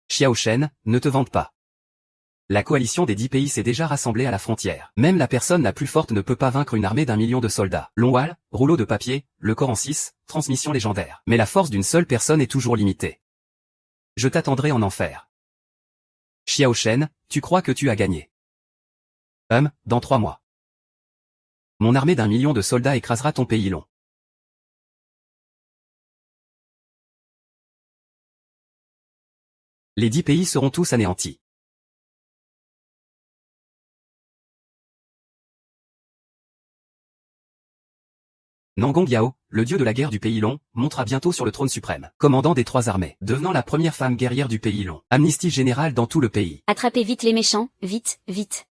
Xiao Shen, ne te vante pas. La coalition des 10 pays s'est déjà rassemblée à la frontière. Même la personne la plus forte ne peut pas vaincre une armée d'1 million de soldats. Longhal, rouleau de papier, le Coran 6, transmission légendaire. Mais la force d'une seule personne est toujours limitée. Je t'attendrai en enfer. Xiao Shen, tu crois que tu as gagné? Dans 3 mois. Mon armée d'1 million de soldats écrasera ton pays long. Les 10 pays seront tous anéantis. Nangong Yao, le dieu de la guerre du pays long, montera bientôt sur le trône suprême, commandant des 3 armées, devenant la première femme guerrière du pays long. Amnistie générale dans tout le pays. Attrapez vite les méchants, vite, vite.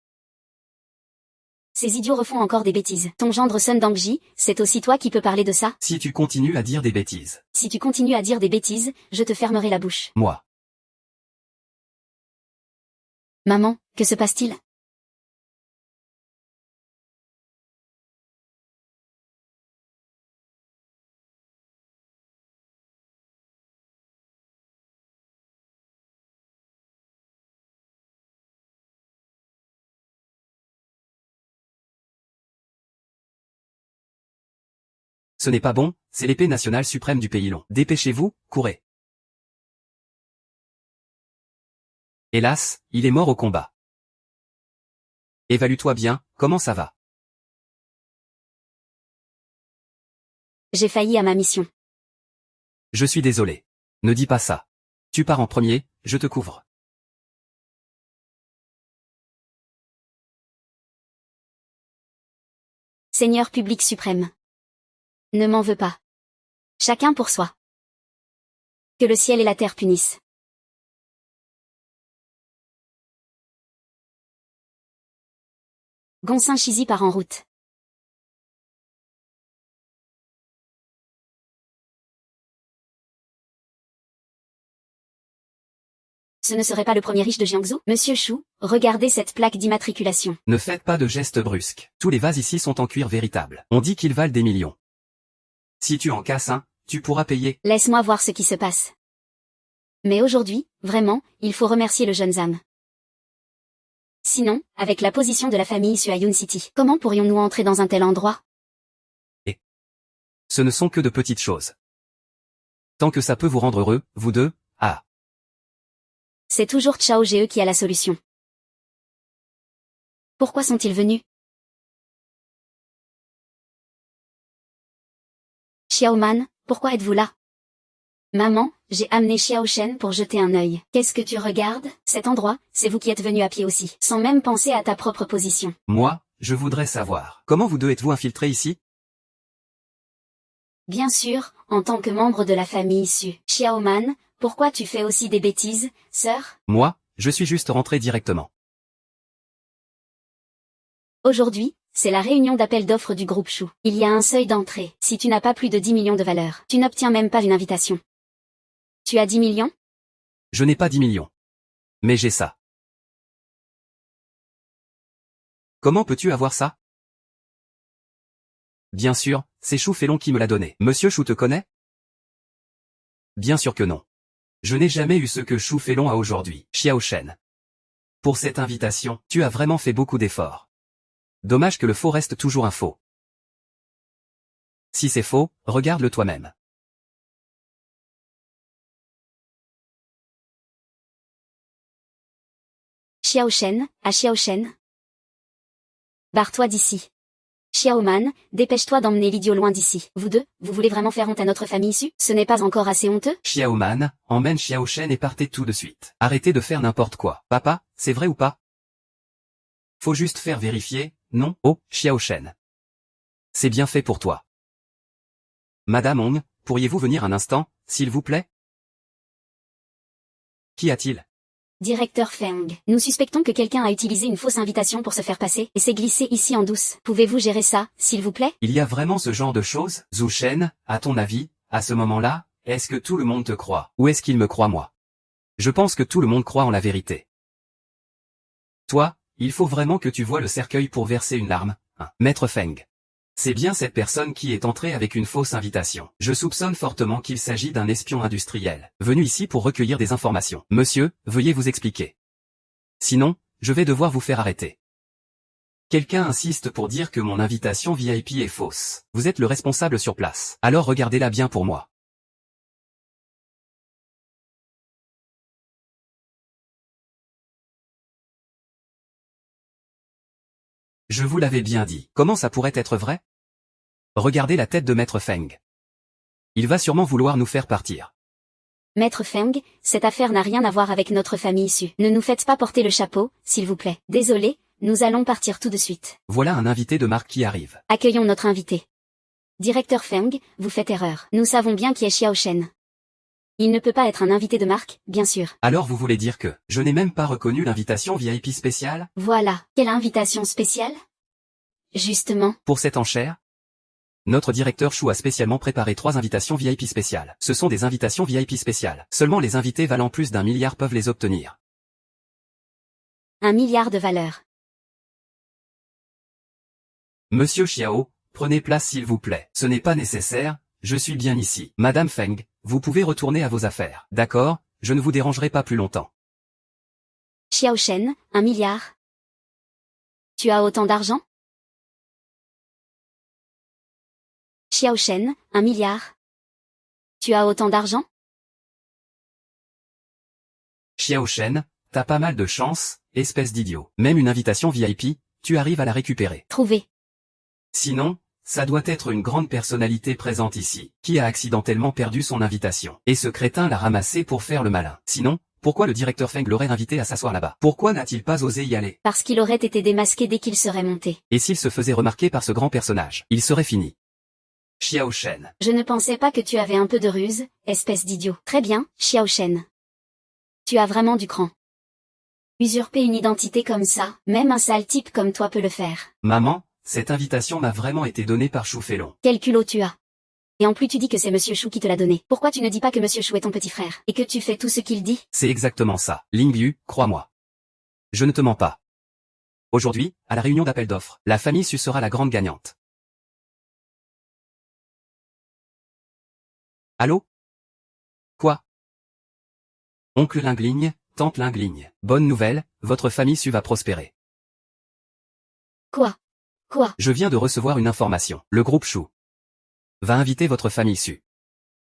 Ces idiots refont encore des bêtises. Ton gendre Sun Dangji, c'est aussi toi qui peux parler de ça? Si tu continues à dire des bêtises. Si tu continues à dire des bêtises, je te fermerai la bouche. Moi. Maman, que se passe-t-il? Ce n'est pas bon, c'est l'épée nationale suprême du pays long. Dépêchez-vous, courez. Hélas, il est mort au combat. Évalue-toi bien, comment ça va? J'ai failli à ma mission. Je suis désolé. Ne dis pas ça. Tu pars en premier, je te couvre. Seigneur public suprême. Ne m'en veux pas. Chacun pour soi. Que le ciel et la terre punissent. Gonsin Shizi part en route. Ce ne serait pas le premier riche de Jiangsu? Monsieur Shu, regardez cette plaque d'immatriculation. Ne faites pas de gestes brusques. Tous les vases ici sont en cuir véritable. On dit qu'ils valent des millions. Si tu en casses un, tu pourras payer. Laisse-moi voir ce qui se passe. Mais aujourd'hui, vraiment, il faut remercier le jeune Zam. Sinon, avec la position de la famille issue à Yun City, comment pourrions-nous entrer dans un tel endroit? Et ce ne sont que de petites choses. Tant que ça peut vous rendre heureux, vous deux, ah. C'est toujours Chao Ge qui a la solution. Pourquoi sont-ils venus? Xiaoman, pourquoi êtes-vous là? Maman, j'ai amené Xiao Shen pour jeter un œil. Qu'est-ce que tu regardes? Cet endroit, c'est vous qui êtes venu à pied aussi, sans même penser à ta propre position. Moi, je voudrais savoir. Comment vous deux êtes-vous infiltrés ici? Bien sûr, en tant que membre de la famille issue. Xiaoman, pourquoi tu fais aussi des bêtises, sœur? Moi, je suis juste rentré directement. Aujourd'hui, c'est la réunion d'appel d'offres du groupe Shu. Il y a un seuil d'entrée. Si tu n'as pas plus de 10 millions de valeur, tu n'obtiens même pas une invitation. Tu as 10 millions? Je n'ai pas 10 millions. Mais j'ai ça. Comment peux-tu avoir ça? Bien sûr, c'est Shu Feilong qui me l'a donné. Monsieur Shu te connaît? Bien sûr que non. Je n'ai jamais eu ce que Shu Feilong a aujourd'hui, Xiao Shen. Pour cette invitation, tu as vraiment fait beaucoup d'efforts. Dommage que le faux reste toujours un faux. Si c'est faux, regarde-le toi-même. Xiao Shen, à Xiao Shen. Barre-toi d'ici. Xiaoman, dépêche-toi d'emmener l'idiot loin d'ici. Vous deux, vous voulez vraiment faire honte à notre famille issue? Ce n'est pas encore assez honteux? Xiaoman, emmène Xiao Shen et partez tout de suite. Arrêtez de faire n'importe quoi. Papa, c'est vrai ou pas? Faut juste faire vérifier, non? Oh, Xiao Shen. C'est bien fait pour toi. Madame Hong, pourriez-vous venir un instant, s'il vous plaît? Qu'y a-t-il? Directeur Feng, nous suspectons que quelqu'un a utilisé une fausse invitation pour se faire passer et s'est glissé ici en douce. Pouvez-vous gérer ça, s'il vous plaît? Il y a vraiment ce genre de choses? Zhu Shen, à ton avis, à ce moment-là, est-ce que tout le monde te croit? Ou est-ce qu'il me croit moi? Je pense que tout le monde croit en la vérité. Toi, il faut vraiment que tu vois le cercueil pour verser une larme, hein. Maître Feng. C'est bien cette personne qui est entrée avec une fausse invitation. Je soupçonne fortement qu'il s'agit d'un espion industriel, venu ici pour recueillir des informations. Monsieur, veuillez vous expliquer. Sinon, je vais devoir vous faire arrêter. Quelqu'un insiste pour dire que mon invitation VIP est fausse. Vous êtes le responsable sur place. Alors regardez-la bien pour moi. Je vous l'avais bien dit. Comment ça pourrait être vrai? Regardez la tête de Maître Feng. Il va sûrement vouloir nous faire partir. Maître Feng, cette affaire n'a rien à voir avec notre famille issue. Ne nous faites pas porter le chapeau, s'il vous plaît. Désolé, nous allons partir tout de suite. Voilà un invité de marque qui arrive. Accueillons notre invité. Directeur Feng, vous faites erreur. Nous savons bien qui est Xiao Shen. Il ne peut pas être un invité de marque, bien sûr. Alors vous voulez dire que je n'ai même pas reconnu l'invitation VIP spéciale? Voilà. Quelle invitation spéciale? Justement. Pour cette enchère, notre directeur Chou a spécialement préparé 3 invitations VIP spéciales. Ce sont des invitations VIP spéciales. Seulement les invités valant plus d'1 milliard peuvent les obtenir. 1 milliard de valeur. Monsieur Xiao, prenez place s'il vous plaît. Ce n'est pas nécessaire, je suis bien ici. Madame Feng, vous pouvez retourner à vos affaires. D'accord, je ne vous dérangerai pas plus longtemps. Xiao Shen, 1 milliard. Tu as autant d'argent? Xiao Shen, 1 milliard. Tu as autant d'argent? Xiao Shen, t'as pas mal de chance, espèce d'idiot. Même une invitation VIP, tu arrives à la récupérer. Trouvé. Sinon, ça doit être une grande personnalité présente ici, qui a accidentellement perdu son invitation. Et ce crétin l'a ramassé pour faire le malin. Sinon, pourquoi le directeur Feng l'aurait invité à s'asseoir là-bas? Pourquoi n'a-t-il pas osé y aller? Parce qu'il aurait été démasqué dès qu'il serait monté. Et s'il se faisait remarquer par ce grand personnage, il serait fini. Xiao Shen. Je ne pensais pas que tu avais un peu de ruse, espèce d'idiot. Très bien, Xiao Shen. Tu as vraiment du cran. Usurper une identité comme ça, même un sale type comme toi peut le faire. Maman, cette invitation m'a vraiment été donnée par Chou Félon. Quel culot tu as. Et en plus tu dis que c'est Monsieur Chou qui te l'a donné. Pourquoi tu ne dis pas que Monsieur Chou est ton petit frère, et que tu fais tout ce qu'il dit? C'est exactement ça. Ling Yu, crois-moi. Je ne te mens pas. Aujourd'hui, à la réunion d'appel d'offres, la famille Su sera la grande gagnante. Allô? Quoi? Oncle Lingligne, tante Lingligne. Bonne nouvelle, votre famille Su va prospérer. Quoi? Quoi? Je viens de recevoir une information. Le groupe Chou va inviter votre famille Su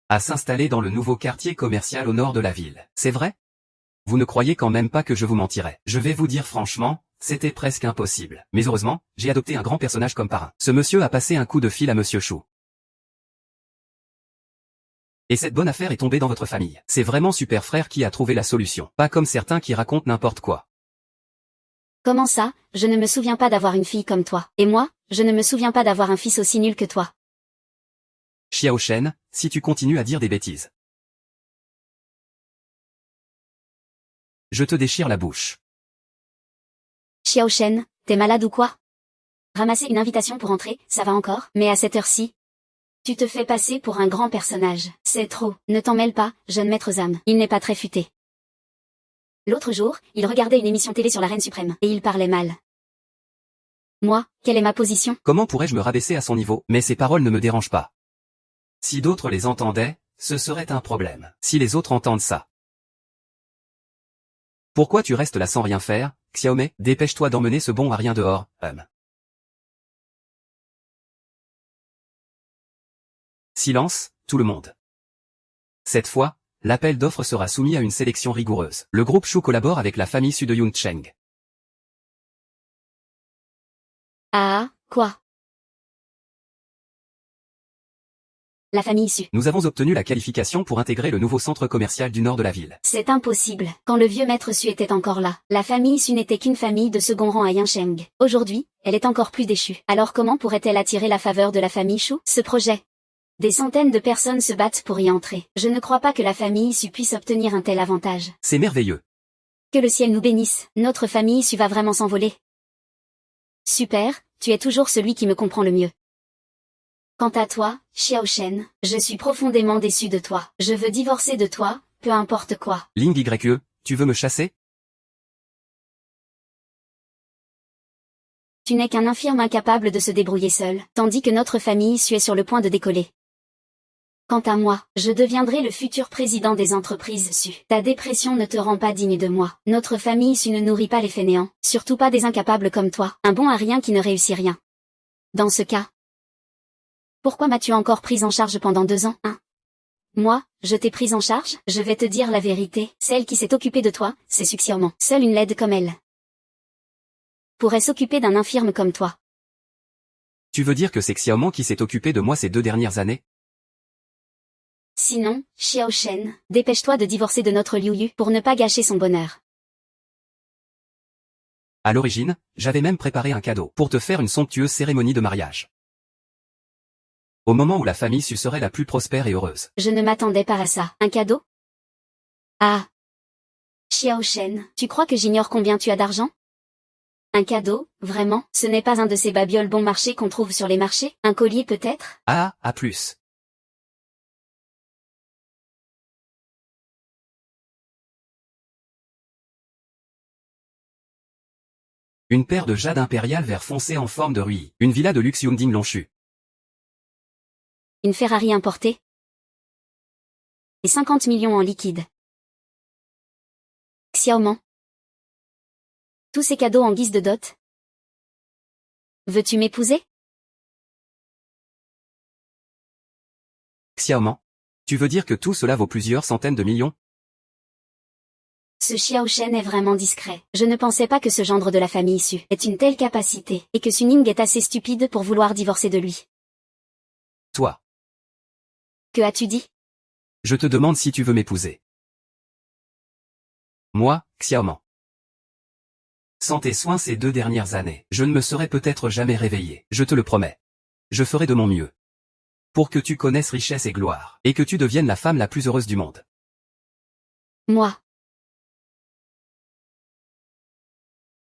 à s'installer dans le nouveau quartier commercial au nord de la ville. C'est vrai? Vous ne croyez quand même pas que je vous mentirais. Je vais vous dire franchement, c'était presque impossible. Mais heureusement, j'ai adopté un grand personnage comme parrain. Ce monsieur a passé un coup de fil à Monsieur Chou. Et cette bonne affaire est tombée dans votre famille. C'est vraiment super frère qui a trouvé la solution. Pas comme certains qui racontent n'importe quoi. Comment ça? Je ne me souviens pas d'avoir une fille comme toi. Et moi, je ne me souviens pas d'avoir un fils aussi nul que toi. Xiao Shen, si tu continues à dire des bêtises, je te déchire la bouche. Xiao Shen, t'es malade ou quoi? Ramasser une invitation pour entrer, ça va encore, mais à cette heure-ci, tu te fais passer pour un grand personnage. C'est trop. Ne t'en mêle pas, jeune maître Zam. Il n'est pas très futé. L'autre jour, il regardait une émission télé sur la Reine suprême, et il parlait mal. Moi, quelle est ma position? Comment pourrais-je me rabaisser à son niveau? Mais ces paroles ne me dérangent pas. Si d'autres les entendaient, ce serait un problème. Si les autres entendent ça. Pourquoi tu restes là sans rien faire, Xiaomei? Dépêche-toi d'emmener ce bon à rien dehors, Silence, tout le monde. Cette fois, l'appel d'offres sera soumis à une sélection rigoureuse. Le groupe Chou collabore avec la famille Su de Yuncheng. Ah, quoi? La famille Su. Nous avons obtenu la qualification pour intégrer le nouveau centre commercial du nord de la ville. C'est impossible. Quand le vieux maître Su était encore là, la famille Su n'était qu'une famille de second rang à Yancheng. Aujourd'hui, elle est encore plus déchue. Alors comment pourrait-elle attirer la faveur de la famille Chou? Ce projet. Des centaines de personnes se battent pour y entrer. Je ne crois pas que la famille Su puisse obtenir un tel avantage. C'est merveilleux. Que le ciel nous bénisse. Notre famille Su va vraiment s'envoler. Super, tu es toujours celui qui me comprend le mieux. Quant à toi, Xiao Shen, je suis profondément déçu de toi. Je veux divorcer de toi, peu importe quoi. Ling YE, tu veux me chasser? Tu n'es qu'un infirme incapable de se débrouiller seul, tandis que notre famille issue est sur le point de décoller. Quant à moi, je deviendrai le futur président des entreprises Su. Ta dépression ne te rend pas digne de moi. Notre famille Su ne nourrit pas les fainéants, surtout pas des incapables comme toi, un bon à rien qui ne réussit rien. Dans ce cas, pourquoi m'as-tu encore prise en charge pendant 2 ans, hein? Moi, je t'ai prise en charge? Je vais te dire la vérité, celle qui s'est occupée de toi, c'est succinctement. Seule une laide comme elle pourrait s'occuper d'un infirme comme toi. Tu veux dire que c'est Xiaoman qui s'est occupé de moi ces 2 dernières années? Sinon, Xiao Shen, dépêche-toi de divorcer de notre Liu Yu pour ne pas gâcher son bonheur. À l'origine, j'avais même préparé un cadeau pour te faire une somptueuse cérémonie de mariage. Au moment où la famille Su serait la plus prospère et heureuse. Je ne m'attendais pas à ça. Un cadeau? Ah. Xiao Shen, tu crois que j'ignore combien tu as d'argent? Un cadeau, vraiment? Ce n'est pas un de ces babioles bon marché qu'on trouve sur les marchés? Un collier peut-être? Ah, à plus. Une paire de jade impériale vert foncé en forme de ruy. Une villa de luxe Hyundai Longshu. Une Ferrari importée? Et 50 millions en liquide. Xiaoman. Tous ces cadeaux en guise de dot? Veux-tu m'épouser? Xiaoman. Tu veux dire que tout cela vaut plusieurs centaines de millions? Ce Xiao Shen est vraiment discret. Je ne pensais pas que ce gendre de la famille Su ait une telle capacité, et que Suning est assez stupide pour vouloir divorcer de lui. Toi. Que as-tu dit? Je te demande si tu veux m'épouser. Moi, Xiaoman. Sans tes soins ces 2 dernières années, je ne me serais peut-être jamais réveillé, je te le promets. Je ferai de mon mieux. Pour que tu connaisses richesse et gloire, et que tu deviennes la femme la plus heureuse du monde. Moi.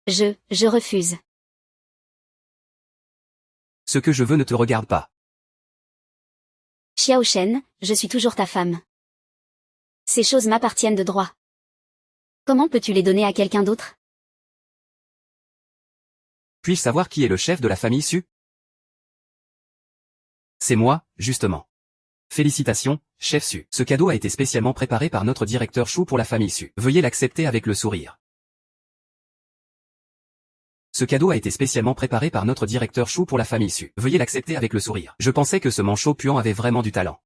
Je refuse. Ce que je veux ne te regarde pas. Xiao Shen, je suis toujours ta femme. Ces choses m'appartiennent de droit. Comment peux-tu les donner à quelqu'un d'autre? Puis-je savoir qui est le chef de la famille Su? C'est moi, justement. Félicitations, chef Su. Ce cadeau a été spécialement préparé par notre directeur Chou pour la famille Su. Veuillez l'accepter avec le sourire. Ce cadeau a été spécialement préparé par notre directeur Chou pour la famille Su. Veuillez l'accepter avec le sourire. Je pensais que ce manchot puant avait vraiment du talent.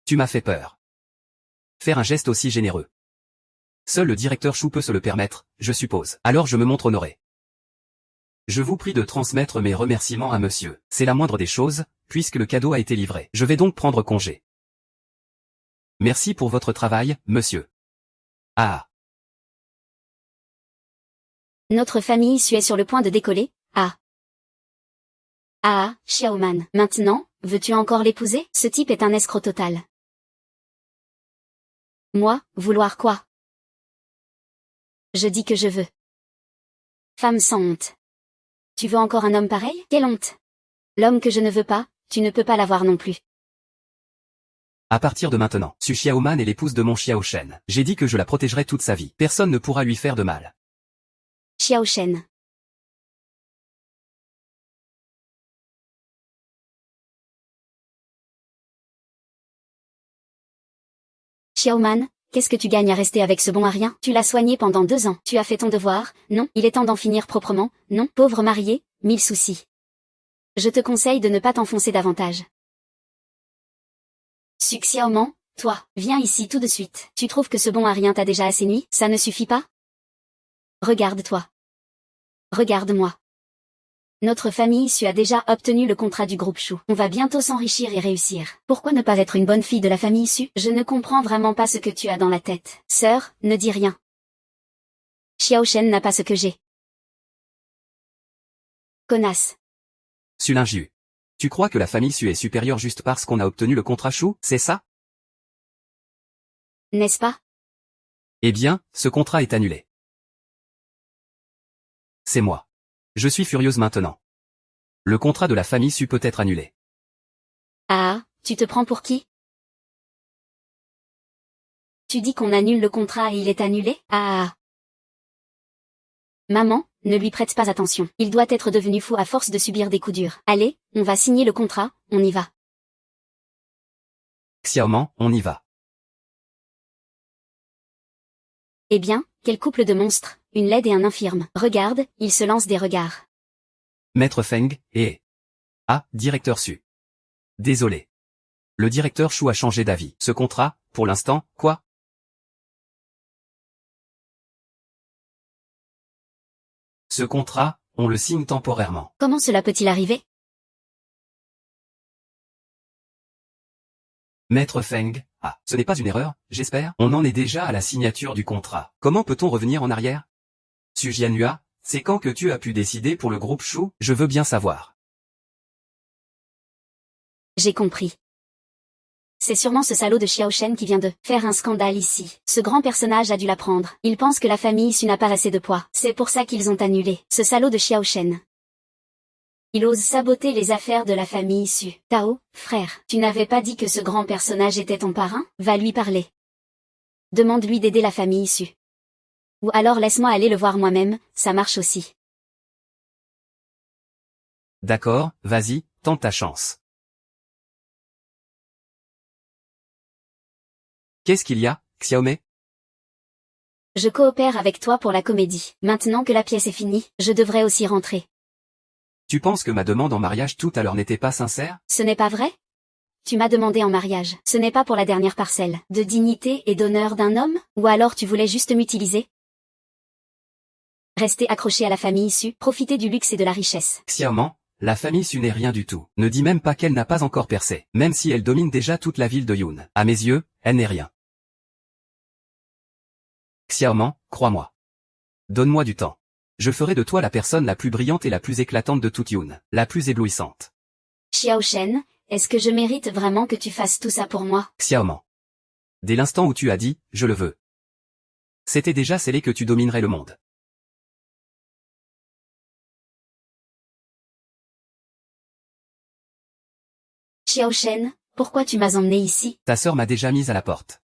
Tu m'as fait peur. Faire un geste aussi généreux. Seul le directeur Chou peut se le permettre, je suppose. Alors je me montre honoré. Je vous prie de transmettre mes remerciements à monsieur. C'est la moindre des choses, puisque le cadeau a été livré. Je vais donc prendre congé. Merci pour votre travail, monsieur. Ah. Notre famille Su est sur le point de décoller. Ah. Ah, Xiaoman. Maintenant, veux-tu encore l'épouser? Ce type est un escroc total. Moi, vouloir quoi? Je dis que je veux. Femme sans honte. Tu veux encore un homme pareil? Quelle honte! L'homme que je ne veux pas, tu ne peux pas l'avoir non plus. À partir de maintenant, Su Xiaoman est l'épouse de mon Xiao Shen. J'ai dit que je la protégerai toute sa vie. Personne ne pourra lui faire de mal. Xiao Shen. Xiaoman, qu'est-ce que tu gagnes à rester avec ce bon à rien? Tu l'as soigné pendant 2 ans. Tu as fait ton devoir, non? Il est temps d'en finir proprement, non? Pauvre marié, 1000 soucis. Je te conseille de ne pas t'enfoncer davantage. Su Xiaoman, toi, viens ici tout de suite. Tu trouves que ce bon à rien t'a déjà assez nui? Ça ne suffit pas? Regarde-toi. Regarde-moi. Notre famille Su a déjà obtenu le contrat du groupe Chou. On va bientôt s'enrichir et réussir. Pourquoi ne pas être une bonne fille de la famille Su? Je ne comprends vraiment pas ce que tu as dans la tête. Sœur, ne dis rien. Xiao Shen n'a pas ce que j'ai. Connasse. Su Lingyu. Tu crois que la famille Su est supérieure juste parce qu'on a obtenu le contrat Chou, c'est ça? N'est-ce pas? Eh bien, ce contrat est annulé. C'est moi. Je suis furieuse maintenant. Le contrat de la famille Su peut être annulé. Ah, tu te prends pour qui? Tu dis qu'on annule le contrat et il est annulé? Ah. Maman, ne lui prête pas attention. Il doit être devenu fou à force de subir des coups durs. Allez, on va signer le contrat, on y va. Xiaoman, on y va. Eh bien, quel couple de monstres, une laide et un infirme. Regarde, ils se lancent des regards. Maître Feng, et... Ah, directeur Su. Désolé. Le directeur Shu a changé d'avis. Ce contrat, pour l'instant, quoi? Ce contrat, on le signe temporairement. Comment cela peut-il arriver? Maître Feng, ah, ce n'est pas une erreur, j'espère? On en est déjà à la signature du contrat. Comment peut-on revenir en arrière? Su Jianhua, c'est quand que tu as pu décider pour le groupe Shu? Je veux bien savoir. J'ai compris. C'est sûrement ce salaud de Xiao Shen qui vient de faire un scandale ici. Ce grand personnage a dû l'apprendre. Il pense que la famille Su n'a pas assez de poids. C'est pour ça qu'ils ont annulé. Ce salaud de Xiao Shen. Il ose saboter les affaires de la famille Su. Tao, frère, tu n'avais pas dit que ce grand personnage était ton parrain? Va lui parler. Demande-lui d'aider la famille Su. Ou alors laisse-moi aller le voir moi-même, ça marche aussi. D'accord, vas-y, tente ta chance. Qu'est-ce qu'il y a, Xiaomei? Je coopère avec toi pour la comédie. Maintenant que la pièce est finie, je devrais aussi rentrer. Tu penses que ma demande en mariage tout à l'heure n'était pas sincère? Ce n'est pas vrai? Tu m'as demandé en mariage. Ce n'est pas pour la dernière parcelle de dignité et d'honneur d'un homme? Ou alors tu voulais juste m'utiliser? Rester accroché à la famille Su, profiter du luxe et de la richesse. Xiaoman, la famille Su n'est rien du tout. Ne dis même pas qu'elle n'a pas encore percé, même si elle domine déjà toute la ville de Yun. À mes yeux, elle n'est rien. Xiaoman, crois-moi. Donne-moi du temps. Je ferai de toi la personne la plus brillante et la plus éclatante de toute Yun, la plus éblouissante. Xiao Shen, est-ce que je mérite vraiment que tu fasses tout ça pour moi? Xiaoman. Dès l'instant où tu as dit, je le veux. C'était déjà scellé que tu dominerais le monde. Xiao Shen, pourquoi tu m'as emmené ici? Ta sœur m'a déjà mise à la porte.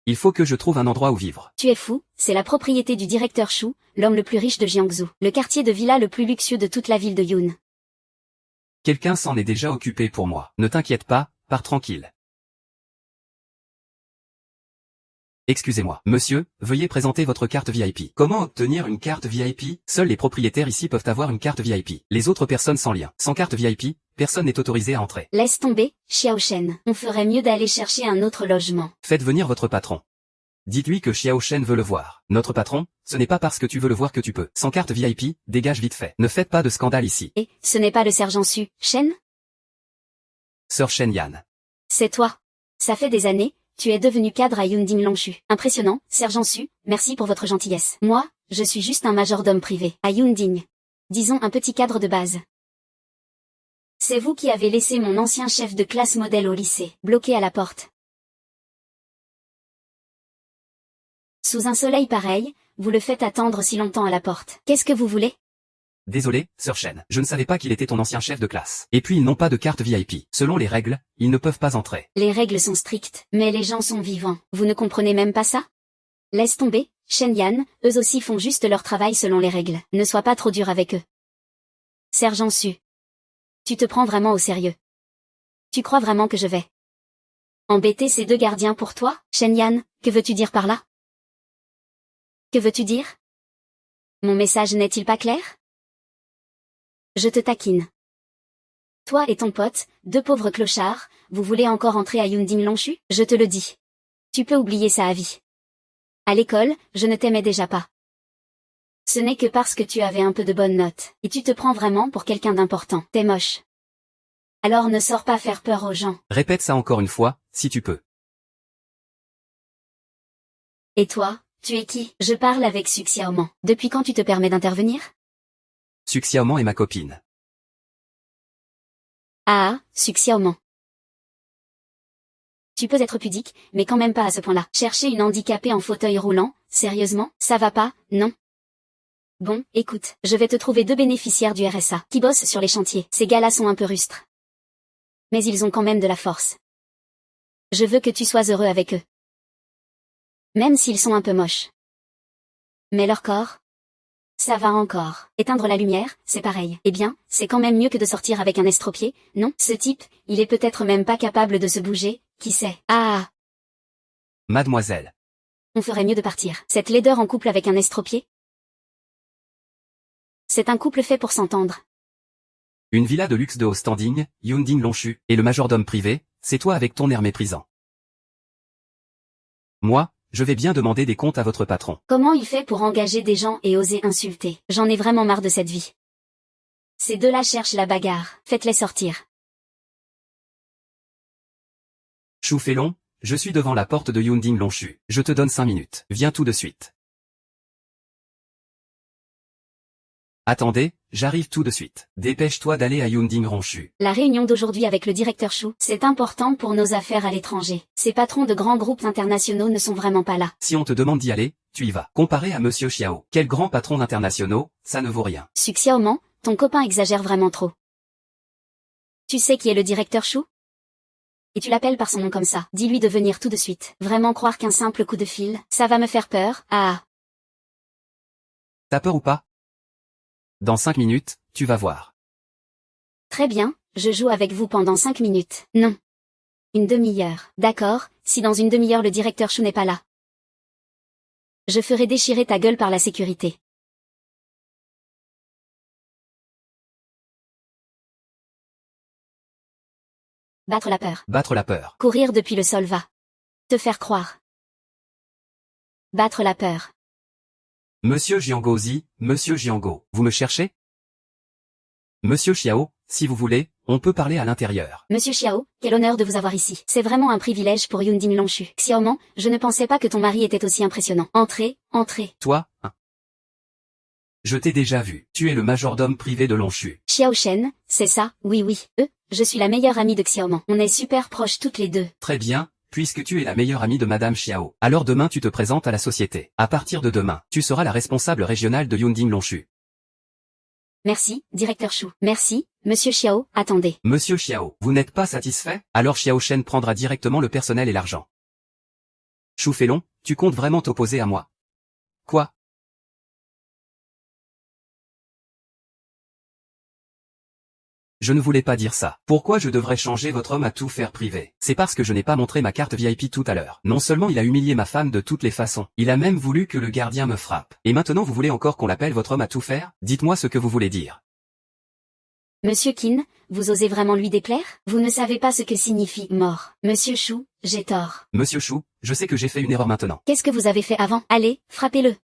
Il faut que je trouve un endroit où vivre. Tu es fou, c'est la propriété du directeur Shu, l'homme le plus riche de Jiangsu, le quartier de villa le plus luxueux de toute la ville de Yun. Quelqu'un s'en est déjà occupé pour moi. Ne t'inquiète pas, pars tranquille. Excusez-moi. Monsieur, veuillez présenter votre carte VIP. Comment obtenir une carte VIP? Seuls les propriétaires ici peuvent avoir une carte VIP. Les autres personnes sans lien. Sans carte VIP, personne n'est autorisé à entrer. Laisse tomber, Xiao Shen. On ferait mieux d'aller chercher un autre logement. Faites venir votre patron. Dites-lui que Xiao Shen veut le voir. Notre patron, ce n'est pas parce que tu veux le voir que tu peux. Sans carte VIP, dégage vite fait. Ne faites pas de scandale ici. Et, ce n'est pas le sergent Su, Shen? Sœur Shen Yan. C'est toi. Ça fait des années, tu es devenu cadre à Yunding Longshu. Impressionnant, sergent Su, merci pour votre gentillesse. Moi, je suis juste un majordome privé, à Yunding. Disons un petit cadre de base. C'est vous qui avez laissé mon ancien chef de classe modèle au lycée, bloqué à la porte. Sous un soleil pareil, vous le faites attendre si longtemps à la porte. Qu'est-ce que vous voulez? Désolé, Sœur Shen. Je ne savais pas qu'il était ton ancien chef de classe. Et puis ils n'ont pas de carte VIP. Selon les règles, ils ne peuvent pas entrer. Les règles sont strictes, mais les gens sont vivants. Vous ne comprenez même pas ça? Laisse tomber, Shen Yan, eux aussi font juste leur travail selon les règles. Ne sois pas trop dur avec eux. Sergent Su. Tu te prends vraiment au sérieux. Tu crois vraiment que je vais embêter ces deux gardiens pour toi? Shen Yan, que veux-tu dire par là? Que veux-tu dire? Mon message n'est-il pas clair? Je te taquine. Toi et ton pote, deux pauvres clochards, vous voulez encore entrer à Yunding Longshu? Je te le dis. Tu peux oublier ça à vie. À l'école, je ne t'aimais déjà pas. Ce n'est que parce que tu avais un peu de bonnes notes, et tu te prends vraiment pour quelqu'un d'important. T'es moche. Alors ne sors pas faire peur aux gens. Répète ça encore une fois, si tu peux. Et toi, tu es qui? Je parle avec Su Xiaoman. Depuis quand tu te permets d'intervenir? Su Xiaoman est ma copine. Ah, Su Xiaoman. Tu peux être pudique, mais quand même pas à ce point-là. Chercher une handicapée en fauteuil roulant, sérieusement, ça va pas, non? Bon, écoute, je vais te trouver deux bénéficiaires du RSA, qui bossent sur les chantiers. Ces gars-là sont un peu rustres. Mais ils ont quand même de la force. Je veux que tu sois heureux avec eux. Même s'ils sont un peu moches. Mais leur corps, Ça va encore. Éteindre la lumière, c'est pareil. Eh bien, c'est quand même mieux que de sortir avec un estropié, non? Ce type, il est peut-être même pas capable de se bouger, qui sait? Ah! Mademoiselle. On ferait mieux de partir. Cette laideur en couple avec un estropié? C'est un couple fait pour s'entendre. Une villa de luxe de haut standing, Yunding Longshu, et le majordome privé, c'est toi avec ton air méprisant. Moi, je vais bien demander des comptes à votre patron. Comment il fait pour engager des gens et oser insulter? J'en ai vraiment marre de cette vie. Ces deux-là cherchent la bagarre. Faites-les sortir. Chou Félon, je suis devant la porte de Yunding Longshu. Je te donne 5 minutes. Viens tout de suite. Attendez, j'arrive tout de suite. Dépêche-toi d'aller à Yunding Longshu. La réunion d'aujourd'hui avec le directeur Chou, c'est important pour nos affaires à l'étranger. Ces patrons de grands groupes internationaux ne sont vraiment pas là. Si on te demande d'y aller, tu y vas. Comparé à Monsieur Xiao, quels grands patrons internationaux, ça ne vaut rien. Xiaoman, ton copain exagère vraiment trop. Tu sais qui est le directeur Chou? Et tu l'appelles par son nom comme ça. Dis-lui de venir tout de suite. Vraiment croire qu'un simple coup de fil, ça va me faire peur? Ah! T'as peur ou pas? Dans 5 minutes, tu vas voir. Très bien, je joue avec vous pendant 5 minutes. Non. Une demi-heure. D'accord, si dans une demi-heure le directeur Chou n'est pas là. Je ferai déchirer ta gueule par la sécurité. Battre la peur. Battre la peur. Courir depuis le sol va. Te faire croire. Battre la peur. Monsieur Jiangozi, Monsieur Jiango, vous me cherchez? Monsieur Xiao, si vous voulez, on peut parler à l'intérieur. Monsieur Xiao, quel honneur de vous avoir ici. C'est vraiment un privilège pour Yunding Longshu. Xiaoman, je ne pensais pas que ton mari était aussi impressionnant. Entrez, entrez. Toi, hein? Je t'ai déjà vu. Tu es le majordome privé de Longshu. Xiao Shen, c'est ça? Oui, je suis la meilleure amie de Xiaoman. On est super proches toutes les deux. Très bien, puisque tu es la meilleure amie de Madame Xiao. Alors demain tu te présentes à la société. À partir de demain, tu seras la responsable régionale de Yunding Longshu. Merci, directeur Chou. Merci, Monsieur Xiao, attendez. Monsieur Xiao, vous n'êtes pas satisfait? Alors Xiao Shen prendra directement le personnel et l'argent. Chou Félon, tu comptes vraiment t'opposer à moi? Quoi? Je ne voulais pas dire ça. Pourquoi je devrais changer votre homme à tout faire privé? C'est parce que je n'ai pas montré ma carte VIP tout à l'heure. Non seulement il a humilié ma femme de toutes les façons, il a même voulu que le gardien me frappe. Et maintenant vous voulez encore qu'on l'appelle votre homme à tout faire? Dites-moi ce que vous voulez dire. Monsieur Qin, vous osez vraiment lui déplaire? Vous ne savez pas ce que signifie mort. Monsieur Chou, j'ai tort. Monsieur Chou, je sais que j'ai fait une erreur maintenant. Qu'est-ce que vous avez fait avant? Allez, frappez-le.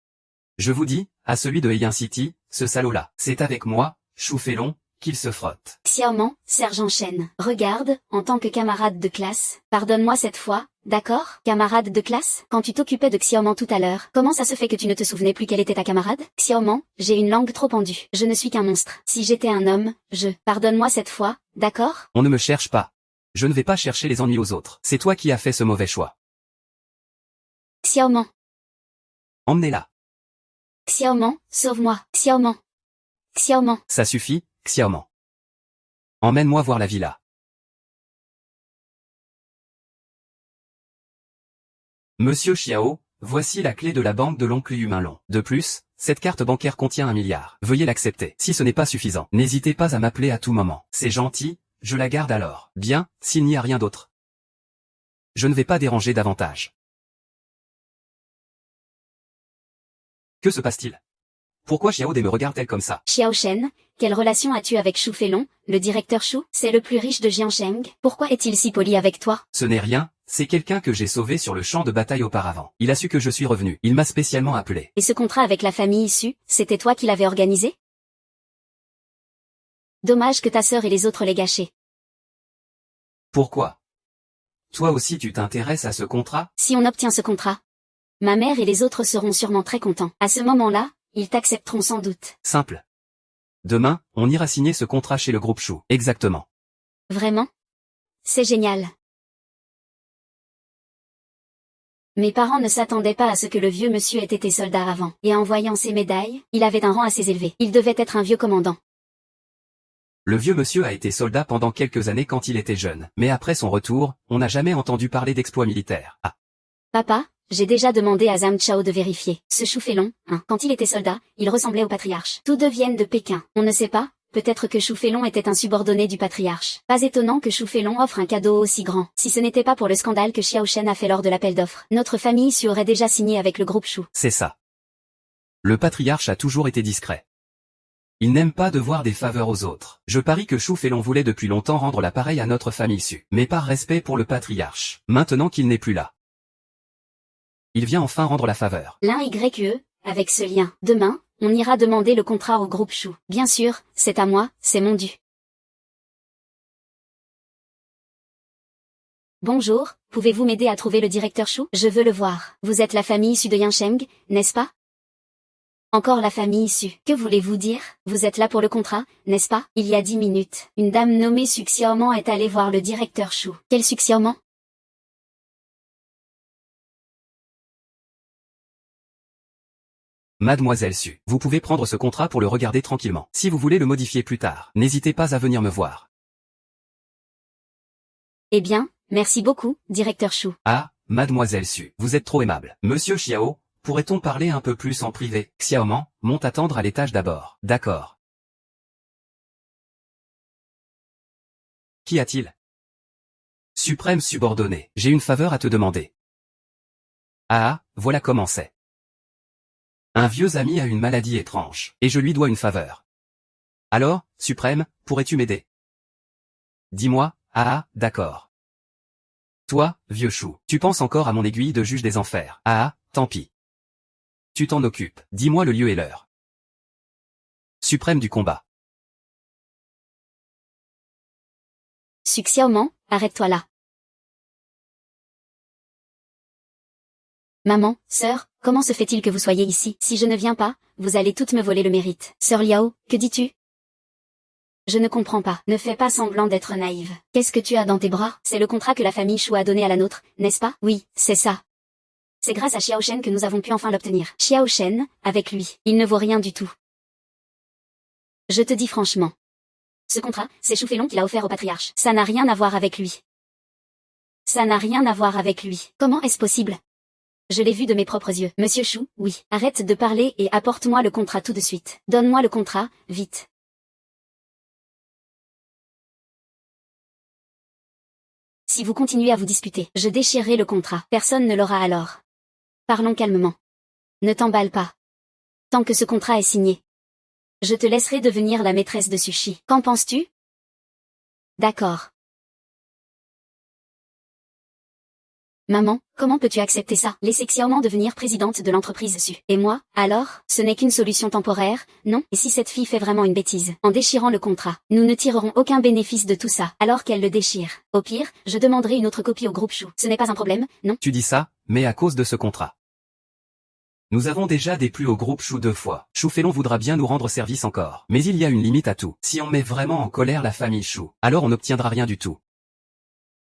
Je vous dis, à celui de Heian City, ce salaud-là, c'est avec moi, Chou Félon, qu'il se frotte. Xiaoman, sergent Shen. Regarde, en tant que camarade de classe, pardonne-moi cette fois, d'accord? Camarade de classe? Quand tu t'occupais de Xiaoman tout à l'heure, comment ça se fait que tu ne te souvenais plus quelle était ta camarade? Xiaoman, j'ai une langue trop pendue. Je ne suis qu'un monstre. Si j'étais un homme, pardonne-moi cette fois, d'accord? On ne me cherche pas. Je ne vais pas chercher les ennuis aux autres. C'est toi qui as fait ce mauvais choix. Xiaoman. Emmenez-la. Xiaoman, sauve-moi. Xiaoman. Xiaoman. Ça suffit, Xiaoman. Emmène-moi voir la villa. Monsieur Xiao, voici la clé de la banque de l'oncle Humain Long. De plus, cette carte bancaire contient 1 milliard. Veuillez l'accepter. Si ce n'est pas suffisant, n'hésitez pas à m'appeler à tout moment. C'est gentil, je la garde alors. Bien, s'il n'y a rien d'autre. Je ne vais pas déranger davantage. Que se passe-t-il? Pourquoi Xiao Dé me regarde-t-elle comme ça? Xiao Shen, quelle relation as-tu avec Chou Félon, le directeur Chou? C'est le plus riche de Jiansheng. Pourquoi est-il si poli avec toi? Ce n'est rien, c'est quelqu'un que j'ai sauvé sur le champ de bataille auparavant. Il a su que je suis revenu. Il m'a spécialement appelé. Et ce contrat avec la famille issue, c'était toi qui l'avais organisé? Dommage que ta sœur et les autres l'aient gâché. Pourquoi? Toi aussi tu t'intéresses à ce contrat? Si on obtient ce contrat, ma mère et les autres seront sûrement très contents. À ce moment-là, ils t'accepteront sans doute. Simple. Demain, on ira signer ce contrat chez le groupe Chou. Exactement. Vraiment? C'est génial. Mes parents ne s'attendaient pas à ce que le vieux monsieur ait été soldat avant. Et en voyant ses médailles, il avait un rang assez élevé. Il devait être un vieux commandant. Le vieux monsieur a été soldat pendant quelques années quand il était jeune. Mais après son retour, on n'a jamais entendu parler d'exploits militaires. Ah. Papa, j'ai déjà demandé à Zhang Chao de vérifier. Ce Shu Feilong, quand il était soldat, il ressemblait au patriarche. Tous deux viennent de Pékin. On ne sait pas, peut-être que Shu Feilong était un subordonné du patriarche. Pas étonnant que Shu Feilong offre un cadeau aussi grand. Si ce n'était pas pour le scandale que Xiao Shen a fait lors de l'appel d'offres, notre famille Su aurait déjà signé avec le groupe Shu. C'est ça. Le patriarche a toujours été discret. Il n'aime pas devoir des faveurs aux autres. Je parie que Shu Feilong voulait depuis longtemps rendre l'appareil à notre famille Su, mais par respect pour le patriarche, maintenant qu'il n'est plus là. Il vient enfin rendre la faveur. L'un YE, avec ce lien. Demain, on ira demander le contrat au groupe Shu. Bien sûr, c'est à moi, c'est mon dû. Bonjour, pouvez-vous m'aider à trouver le directeur Shu? Je veux le voir. Vous êtes la famille Su de Yansheng, n'est-ce pas? Encore la famille Su. Que voulez-vous dire? Vous êtes là pour le contrat, n'est-ce pas? Il y a 10 minutes, une dame nommée Su Xiaoman est allée voir le directeur Shu. Quel Su Xiaoman? Mademoiselle Su, vous pouvez prendre ce contrat pour le regarder tranquillement. Si vous voulez le modifier plus tard, n'hésitez pas à venir me voir. Eh bien, merci beaucoup, directeur Shu. Ah, Mademoiselle Su, vous êtes trop aimable. Monsieur Xiao, pourrait-on parler un peu plus en privé? Xiaoman, monte attendre à l'étage d'abord. D'accord. Qu'y a-t-il? Suprême subordonné, j'ai une faveur à te demander. Ah, voilà comment c'est. Un vieux ami a une maladie étrange, et je lui dois une faveur. Alors, Suprême, pourrais-tu m'aider? Dis-moi, d'accord. Toi, vieux chou, tu penses encore à mon aiguille de juge des enfers. Tant pis. Tu t'en occupes, dis-moi le lieu et l'heure. Suprême du combat. Su Xiaoman, arrête-toi là. Maman, sœur, comment se fait-il que vous soyez ici? Si je ne viens pas, vous allez toutes me voler le mérite. Sœur Liao, que dis-tu? Je ne comprends pas. Ne fais pas semblant d'être naïve. Qu'est-ce que tu as dans tes bras? C'est le contrat que la famille Shu a donné à la nôtre, n'est-ce pas? Oui, c'est ça. C'est grâce à Xiao Shen que nous avons pu enfin l'obtenir. Xiao Shen, avec lui, il ne vaut rien du tout. Je te dis franchement. Ce contrat, c'est Shu Feilong qui l'a offert au patriarche. Ça n'a rien à voir avec lui. Ça n'a rien à voir avec lui. Comment est-ce possible? Je l'ai vu de mes propres yeux. Monsieur Shu, oui. Arrête de parler et apporte-moi le contrat tout de suite. Donne-moi le contrat, vite. Si vous continuez à vous disputer, je déchirerai le contrat. Personne ne l'aura alors. Parlons calmement. Ne t'emballe pas. Tant que ce contrat est signé, je te laisserai devenir la maîtresse de Sushi. Qu'en penses-tu? D'accord. Maman, comment peux-tu accepter ça? Laisser Xiaoman devenir présidente de l'entreprise Su. Et moi, alors, ce n'est qu'une solution temporaire, non? Et si cette fille fait vraiment une bêtise, en déchirant le contrat, nous ne tirerons aucun bénéfice de tout ça, alors qu'elle le déchire. Au pire, je demanderai une autre copie au groupe Shu. Ce n'est pas un problème, non? Tu dis ça, mais à cause de ce contrat. Nous avons déjà déplu au groupe Shu 2 fois. Shu Feilong voudra bien nous rendre service encore. Mais il y a une limite à tout. Si on met vraiment en colère la famille Shu, alors on n'obtiendra rien du tout.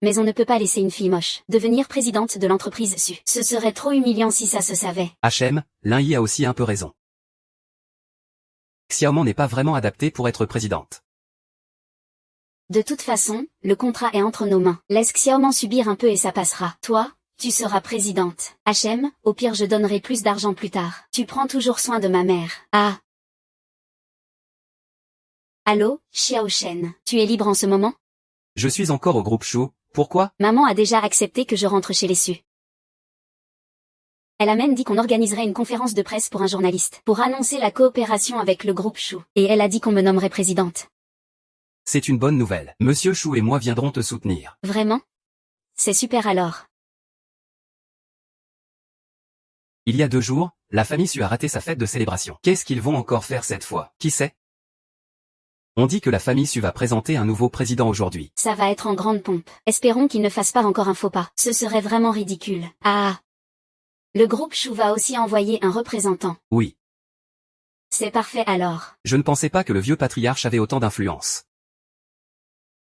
Mais on ne peut pas laisser une fille moche devenir présidente de l'entreprise Su. Ce serait trop humiliant si ça se savait. HM, l'un y a aussi un peu raison. Xiaoman n'est pas vraiment adaptée pour être présidente. De toute façon, le contrat est entre nos mains. Laisse Xiaoman subir un peu et ça passera. Toi, tu seras présidente. HM, au pire je donnerai plus d'argent plus tard. Tu prends toujours soin de ma mère. Ah. Allô, Xiao Shen. Tu es libre en ce moment? Je suis encore au groupe Shu. Pourquoi? Maman a déjà accepté que je rentre chez les Su. Elle a même dit qu'on organiserait une conférence de presse pour un journaliste, pour annoncer la coopération avec le groupe Shu. Et elle a dit qu'on me nommerait présidente. C'est une bonne nouvelle. Monsieur Shu et moi viendrons te soutenir. Vraiment? C'est super alors. Il y a 2 jours, la famille Su a raté sa fête de célébration. Qu'est-ce qu'ils vont encore faire cette fois? Qui sait? On dit que la famille Su va présenter un nouveau président aujourd'hui. Ça va être en grande pompe. Espérons qu'il ne fasse pas encore un faux pas. Ce serait vraiment ridicule. Ah. Le groupe Shu va aussi envoyer un représentant. Oui. C'est parfait alors. Je ne pensais pas que le vieux patriarche avait autant d'influence.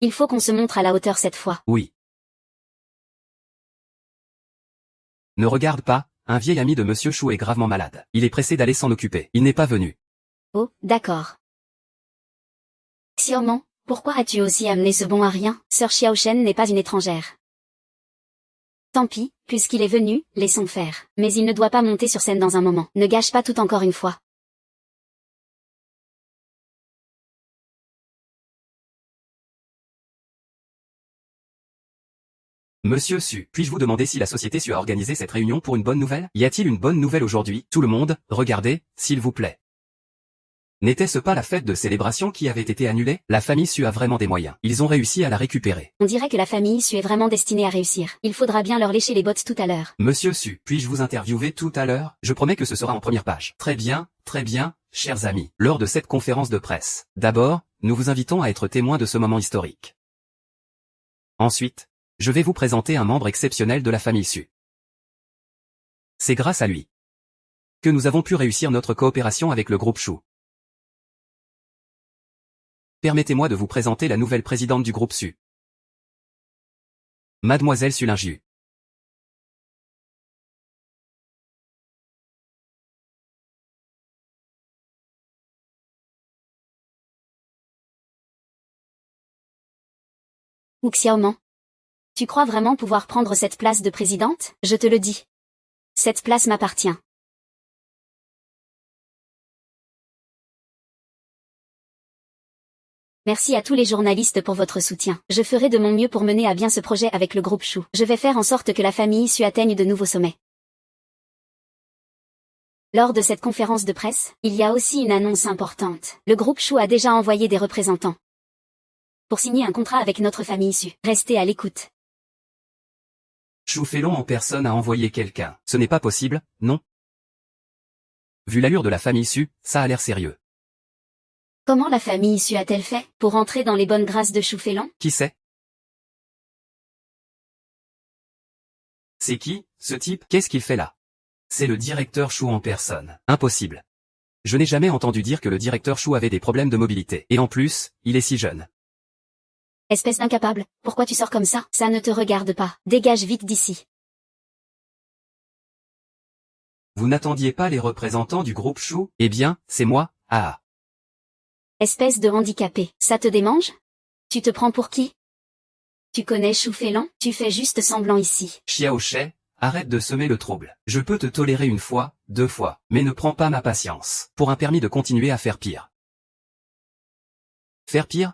Il faut qu'on se montre à la hauteur cette fois. Oui. Ne regarde pas, un vieil ami de Monsieur Shu est gravement malade. Il est pressé d'aller s'en occuper. Il n'est pas venu. Oh, d'accord. Xiaoman, pourquoi as-tu aussi amené ce bon à rien? Sœur Xiao Shen n'est pas une étrangère. Tant pis, puisqu'il est venu, laissons faire. Mais il ne doit pas monter sur scène dans un moment. Ne gâche pas tout encore une fois. Monsieur Su, puis-je vous demander si la société Su a organisé cette réunion pour une bonne nouvelle? Y a-t-il une bonne nouvelle aujourd'hui? Tout le monde, regardez, s'il vous plaît. N'était-ce pas la fête de célébration qui avait été annulée? La famille Su a vraiment des moyens. Ils ont réussi à la récupérer. On dirait que la famille Su est vraiment destinée à réussir. Il faudra bien leur lécher les bottes tout à l'heure. Monsieur Su, puis-je vous interviewer tout à l'heure? Je promets que ce sera en première page. Très bien, chers amis. Lors de cette conférence de presse, d'abord, nous vous invitons à être témoins de ce moment historique. Ensuite, je vais vous présenter un membre exceptionnel de la famille Su. C'est grâce à lui que nous avons pu réussir notre coopération avec le groupe Shu. Permettez-moi de vous présenter la nouvelle présidente du groupe Su. Mademoiselle Su Lingyu. Ou Xiaoman. Tu crois vraiment pouvoir prendre cette place de présidente? Je te le dis. Cette place m'appartient. Merci à tous les journalistes pour votre soutien. Je ferai de mon mieux pour mener à bien ce projet avec le groupe Shu. Je vais faire en sorte que la famille Su atteigne de nouveaux sommets. Lors de cette conférence de presse, il y a aussi une annonce importante. Le groupe Shu a déjà envoyé des représentants pour signer un contrat avec notre famille Su. Restez à l'écoute. Shu Feilong en personne a envoyé quelqu'un. Ce n'est pas possible, non? Vu l'allure de la famille Su, ça a l'air sérieux. Comment la famille Su a-t-elle fait pour entrer dans les bonnes grâces de Shu Feilong? Qui sait? C'est qui, ce type? Qu'est-ce qu'il fait là? C'est le directeur Shu en personne. Impossible. Je n'ai jamais entendu dire que le directeur Shu avait des problèmes de mobilité. Et en plus, il est si jeune. Espèce d'incapable, pourquoi tu sors comme ça? Ça ne te regarde pas. Dégage vite d'ici. Vous n'attendiez pas les représentants du groupe Shu? Eh bien, c'est moi, ah. Espèce de handicapé, ça te démange? Tu te prends pour qui? Tu connais Shu Feilong? Tu fais juste semblant ici. Xiao She, arrête de semer le trouble. Je peux te tolérer une fois, 2 fois, mais ne prends pas ma patience. Pour un permis de continuer à faire pire. Faire pire?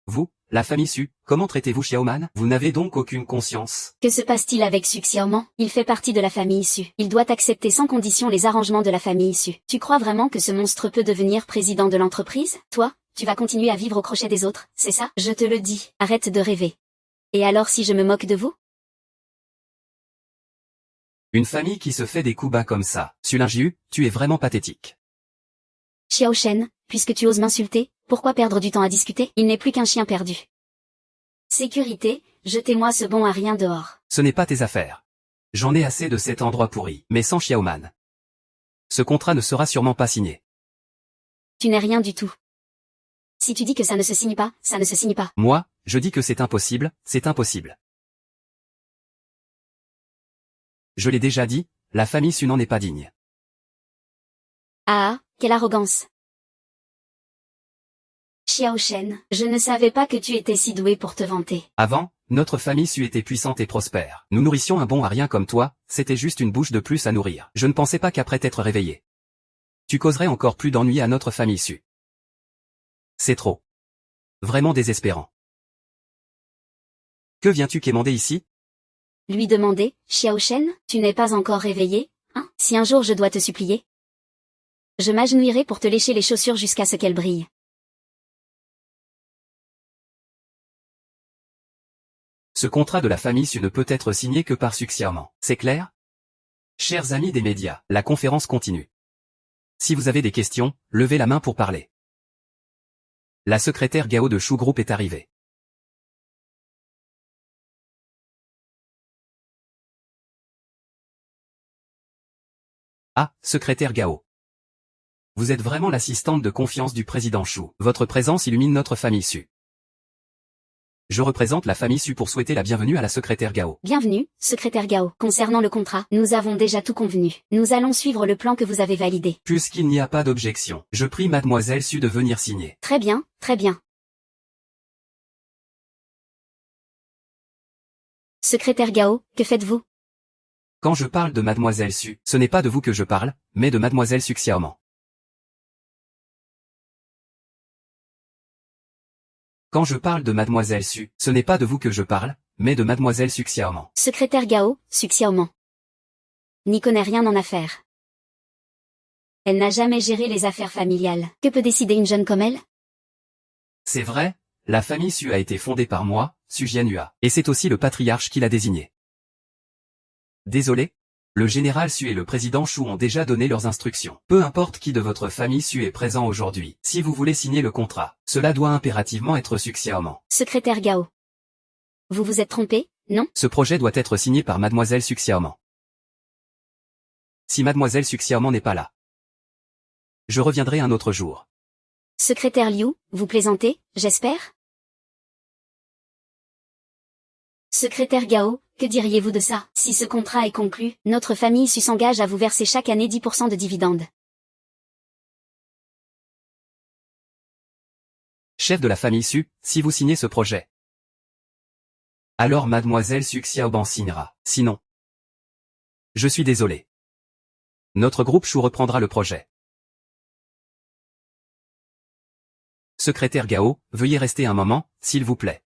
Vous, la famille Su, comment traitez-vous Xiaoman? Vous n'avez donc aucune conscience. Que se passe-t-il avec Su Xiaoman? Il fait partie de la famille Su. Il doit accepter sans condition les arrangements de la famille Su. Tu crois vraiment que ce monstre peut devenir président de l'entreprise? Toi, tu vas continuer à vivre au crochet des autres, c'est ça? Je te le dis, arrête de rêver. Et alors si je me moque de vous? Une famille qui se fait des coups bas comme ça. Su Lingyu, tu es vraiment pathétique. Xiao Shen, puisque tu oses m'insulter, pourquoi perdre du temps à discuter? Il n'est plus qu'un chien perdu. Sécurité, jetez-moi ce bon à rien dehors. Ce n'est pas tes affaires. J'en ai assez de cet endroit pourri, mais sans Xiaoman. Ce contrat ne sera sûrement pas signé. Tu n'es rien du tout. Si tu dis que ça ne se signe pas, ça ne se signe pas. Moi, je dis que c'est impossible, c'est impossible. Je l'ai déjà dit, la famille Su n'en est pas digne. Ah, quelle arrogance. Xiao Shen, je ne savais pas que tu étais si doué pour te vanter. Avant, notre famille Su était puissante et prospère. Nous nourrissions un bon à rien comme toi, c'était juste une bouche de plus à nourrir. Je ne pensais pas qu'après t'être réveillé, tu causerais encore plus d'ennuis à notre famille Su. C'est trop. Vraiment désespérant. Que viens-tu quémander ici? Lui demander, Xiao Shen, tu n'es pas encore réveillé, hein? Si un jour je dois te supplier, je m'agenouillerai pour te lécher les chaussures jusqu'à ce qu'elles brillent. Ce contrat de la famille Su ne peut être signé que par succièrement. C'est clair? Chers amis des médias, la conférence continue. Si vous avez des questions, levez la main pour parler. La secrétaire Gao de Shu Group est arrivée. Ah, secrétaire Gao. Vous êtes vraiment l'assistante de confiance du président Shu. Votre présence illumine notre famille Su. Je représente la famille Su pour souhaiter la bienvenue à la secrétaire Gao. Bienvenue, secrétaire Gao. Concernant le contrat, nous avons déjà tout convenu. Nous allons suivre le plan que vous avez validé. Puisqu'il n'y a pas d'objection, je prie mademoiselle Su de venir signer. Très bien, très bien. Secrétaire Gao, que faites-vous? Quand je parle de mademoiselle Su, ce n'est pas de vous que je parle, mais de mademoiselle Su Xiaoman. Quand je parle de mademoiselle Su, ce n'est pas de vous que je parle, mais de mademoiselle Su Xiaoman. Secrétaire Gao, Su Xiaoman. N'y connaît rien en affaires. Elle n'a jamais géré les affaires familiales. Que peut décider une jeune comme elle? C'est vrai, la famille Su a été fondée par moi, Su Jianhua, et c'est aussi le patriarche qui l'a désigné. Désolé. Le général Su et le président Shu ont déjà donné leurs instructions. Peu importe qui de votre famille Su est présent aujourd'hui, si vous voulez signer le contrat, cela doit impérativement être Su Xiaoman. Secrétaire Gao. Vous vous êtes trompé, non? Ce projet doit être signé par mademoiselle Su Xiaoman. Si mademoiselle Su Xiaoman n'est pas là, je reviendrai un autre jour. Secrétaire Liu, vous plaisantez, j'espère? Secrétaire Gao, que diriez-vous de ça? Si ce contrat est conclu, notre famille Su s'engage à vous verser chaque année 10% de dividendes. Chef de la famille Su, si vous signez ce projet, alors mademoiselle Su Xiaoban signera. Sinon, je suis désolé. Notre groupe Shu reprendra le projet. Secrétaire Gao, veuillez rester un moment, s'il vous plaît.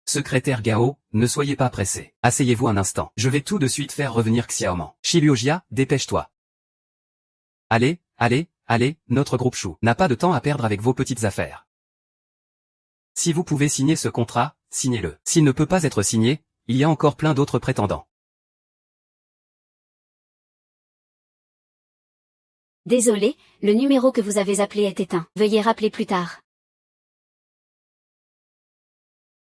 Secrétaire Gao, ne soyez pas pressé. Asseyez-vous un instant. Je vais tout de suite faire revenir Xiaoman. Shiluojia, dépêche-toi. Allez, allez, allez, notre groupe Shu n'a pas de temps à perdre avec vos petites affaires. Si vous pouvez signer ce contrat, signez-le. S'il ne peut pas être signé, il y a encore plein d'autres prétendants. Désolé, le numéro que vous avez appelé est éteint. Veuillez rappeler plus tard.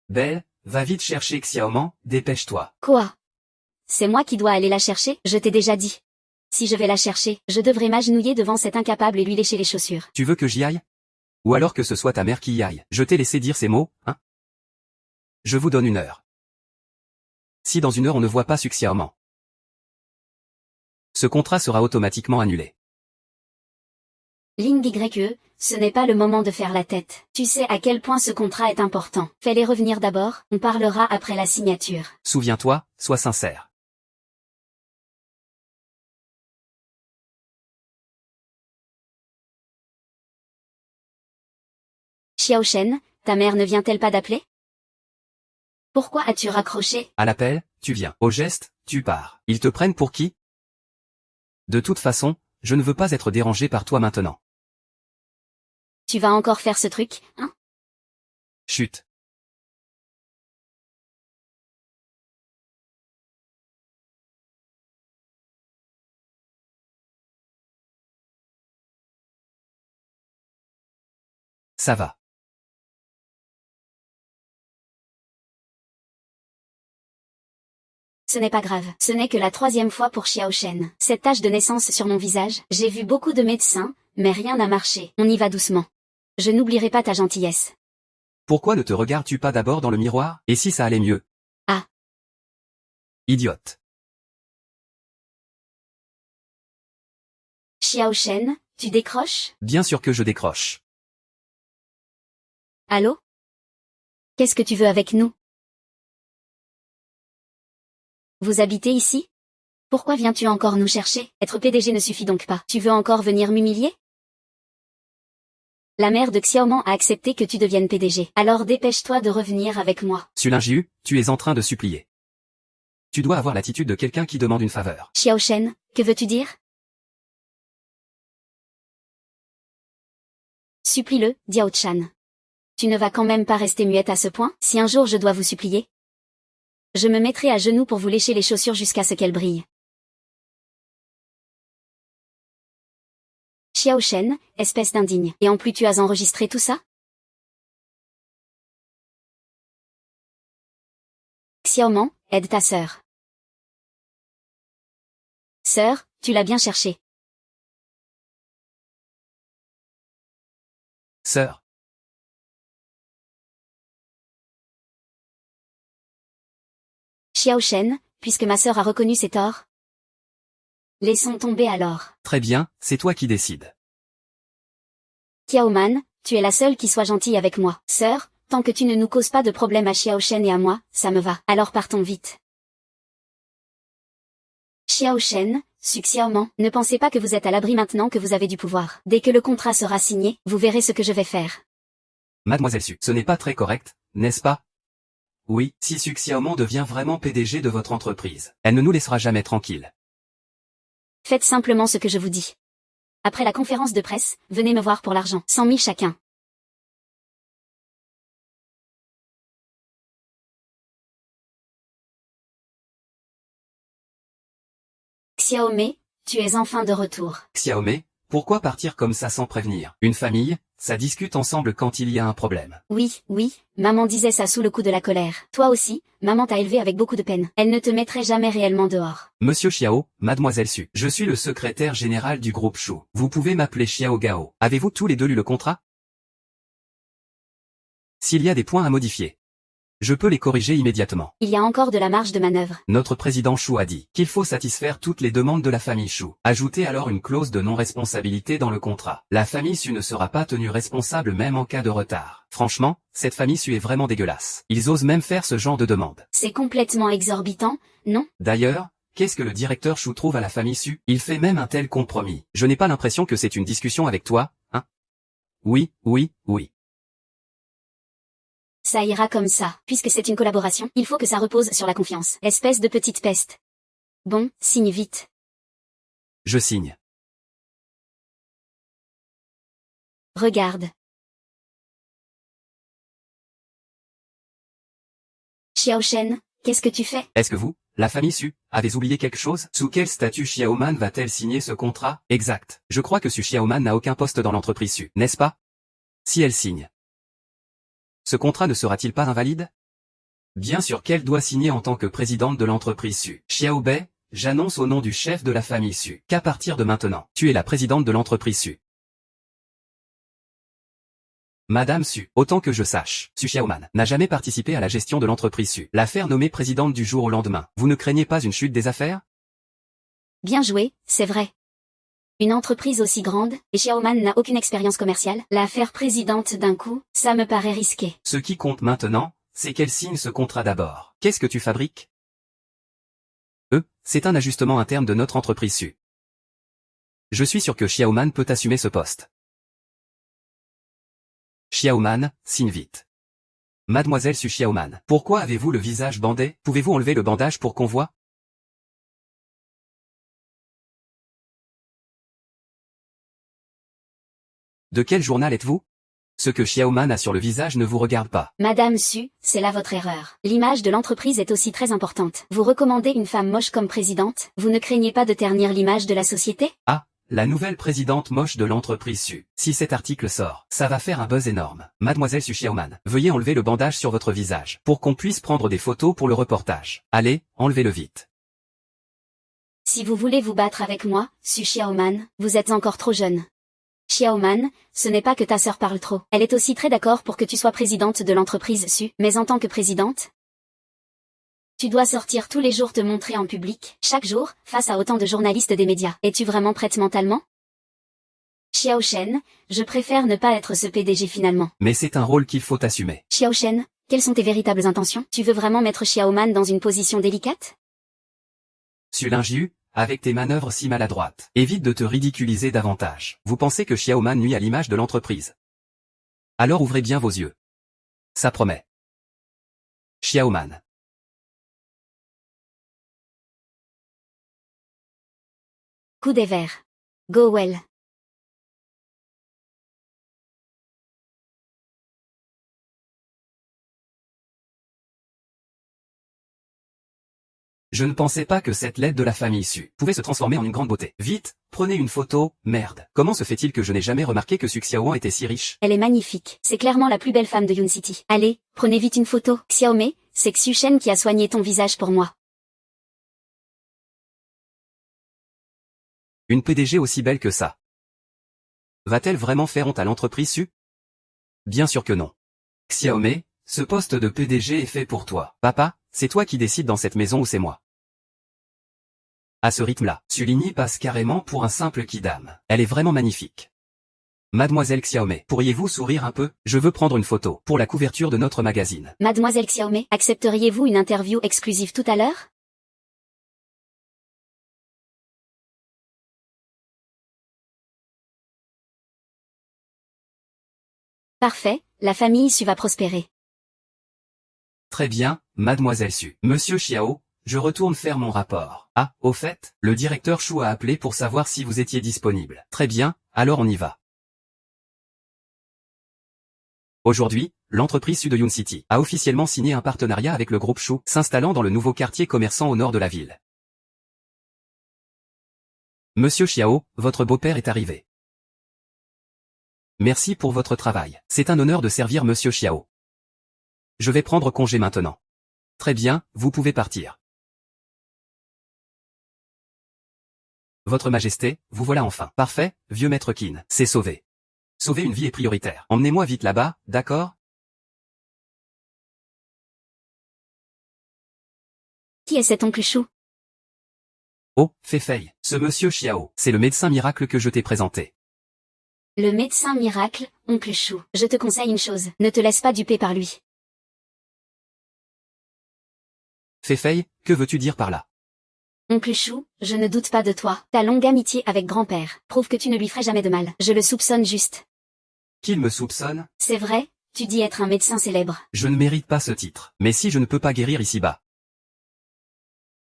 Belle, va vite chercher Xiaoman, dépêche-toi. Quoi? C'est moi qui dois aller la chercher? Je t'ai déjà dit. Si je vais la chercher, je devrais m'agenouiller devant cet incapable et lui lécher les chaussures. Tu veux que j'y aille? Ou alors que ce soit ta mère qui y aille? Je t'ai laissé dire ces mots, hein? Je vous donne 1 heure. Si dans 1 heure on ne voit pas Su Xiaoman, ce contrat sera automatiquement annulé. Ling YE, ce n'est pas le moment de faire la tête. Tu sais à quel point ce contrat est important. Fais-les revenir d'abord, on parlera après la signature. Souviens-toi, sois sincère. Xiao Shen, ta mère ne vient-elle pas d'appeler? Pourquoi as-tu raccroché? À l'appel, tu viens. Au geste, tu pars. Ils te prennent pour qui? De toute façon, je ne veux pas être dérangé par toi maintenant. Tu vas encore faire ce truc, hein? Chut. Ça va. Ce n'est pas grave. Ce n'est que la 3e fois pour Xiao Shen. Cette tache de naissance sur mon visage, j'ai vu beaucoup de médecins, mais rien n'a marché. On y va doucement. Je n'oublierai pas ta gentillesse. Pourquoi ne te regardes-tu pas d'abord dans le miroir? Et si ça allait mieux? Ah. Idiote. Xiao Shen, tu décroches? Bien sûr que je décroche. Allô? Qu'est-ce que tu veux avec nous? Vous habitez ici? Pourquoi viens-tu encore nous chercher? Être PDG ne suffit donc pas. Tu veux encore venir m'humilier? La mère de Xiaoman a accepté que tu deviennes PDG. Alors dépêche-toi de revenir avec moi. Sulingiu, tu es en train de supplier. Tu dois avoir l'attitude de quelqu'un qui demande une faveur. Xiao Shen, que veux-tu dire? Supplie-le, Diao Chan. Tu ne vas quand même pas rester muette à ce point? Si un jour je dois vous supplier, je me mettrai à genoux pour vous lécher les chaussures jusqu'à ce qu'elles brillent. Xiao Shen, espèce d'indigne. Et en plus tu as enregistré tout ça? Xiaoman, aide ta sœur. Sœur, tu l'as bien cherché. Sœur. Xiao Shen, puisque ma sœur a reconnu ses torts, laissons tomber alors. Très bien, c'est toi qui décides. Kiaoman, tu es la seule qui soit gentille avec moi. Sœur, Tant que tu ne nous causes pas de problème à Xiao Shen et à moi, ça me va. Alors partons vite. Xiao Shen, Su Xiaoman, ne pensez pas que vous êtes à l'abri maintenant que vous avez du pouvoir. Dès que le contrat sera signé, vous verrez ce que je vais faire. Mademoiselle Su, ce n'est pas très correct, n'est-ce pas? Oui, si Su Xiaoman devient vraiment PDG de votre entreprise, elle ne nous laissera jamais tranquilles. Faites simplement ce que je vous dis. Après la conférence de presse, venez me voir pour l'argent. 100 000 chacun. Xiaomei, tu es enfin de retour. Xiaomei, pourquoi partir comme ça sans prévenir? Une famille, ça discute ensemble quand il y a un problème. Oui, maman disait ça sous le coup de la colère. Toi aussi, maman t'a élevé avec beaucoup de peine. Elle ne te mettrait jamais réellement dehors. Monsieur Xiao, Mademoiselle Su, je suis le secrétaire général du groupe Shu. Vous pouvez m'appeler Xiao Gao. Avez-vous tous les deux lu le contrat? S'il y a des points à modifier, je peux les corriger immédiatement. Il y a encore de la marge de manœuvre. Notre président Shu a dit qu'il faut satisfaire toutes les demandes de la famille Shu. Ajoutez alors une clause de non-responsabilité dans le contrat. La famille Su ne sera pas tenue responsable même en cas de retard. Franchement, cette famille Su est vraiment dégueulasse. Ils osent même faire ce genre de demande. C'est complètement exorbitant, non? D'ailleurs, qu'est-ce que le directeur Shu trouve à la famille Su? Il fait même un tel compromis. Je n'ai pas l'impression que c'est une discussion avec toi, hein? Oui. Ça ira comme ça. Puisque c'est une collaboration, il faut que ça repose sur la confiance. Espèce de petite peste. Bon, signe vite. Je signe. Regarde. Xiao Shen, qu'est-ce que tu fais? Est-ce que vous, la famille Su, avez oublié quelque chose? Sous quel statut Xiaoman va-t-elle signer ce contrat? Exact. Je crois que Su Xiaoman n'a aucun poste dans l'entreprise Su, n'est-ce pas? Si elle signe, ce contrat ne sera-t-il pas invalide? Bien sûr qu'elle doit signer en tant que présidente de l'entreprise Su. Xiao Bei, j'annonce au nom du chef de la famille Su qu'à partir de maintenant, tu es la présidente de l'entreprise Su. Madame Su, autant que je sache, Su Xiaoman n'a jamais participé à la gestion de l'entreprise Su. L'affaire nommée présidente du jour au lendemain, vous ne craignez pas une chute des affaires? Bien joué, c'est vrai. Une entreprise aussi grande, et Xiaoman n'a aucune expérience commerciale, la faire présidente d'un coup, ça me paraît risqué. Ce qui compte maintenant, c'est qu'elle signe ce contrat d'abord. Qu'est-ce que tu fabriques? C'est un ajustement interne de notre entreprise Su. Je suis sûr que Xiaoman peut assumer ce poste. Xiaoman, signe vite. Mademoiselle Su Xiaoman, pourquoi avez-vous le visage bandé? Pouvez-vous enlever le bandage pour qu'on voit? De quel journal êtes-vous? Ce que Xiaoman a sur le visage ne vous regarde pas. Madame Su, c'est là votre erreur. L'image de l'entreprise est aussi très importante. Vous recommandez une femme moche comme présidente, vous ne craignez pas de ternir l'image de la société? Ah, la nouvelle présidente moche de l'entreprise Su. Si cet article sort, ça va faire un buzz énorme. Mademoiselle Su Xiaoman, veuillez enlever le bandage sur votre visage, pour qu'on puisse prendre des photos pour le reportage. Allez, enlevez-le vite. Si vous voulez vous battre avec moi, Su Xiaoman, vous êtes encore trop jeune. Xiaoman, ce n'est pas que ta sœur parle trop. Elle est aussi très d'accord pour que tu sois présidente de l'entreprise Su, mais en tant que présidente, tu dois sortir tous les jours te montrer en public, chaque jour, face à autant de journalistes des médias. Es-tu vraiment prête mentalement? Xiao Shen, je préfère ne pas être ce PDG finalement. Mais c'est un rôle qu'il faut assumer. Xiao Shen, quelles sont tes véritables intentions? Tu veux vraiment mettre Xiaoman dans une position délicate? Su Lingyu, avec tes manœuvres si maladroites, évite de te ridiculiser davantage. Vous pensez que Xiaoman nuit à l'image de l'entreprise? Alors ouvrez bien vos yeux. Ça promet. Xiaoman. Coup des verres. Go well. Je ne pensais pas que cette lettre de la famille Su pouvait se transformer en une grande beauté. Vite, prenez une photo, merde. Comment se fait-il que je n'ai jamais remarqué que Su Xiaoan était si riche? Elle est magnifique. C'est clairement la plus belle femme de Yun City. Allez, prenez vite une photo. Xiaomei, c'est Xu Shen qui a soigné ton visage pour moi. Une PDG aussi belle que ça. Va-t-elle vraiment faire honte à l'entreprise Su? Bien sûr que non. Xiaomei, ce poste de PDG est fait pour toi. Papa, c'est toi qui décides dans cette maison ou c'est moi? À ce rythme-là, Su Lingyi passe carrément pour un simple kidam. Elle est vraiment magnifique. Mademoiselle Xiaomei, pourriez-vous sourire un peu? Je veux prendre une photo pour la couverture de notre magazine. Mademoiselle Xiaomei, accepteriez-vous une interview exclusive tout à l'heure? Parfait, la famille Su va prospérer. Très bien, Mademoiselle Su. Monsieur Xiao, je retourne faire mon rapport. Ah, au fait, le directeur Chou a appelé pour savoir si vous étiez disponible. Très bien, alors on y va. Aujourd'hui, l'entreprise Su de Yun City a officiellement signé un partenariat avec le groupe Chou, s'installant dans le nouveau quartier commerçant au nord de la ville. Monsieur Xiao, votre beau-père est arrivé. Merci pour votre travail. C'est un honneur de servir Monsieur Xiao. Je vais prendre congé maintenant. Très bien, vous pouvez partir. Votre Majesté, vous voilà enfin. Parfait, vieux maître Qin, c'est sauvé. Sauver une vie est prioritaire. Emmenez-moi vite là-bas, d'accord? Qui est cet oncle Chou? Oh, Fei, ce Monsieur Xiao, c'est le médecin miracle que je t'ai présenté. Le médecin miracle, oncle Chou. Je te conseille une chose, ne te laisse pas duper par lui. Fei, que veux-tu dire par là? Oncle Chou, je ne doute pas de toi. Ta longue amitié avec grand-père prouve que tu ne lui ferais jamais de mal. Je le soupçonne juste. Qu'il me soupçonne? C'est vrai, tu dis être un médecin célèbre. Je ne mérite pas ce titre. Mais si je ne peux pas guérir ici-bas,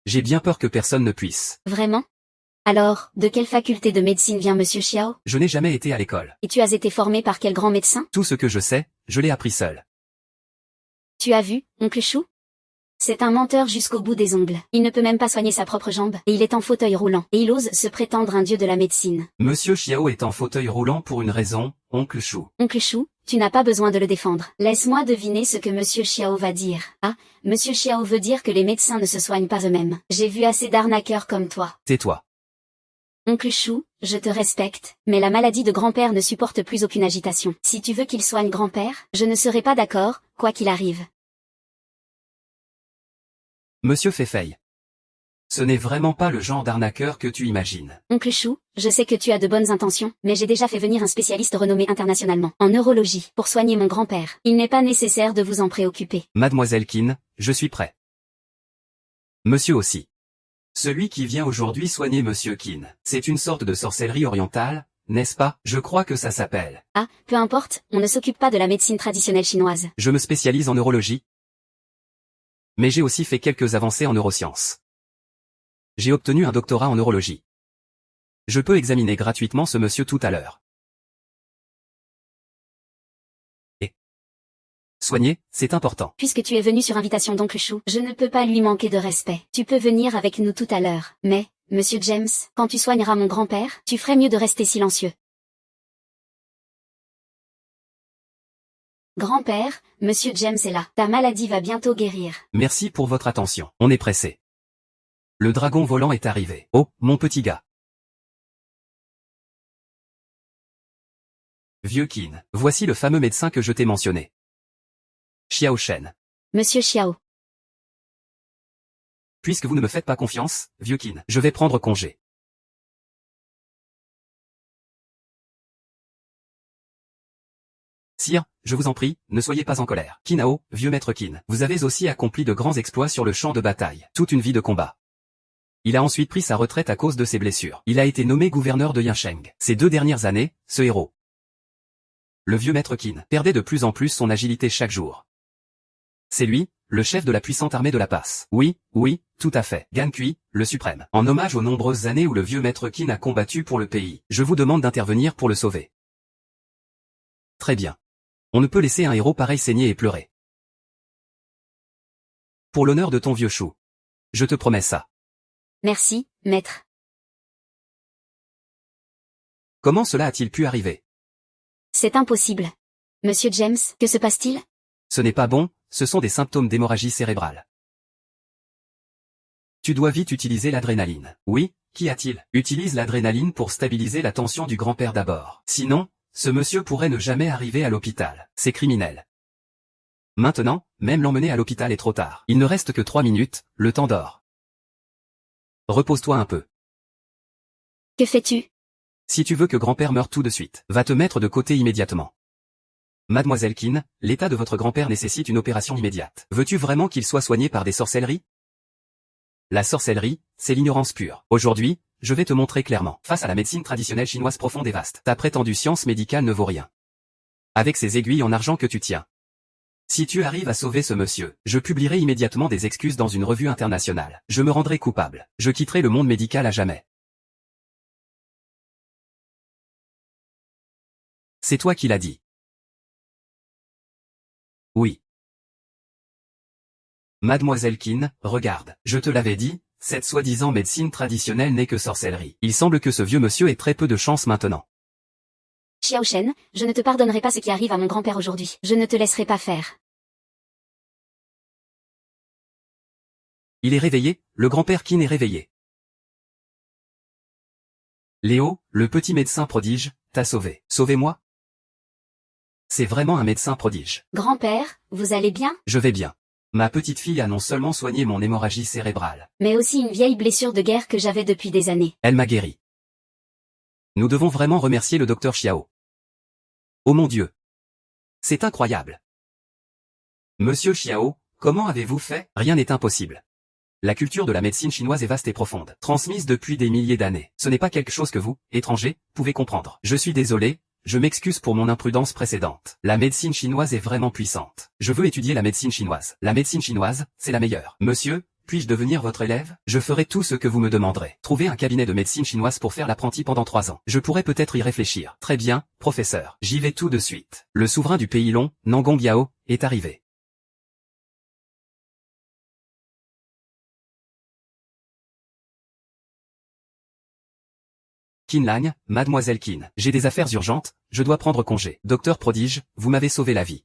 j'ai bien peur que personne ne puisse. Vraiment? Alors, de quelle faculté de médecine vient Monsieur Xiao? Je n'ai jamais été à l'école. Et tu as été formé par quel grand médecin? Tout ce que je sais, je l'ai appris seul. Tu as vu, oncle Chou? C'est un menteur jusqu'au bout des ongles. Il ne peut même pas soigner sa propre jambe, et il est en fauteuil roulant, et il ose se prétendre un dieu de la médecine. Monsieur Xiao est en fauteuil roulant pour une raison, oncle Chou. Oncle Chou, tu n'as pas besoin de le défendre. Laisse-moi deviner ce que Monsieur Xiao va dire. Ah, Monsieur Xiao veut dire que les médecins ne se soignent pas eux-mêmes. J'ai vu assez d'arnaqueurs comme toi. Tais-toi. Oncle Chou, je te respecte, mais la maladie de grand-père ne supporte plus aucune agitation. Si tu veux qu'il soigne grand-père, je ne serai pas d'accord, quoi qu'il arrive. Monsieur Fei. Ce n'est vraiment pas le genre d'arnaqueur que tu imagines. Oncle Chou, je sais que tu as de bonnes intentions, mais j'ai déjà fait venir un spécialiste renommé internationalement, en neurologie, pour soigner mon grand-père. Il n'est pas nécessaire de vous en préoccuper. Mademoiselle Qin, je suis prêt. Monsieur aussi. Celui qui vient aujourd'hui soigner Monsieur Qin, c'est une sorte de sorcellerie orientale, n'est-ce pas? Je crois que ça s'appelle. Ah, peu importe, on ne s'occupe pas de la médecine traditionnelle chinoise. Je me spécialise en neurologie. Mais j'ai aussi fait quelques avancées en neurosciences. J'ai obtenu un doctorat en neurologie. Je peux examiner gratuitement ce monsieur tout à l'heure. Et soigner, c'est important. Puisque tu es venu sur invitation d'oncle Chou, je ne peux pas lui manquer de respect. Tu peux venir avec nous tout à l'heure. Mais, Monsieur James, quand tu soigneras mon grand-père, tu ferais mieux de rester silencieux. Grand-père, Monsieur James est là. Ta maladie va bientôt guérir. Merci pour votre attention. On est pressé. Le dragon volant est arrivé. Oh, mon petit gars. Vieux Qin, voici le fameux médecin que je t'ai mentionné. Xiao Shen. Monsieur Xiao. Puisque vous ne me faites pas confiance, vieux Qin, je vais prendre congé. Sire, je vous en prie, ne soyez pas en colère. Qinao, vieux maître Qin, vous avez aussi accompli de grands exploits sur le champ de bataille. Toute une vie de combat. Il a ensuite pris sa retraite à cause de ses blessures. Il a été nommé gouverneur de Yinsheng. Ces 2 dernières années, ce héros, le vieux maître Qin, perdait de plus en plus son agilité chaque jour. C'est lui, le chef de la puissante armée de la passe. Oui, tout à fait. Gan Kui, le suprême. En hommage aux nombreuses années où le vieux maître Qin a combattu pour le pays, je vous demande d'intervenir pour le sauver. Très bien. On ne peut laisser un héros pareil saigner et pleurer. Pour l'honneur de ton vieux chou. Je te promets ça. Merci, maître. Comment cela a-t-il pu arriver? C'est impossible. Monsieur James, que se passe-t-il? Ce n'est pas bon, ce sont des symptômes d'hémorragie cérébrale. Tu dois vite utiliser l'adrénaline. Oui, qu'y a-t-il? Utilise l'adrénaline pour stabiliser la tension du grand-père d'abord. Sinon, ce monsieur pourrait ne jamais arriver à l'hôpital. C'est criminel. Maintenant, même l'emmener à l'hôpital est trop tard. Il ne reste que 3 minutes, le temps dort. Repose-toi un peu. Que fais-tu? Si tu veux que grand-père meure tout de suite, va te mettre de côté immédiatement. Mademoiselle Keane, l'état de votre grand-père nécessite une opération immédiate. Veux-tu vraiment qu'il soit soigné par des sorcelleries? La sorcellerie, c'est l'ignorance pure. Aujourd'hui, je vais te montrer clairement. Face à la médecine traditionnelle chinoise profonde et vaste, ta prétendue science médicale ne vaut rien. Avec ces aiguilles en argent que tu tiens. Si tu arrives à sauver ce monsieur, je publierai immédiatement des excuses dans une revue internationale. Je me rendrai coupable. Je quitterai le monde médical à jamais. C'est toi qui l'as dit. Oui. Mademoiselle Keane, regarde, je te l'avais dit, cette soi-disant médecine traditionnelle n'est que sorcellerie. Il semble que ce vieux monsieur ait très peu de chance maintenant. Xiao Shen, je ne te pardonnerai pas ce qui arrive à mon grand-père aujourd'hui. Je ne te laisserai pas faire. Il est réveillé, le grand-père Keane est réveillé. Léo, le petit médecin prodige, t'a sauvé. Sauvez-moi. C'est vraiment un médecin prodige. Grand-père, vous allez bien? Je vais bien. Ma petite fille a non seulement soigné mon hémorragie cérébrale, Mais aussi une vieille blessure de guerre que j'avais depuis des années. elle m'a guéri. Nous devons vraiment remercier le docteur Xiao. Oh mon Dieu. C'est incroyable. Monsieur Xiao, comment avez-vous fait? Rien n'est impossible. La culture de la médecine chinoise est vaste et profonde, transmise depuis des milliers d'années. Ce n'est pas quelque chose que vous, étrangers, pouvez comprendre. Je suis désolé, je m'excuse pour mon imprudence précédente. La médecine chinoise est vraiment puissante. Je veux étudier la médecine chinoise. La médecine chinoise, c'est la meilleure. Monsieur, puis-je devenir votre élève? Je ferai tout ce que vous me demanderez. Trouvez un cabinet de médecine chinoise pour faire l'apprenti pendant 3 ans. Je pourrais peut-être y réfléchir. Très bien, professeur. J'y vais tout de suite. Le souverain du pays long, Nangong Yao, est arrivé. Qin Lang, mademoiselle Qin, j'ai des affaires urgentes, je dois prendre congé. Docteur prodige, vous m'avez sauvé la vie.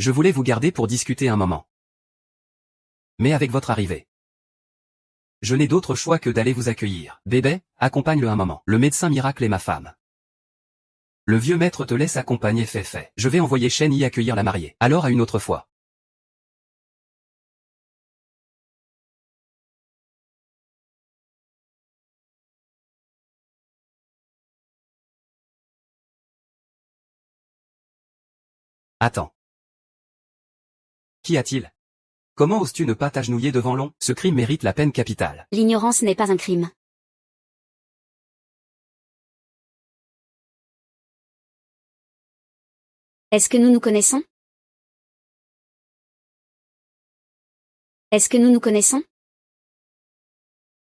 Je voulais vous garder pour discuter un moment. Mais avec votre arrivée, je n'ai d'autre choix que d'aller vous accueillir. Bébé, accompagne-le un moment. Le médecin miracle est ma femme. Le vieux maître te laisse accompagner fait. Je vais envoyer Shen y accueillir la mariée. Alors à une autre fois. Attends. Qu'y a-t-il? Comment oses-tu ne pas t'agenouiller devant l'on? Ce crime mérite la peine capitale. L'ignorance n'est pas un crime. Est-ce que nous nous connaissons? Est-ce que nous nous connaissons?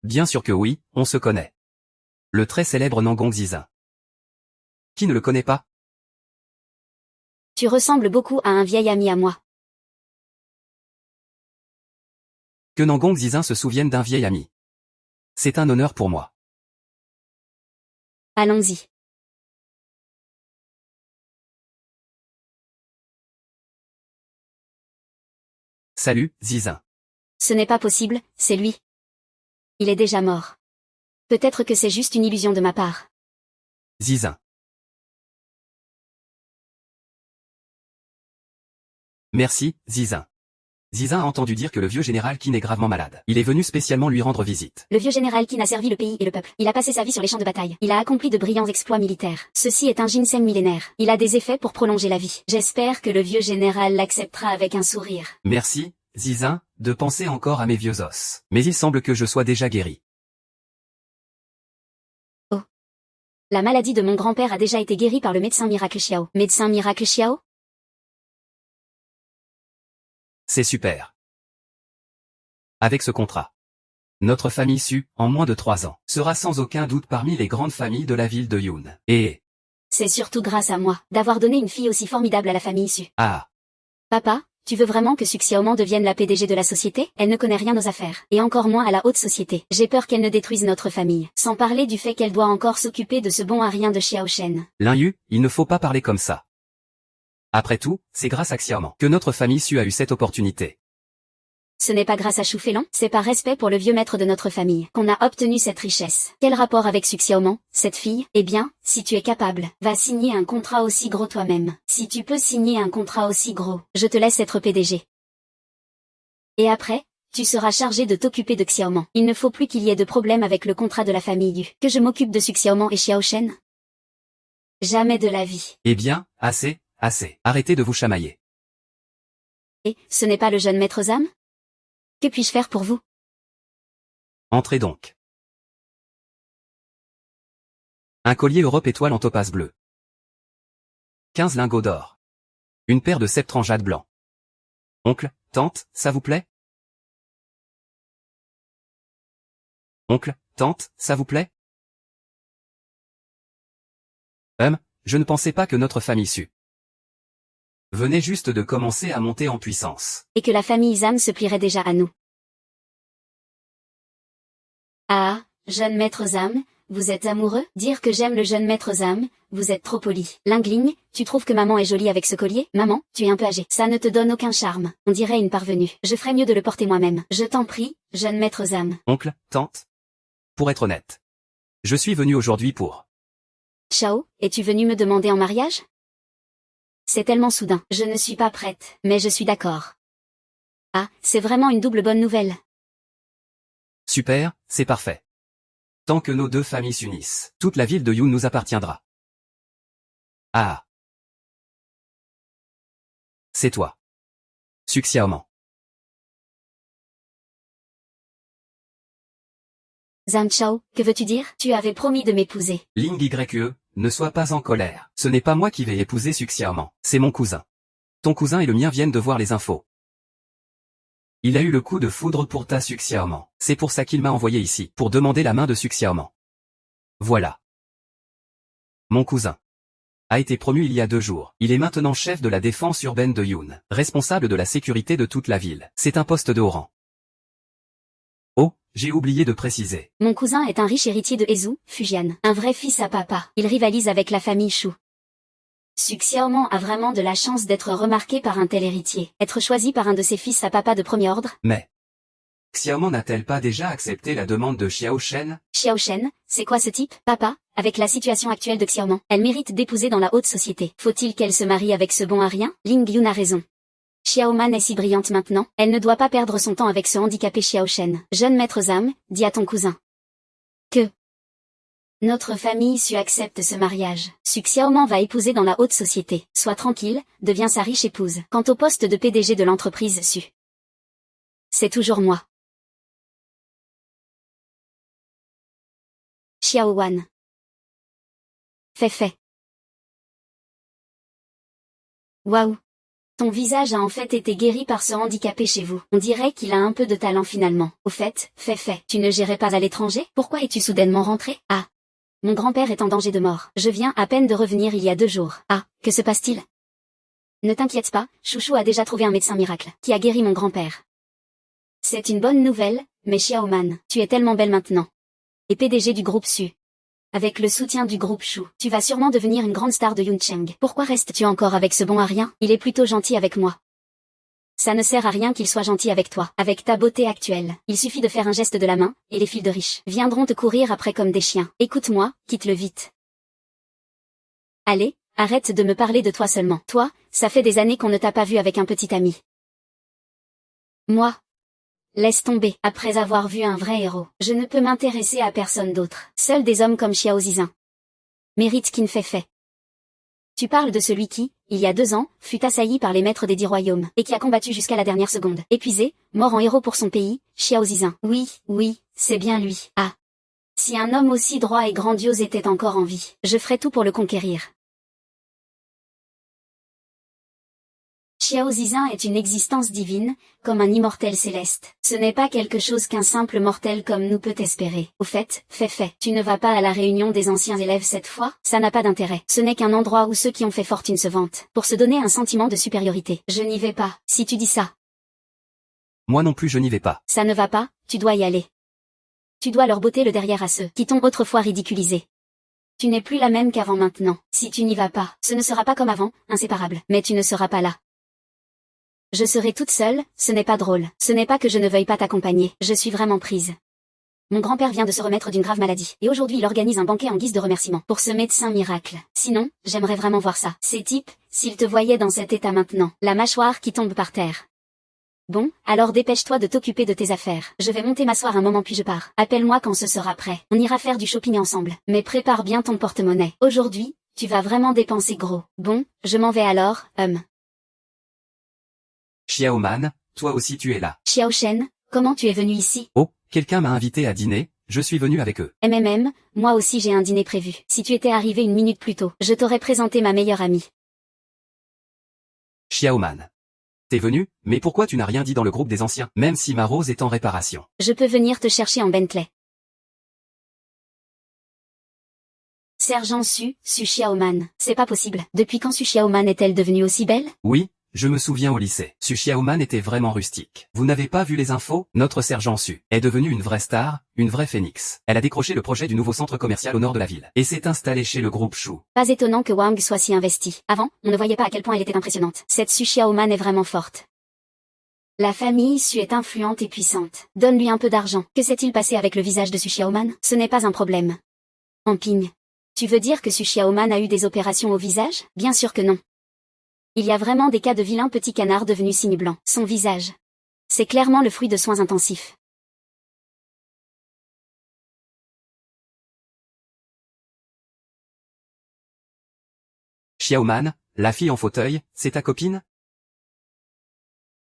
Bien sûr que oui, on se connaît. Le très célèbre Nangong Zizin. Qui ne le connaît pas? Tu ressembles beaucoup à un vieil ami à moi. Que Nangong Zizin se souvienne d'un vieil ami. C'est un honneur pour moi. Allons-y. Salut, Zizin. Ce n'est pas possible, c'est lui. Il est déjà mort. Peut-être que c'est juste une illusion de ma part. Zizin. Merci, Zizin. Zizin a entendu dire que le vieux général Qin est gravement malade. Il est venu spécialement lui rendre visite. Le vieux général Qin a servi le pays et le peuple. Il a passé sa vie sur les champs de bataille. Il a accompli de brillants exploits militaires. Ceci est un ginseng millénaire. Il a des effets pour prolonger la vie. J'espère que le vieux général l'acceptera avec un sourire. Merci, Zizin, de penser encore à mes vieux os. Mais il semble que je sois déjà guéri. Oh. La maladie de mon grand-père a déjà été guérie par le médecin miracle Xiao. Médecin miracle Xiao? C'est super. Avec ce contrat, notre famille Su, en moins de 3 ans, sera sans aucun doute parmi les grandes familles de la ville de Yun. Et... C'est surtout grâce à moi, d'avoir donné une fille aussi formidable à la famille Su. Ah. Papa, tu veux vraiment que Su Xiaoman devienne la PDG de la société? Elle ne connaît rien aux affaires, et encore moins à la haute société. J'ai peur qu'elle ne détruise notre famille, sans parler du fait qu'elle doit encore s'occuper de ce bon à rien de Xiao Shen. Lin Yu, il ne faut pas parler comme ça. Après tout, c'est grâce à Xiaoman que notre famille Su a eu cette opportunité. Ce n'est pas grâce à Shu Feilong, c'est par respect pour le vieux maître de notre famille qu'on a obtenu cette richesse. Quel rapport avec Su Xiaoman, cette fille? Eh bien, si tu es capable, va signer un contrat aussi gros toi-même. Si tu peux signer un contrat aussi gros, je te laisse être PDG. Et après, tu seras chargé de t'occuper de Xiaoman. Il ne faut plus qu'il y ait de problème avec le contrat de la famille Yu. Que je m'occupe de Xiaoman et Xiao Shen? Jamais de la vie. Eh bien, assez, assez. Arrêtez de vous chamailler. Et, ce n'est pas le jeune maître Zam? Que puis-je faire pour vous? Entrez donc. Un collier Europe étoile en topaze bleu. 15 lingots d'or. Une paire de sceptres en jade blanc. Oncle, tante, ça vous plaît? Oncle, tante, ça vous plaît? Je ne pensais pas que notre famille sût. Venez juste de commencer à monter en puissance. Et que la famille Zam se plierait déjà à nous. Ah, jeune maître Zam, vous êtes amoureux? Dire que j'aime le jeune maître Zam, vous êtes trop poli. Lingling, tu trouves que maman est jolie avec ce collier? Maman, tu es un peu âgée. Ça ne te donne aucun charme. On dirait une parvenue. Je ferais mieux de le porter moi-même. Je t'en prie, jeune maître Zam. Oncle, tante? Pour être honnête. Je suis venu aujourd'hui pour... Shao, es-tu venu me demander en mariage? C'est tellement soudain. Je ne suis pas prête, mais je suis d'accord. Ah, c'est vraiment une double bonne nouvelle. Super, c'est parfait. Tant que nos deux familles s'unissent, toute la ville de Yun nous appartiendra. Ah. C'est toi. Su Xiaoman. Zam Chao, que veux-tu dire? Tu avais promis de m'épouser. Ling YE, ne sois pas en colère. Ce n'est pas moi qui vais épouser Su Xiaoman, c'est mon cousin. Ton cousin et le mien viennent de voir les infos. Il a eu le coup de foudre pour ta Su Xiaoman. C'est pour ça qu'il m'a envoyé ici, pour demander la main de Su Xiaoman. Voilà. Mon cousin a été promu il y a 2 jours. Il est maintenant chef de la défense urbaine de Yun, responsable de la sécurité de toute la ville. C'est un poste de haut rang. Oh, j'ai oublié de préciser. Mon cousin est un riche héritier de Hezu, Fujian. Un vrai fils à papa. Il rivalise avec la famille Shu. Su Xiaoman a vraiment de la chance d'être remarqué par un tel héritier. Être choisi par un de ses fils à papa de premier ordre. Mais... Xiaoman n'a-t-elle pas déjà accepté la demande de Xiao Shen? Xiao Shen, c'est quoi ce type? Papa, avec la situation actuelle de Xiaoman, elle mérite d'épouser dans la haute société. Faut-il qu'elle se marie avec ce bon à rien? Ling Yun a raison. Xiaoman est si brillante maintenant, elle ne doit pas perdre son temps avec ce handicapé Xiao Shen. Jeune maître Zam, dis à ton cousin que notre famille Su accepte ce mariage. Su Xiaoman va épouser dans la haute société. Sois tranquille, deviens sa riche épouse. Quant au poste de PDG de l'entreprise Su, c'est toujours moi. Xiao Wan. Fait. Waouh. Ton visage a en fait été guéri par ce handicapé chez vous. On dirait qu'il a un peu de talent finalement. Au fait, fait. Tu ne gérais pas à l'étranger? Pourquoi es-tu soudainement rentré? Ah. Mon grand-père est en danger de mort. Je viens à peine de revenir il y a 2 jours. Ah, que se passe-t-il? Ne t'inquiète pas, Chouchou a déjà trouvé un médecin miracle, qui a guéri mon grand-père. C'est une bonne nouvelle, mais Xiaoman, tu es tellement belle maintenant. Et PDG du groupe Su. Avec le soutien du groupe Shu, tu vas sûrement devenir une grande star de Yuncheng. Pourquoi restes-tu encore avec ce bon à rien? Il est plutôt gentil avec moi. Ça ne sert à rien qu'il soit gentil avec toi. Avec ta beauté actuelle, il suffit de faire un geste de la main, et les fils de riches viendront te courir après comme des chiens. Écoute-moi, quitte-le vite. Allez, arrête de me parler de toi seulement. Toi, ça fait des années qu'on ne t'a pas vu avec un petit ami. Moi? Laisse tomber. Après avoir vu un vrai héros, je ne peux m'intéresser à personne d'autre. Seuls des hommes comme Xiao Zizin méritent qu'il fait. Tu parles de celui qui, il y a 2 ans, fut assailli par les maîtres des 10 royaumes, et qui a combattu jusqu'à la dernière seconde. Épuisé, mort en héros pour son pays, Xiao Zizin. Oui, c'est bien lui. Ah. Si un homme aussi droit et grandiose était encore en vie, je ferais tout pour le conquérir. Xiao Zizin est une existence divine, comme un immortel céleste. Ce n'est pas quelque chose qu'un simple mortel comme nous peut espérer. Au fait, fait. Tu ne vas pas à la réunion des anciens élèves cette fois? Ça n'a pas d'intérêt. Ce n'est qu'un endroit où ceux qui ont fait fortune se vantent, pour se donner un sentiment de supériorité. Je n'y vais pas, si tu dis ça. Moi non plus je n'y vais pas. Ça ne va pas, tu dois y aller. Tu dois leur botter le derrière à ceux qui t'ont autrefois ridiculisé. Tu n'es plus la même qu'avant maintenant. Si tu n'y vas pas, ce ne sera pas comme avant, inséparable. Mais tu ne seras pas là. Je serai toute seule, ce n'est pas drôle. Ce n'est pas que je ne veuille pas t'accompagner, je suis vraiment prise. Mon grand-père vient de se remettre d'une grave maladie, et aujourd'hui il organise un banquet en guise de remerciement pour ce médecin miracle. Sinon, j'aimerais vraiment voir ça. Ces types, s'ils te voyaient dans cet état maintenant, la mâchoire qui tombe par terre. Bon, alors dépêche-toi de t'occuper de tes affaires. Je vais monter m'asseoir un moment puis je pars. Appelle-moi quand ce sera prêt. On ira faire du shopping ensemble. Mais prépare bien ton porte-monnaie. Aujourd'hui, tu vas vraiment dépenser gros. Bon, je m'en vais alors, Xiaoman, toi aussi tu es là. Xiao Shen, comment tu es venu ici? Oh, quelqu'un m'a invité à dîner, je suis venu avec eux. Moi aussi j'ai un dîner prévu. Si tu étais arrivé une minute plus tôt, je t'aurais présenté ma meilleure amie. Xiaoman. T'es venu, mais pourquoi tu n'as rien dit dans le groupe des anciens, même si ma rose est en réparation? Je peux venir te chercher en Bentley. Sergent Su Xiaoman. C'est pas possible. Depuis quand Su Xiaoman est-elle devenue aussi belle? Oui, je me souviens au lycée. Su Xiaoman était vraiment rustique. Vous n'avez pas vu les infos? Notre sergent Su est devenue une vraie star, une vraie phénix. Elle a décroché le projet du nouveau centre commercial au nord de la ville, et s'est installée chez le groupe Shu. Pas étonnant que Wang soit si investie. Avant, on ne voyait pas à quel point elle était impressionnante. Cette Su Xiaoman est vraiment forte. La famille Su est influente et puissante. Donne-lui un peu d'argent. Que s'est-il passé avec le visage de Su Xiaoman? Ce n'est pas un problème. Amping. Tu veux dire que Su Xiaoman a eu des opérations au visage? Bien sûr que non. Il y a vraiment des cas de vilains petits canards devenus cygne blanc. Son visage. C'est clairement le fruit de soins intensifs. Xiaoman, la fille en fauteuil, c'est ta copine?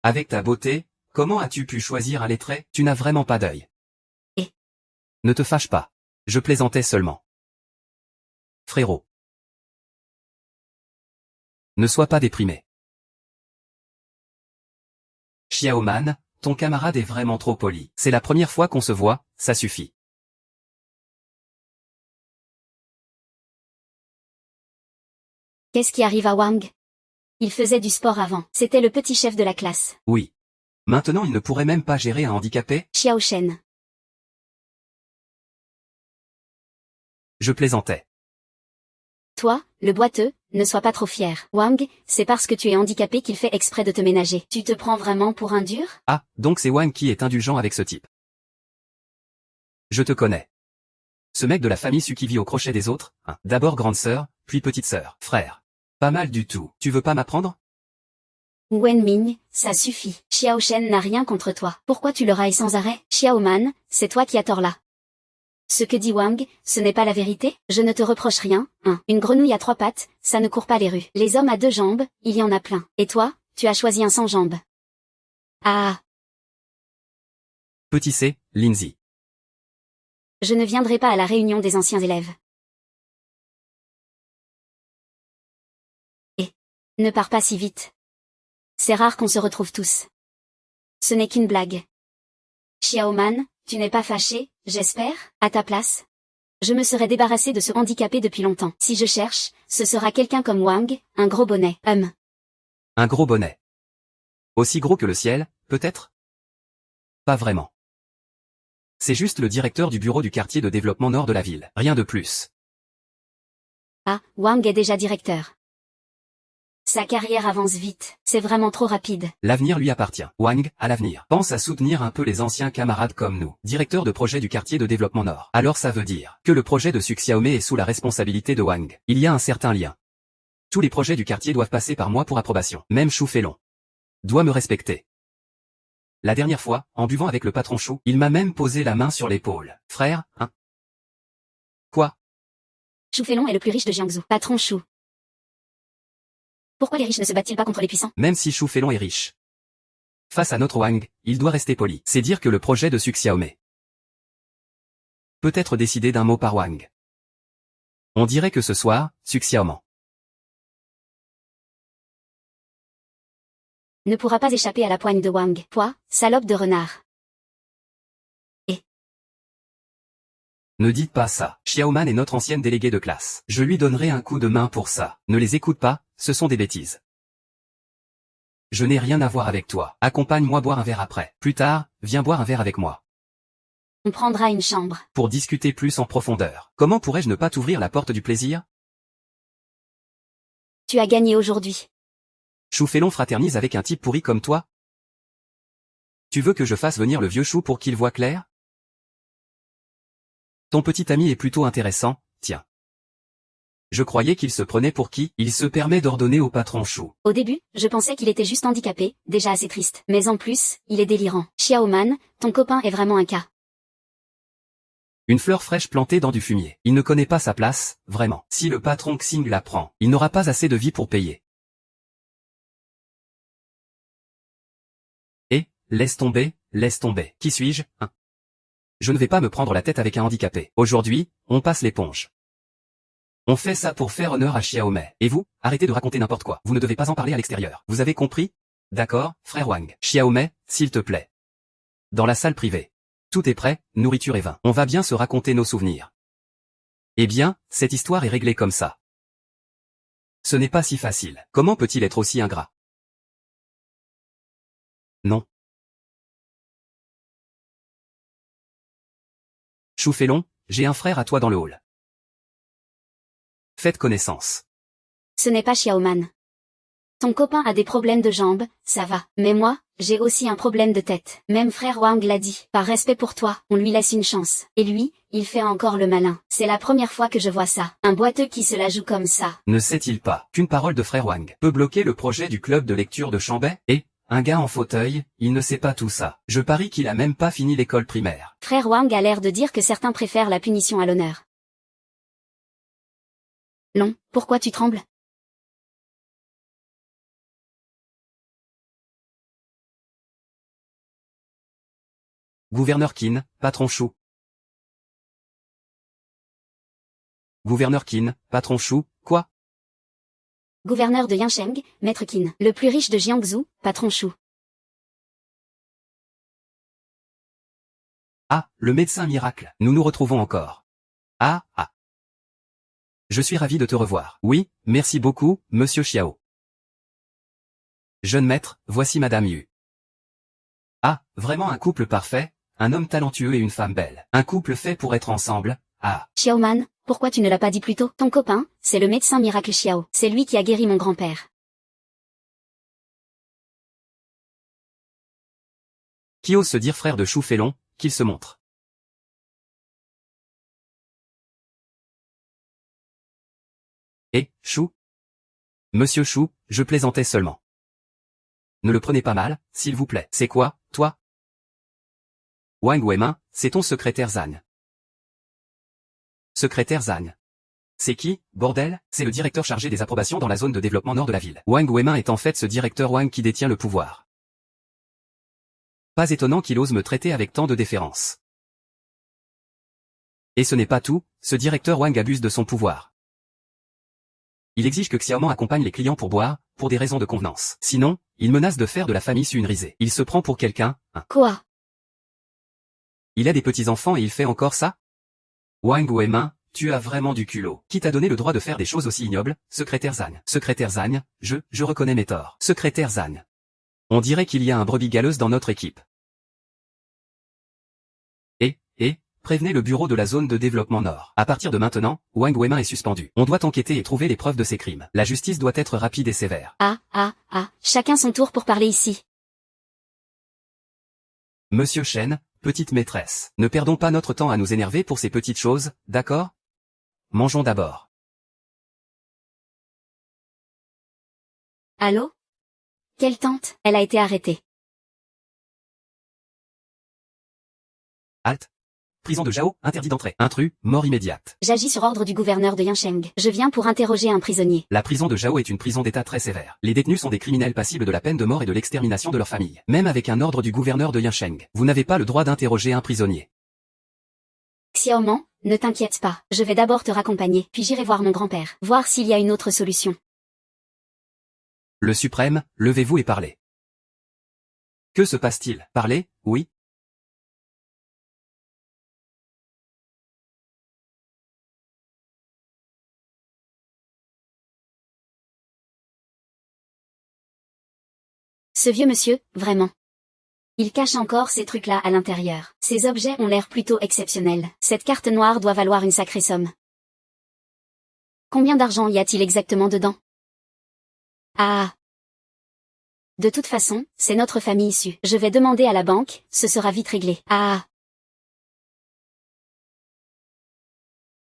Avec ta beauté, comment as-tu pu choisir un lettré? Tu n'as vraiment pas d'œil. Et ne te fâche pas. Je plaisantais seulement. Frérot. Ne sois pas déprimé. Xiaoman, ton camarade est vraiment trop poli. C'est la première fois qu'on se voit, ça suffit. Qu'est-ce qui arrive à Wang? Il faisait du sport avant. C'était le petit chef de la classe. Oui. Maintenant il ne pourrait même pas gérer un handicapé? Xiao Shen. Je plaisantais. Toi, le boiteux, ne sois pas trop fier. Wang, c'est parce que tu es handicapé qu'il fait exprès de te ménager. Tu te prends vraiment pour un dur? Ah, donc c'est Wang qui est indulgent avec ce type. Je te connais. Ce mec de la famille Su qui vit au crochet des autres, hein. D'abord grande sœur, puis petite sœur, frère. Pas mal du tout. Tu veux pas m'apprendre? Wen Ming, ça suffit. Xiao Shen n'a rien contre toi. Pourquoi tu le railles sans arrêt? Xiaoman, c'est toi qui as tort là. Ce que dit Wang, ce n'est pas la vérité? Je ne te reproche rien, hein. Une grenouille à 3 pattes, ça ne court pas les rues. Les hommes à 2 jambes, il y en a plein. Et toi, tu as choisi un sans jambes. Ah. Petit C, Lindsay. Je ne viendrai pas à la réunion des anciens élèves. Et ne pars pas si vite. C'est rare qu'on se retrouve tous. Ce n'est qu'une blague. Xiaoman, tu n'es pas fâché, j'espère? À ta place, je me serais débarrassé de ce handicapé depuis longtemps. Si je cherche, ce sera quelqu'un comme Wang, un gros bonnet. Un gros bonnet. Aussi gros que le ciel, peut-être? Pas vraiment. C'est juste le directeur du bureau du quartier de développement nord de la ville, rien de plus. Ah, Wang est déjà directeur. Sa carrière avance vite, c'est vraiment trop rapide. L'avenir lui appartient. Wang, à l'avenir, pense à soutenir un peu les anciens camarades comme nous, directeur de projet du quartier de développement nord. Alors ça veut dire que le projet de Su Xiaomé est sous la responsabilité de Wang. Il y a un certain lien. Tous les projets du quartier doivent passer par moi pour approbation. Même Chou Félon doit me respecter. La dernière fois, en buvant avec le patron Chou, il m'a même posé la main sur l'épaule. Frère, hein? Quoi? Chou Félon est le plus riche de Jiangsu. Patron Chou. Pourquoi les riches ne se battent-ils pas contre les puissants? Même si Chou Félon est riche. Face à notre Wang, il doit rester poli. C'est dire que le projet de Su Xiaomé peut être décidé d'un mot par Wang. On dirait que ce soir, Su Xiaoman ne pourra pas échapper à la poigne de Wang. Toi, salope de renard. Et ne dites pas ça. Xiaoman est notre ancienne déléguée de classe. Je lui donnerai un coup de main pour ça. Ne les écoute pas, ce sont des bêtises. Je n'ai rien à voir avec toi. Accompagne-moi boire un verre après. Plus tard, viens boire un verre avec moi. On prendra une chambre. Pour discuter plus en profondeur. Comment pourrais-je ne pas t'ouvrir la porte du plaisir? Tu as gagné aujourd'hui. Chou Félon fraternise avec un type pourri comme toi? Tu veux que je fasse venir le vieux Chou pour qu'il voie clair? Ton petit ami est plutôt intéressant, tiens. Je croyais qu'il se prenait pour qui? Il se permet d'ordonner au patron Chou. Au début, je pensais qu'il était juste handicapé, déjà assez triste. Mais en plus, il est délirant. Xiao Man, ton copain est vraiment un cas. Une fleur fraîche plantée dans du fumier. Il ne connaît pas sa place, vraiment. Si le patron Xing la prend, il n'aura pas assez de vie pour payer. Et, laisse tomber, laisse tomber. Qui suis-je, hein? Je ne vais pas me prendre la tête avec un handicapé. Aujourd'hui, on passe l'éponge. On fait ça pour faire honneur à Xiaomei. Et vous, arrêtez de raconter n'importe quoi. Vous ne devez pas en parler à l'extérieur. Vous avez compris? D'accord, frère Wang. Xiaomei, s'il te plaît. Dans la salle privée. Tout est prêt, nourriture et vin. On va bien se raconter nos souvenirs. Eh bien, cette histoire est réglée comme ça. Ce n'est pas si facile. Comment peut-il être aussi ingrat? Non. Chou Félon, j'ai un frère à toi dans le hall. Faites connaissance. Ce n'est pas Xiao Man. Ton copain a des problèmes de jambes, ça va. Mais moi, j'ai aussi un problème de tête. Même frère Wang l'a dit. Par respect pour toi, on lui laisse une chance. Et lui, il fait encore le malin. C'est la première fois que je vois ça. Un boiteux qui se la joue comme ça. Ne sait-il pas qu'une parole de frère Wang peut bloquer le projet du club de lecture de Chambay? Et, un gars en fauteuil, il ne sait pas tout ça. Je parie qu'il a même pas fini l'école primaire. Frère Wang a l'air de dire que certains préfèrent la punition à l'honneur. Non, pourquoi tu trembles? Gouverneur Qin, patron Chou. Gouverneur Qin, patron Chou, quoi? Gouverneur de Yansheng, maître Qin. Le plus riche de Jiangsu, patron Chou. Ah, le médecin miracle. Nous nous retrouvons encore. Ah. Je suis ravi de te revoir. Oui, merci beaucoup, monsieur Xiao. Jeune maître, voici madame Yu. Ah, vraiment un couple parfait, un homme talentueux et une femme belle. Un couple fait pour être ensemble. Ah. Xiao Man, pourquoi tu ne l'as pas dit plus tôt? Ton copain, c'est le médecin miracle Xiao. C'est lui qui a guéri mon grand-père. Qui ose se dire frère de Chou Félon, qu'il se montre. Eh, Chou? Monsieur Chou, je plaisantais seulement. Ne le prenez pas mal, s'il vous plaît. C'est quoi, toi? Wang Weimin, c'est ton secrétaire Zan. Secrétaire Zan. C'est qui, bordel? C'est le directeur chargé des approbations dans la zone de développement nord de la ville. Wang Weimin est en fait ce directeur Wang qui détient le pouvoir. Pas étonnant qu'il ose me traiter avec tant de déférence. Et ce n'est pas tout, ce directeur Wang abuse de son pouvoir. Il exige que Xiaoman accompagne les clients pour boire, pour des raisons de convenance. Sinon, il menace de faire de la famille une risée. Il se prend pour quelqu'un, hein. Quoi? Il a des petits-enfants et il fait encore ça? Wang Weimin, tu as vraiment du culot. Qui t'a donné le droit de faire des choses aussi ignobles, secrétaire Zan? Secrétaire Zan, je reconnais mes torts. Secrétaire Zan. On dirait qu'il y a un brebis galeuse dans notre équipe. Prévenez le bureau de la zone de développement nord. À partir de maintenant, Wang Weimin est suspendu. On doit enquêter et trouver les preuves de ses crimes. La justice doit être rapide et sévère. Chacun son tour pour parler ici. Monsieur Chen, petite maîtresse, ne perdons pas notre temps à nous énerver pour ces petites choses, d'accord? Mangeons d'abord. Allô? Quelle tante? Elle a été arrêtée. Halte. Prison de Zhao, interdit d'entrée. Intrus, mort immédiate. J'agis sur ordre du gouverneur de Yansheng. Je viens pour interroger un prisonnier. La prison de Zhao est une prison d'état très sévère. Les détenus sont des criminels passibles de la peine de mort et de l'extermination de leur famille. Même avec un ordre du gouverneur de Yansheng, vous n'avez pas le droit d'interroger un prisonnier. Xiaoman, ne t'inquiète pas. Je vais d'abord te raccompagner, puis j'irai voir mon grand-père. Voir s'il y a une autre solution. Le suprême, levez-vous et parlez. Que se passe-t-il? Parlez, oui? Ce vieux monsieur, vraiment. Il cache encore ces trucs-là à l'intérieur. Ces objets ont l'air plutôt exceptionnels. Cette carte noire doit valoir une sacrée somme. Combien d'argent y a-t-il exactement dedans? Ah. De toute façon, c'est notre famille issue. Je vais demander à la banque, ce sera vite réglé. Ah.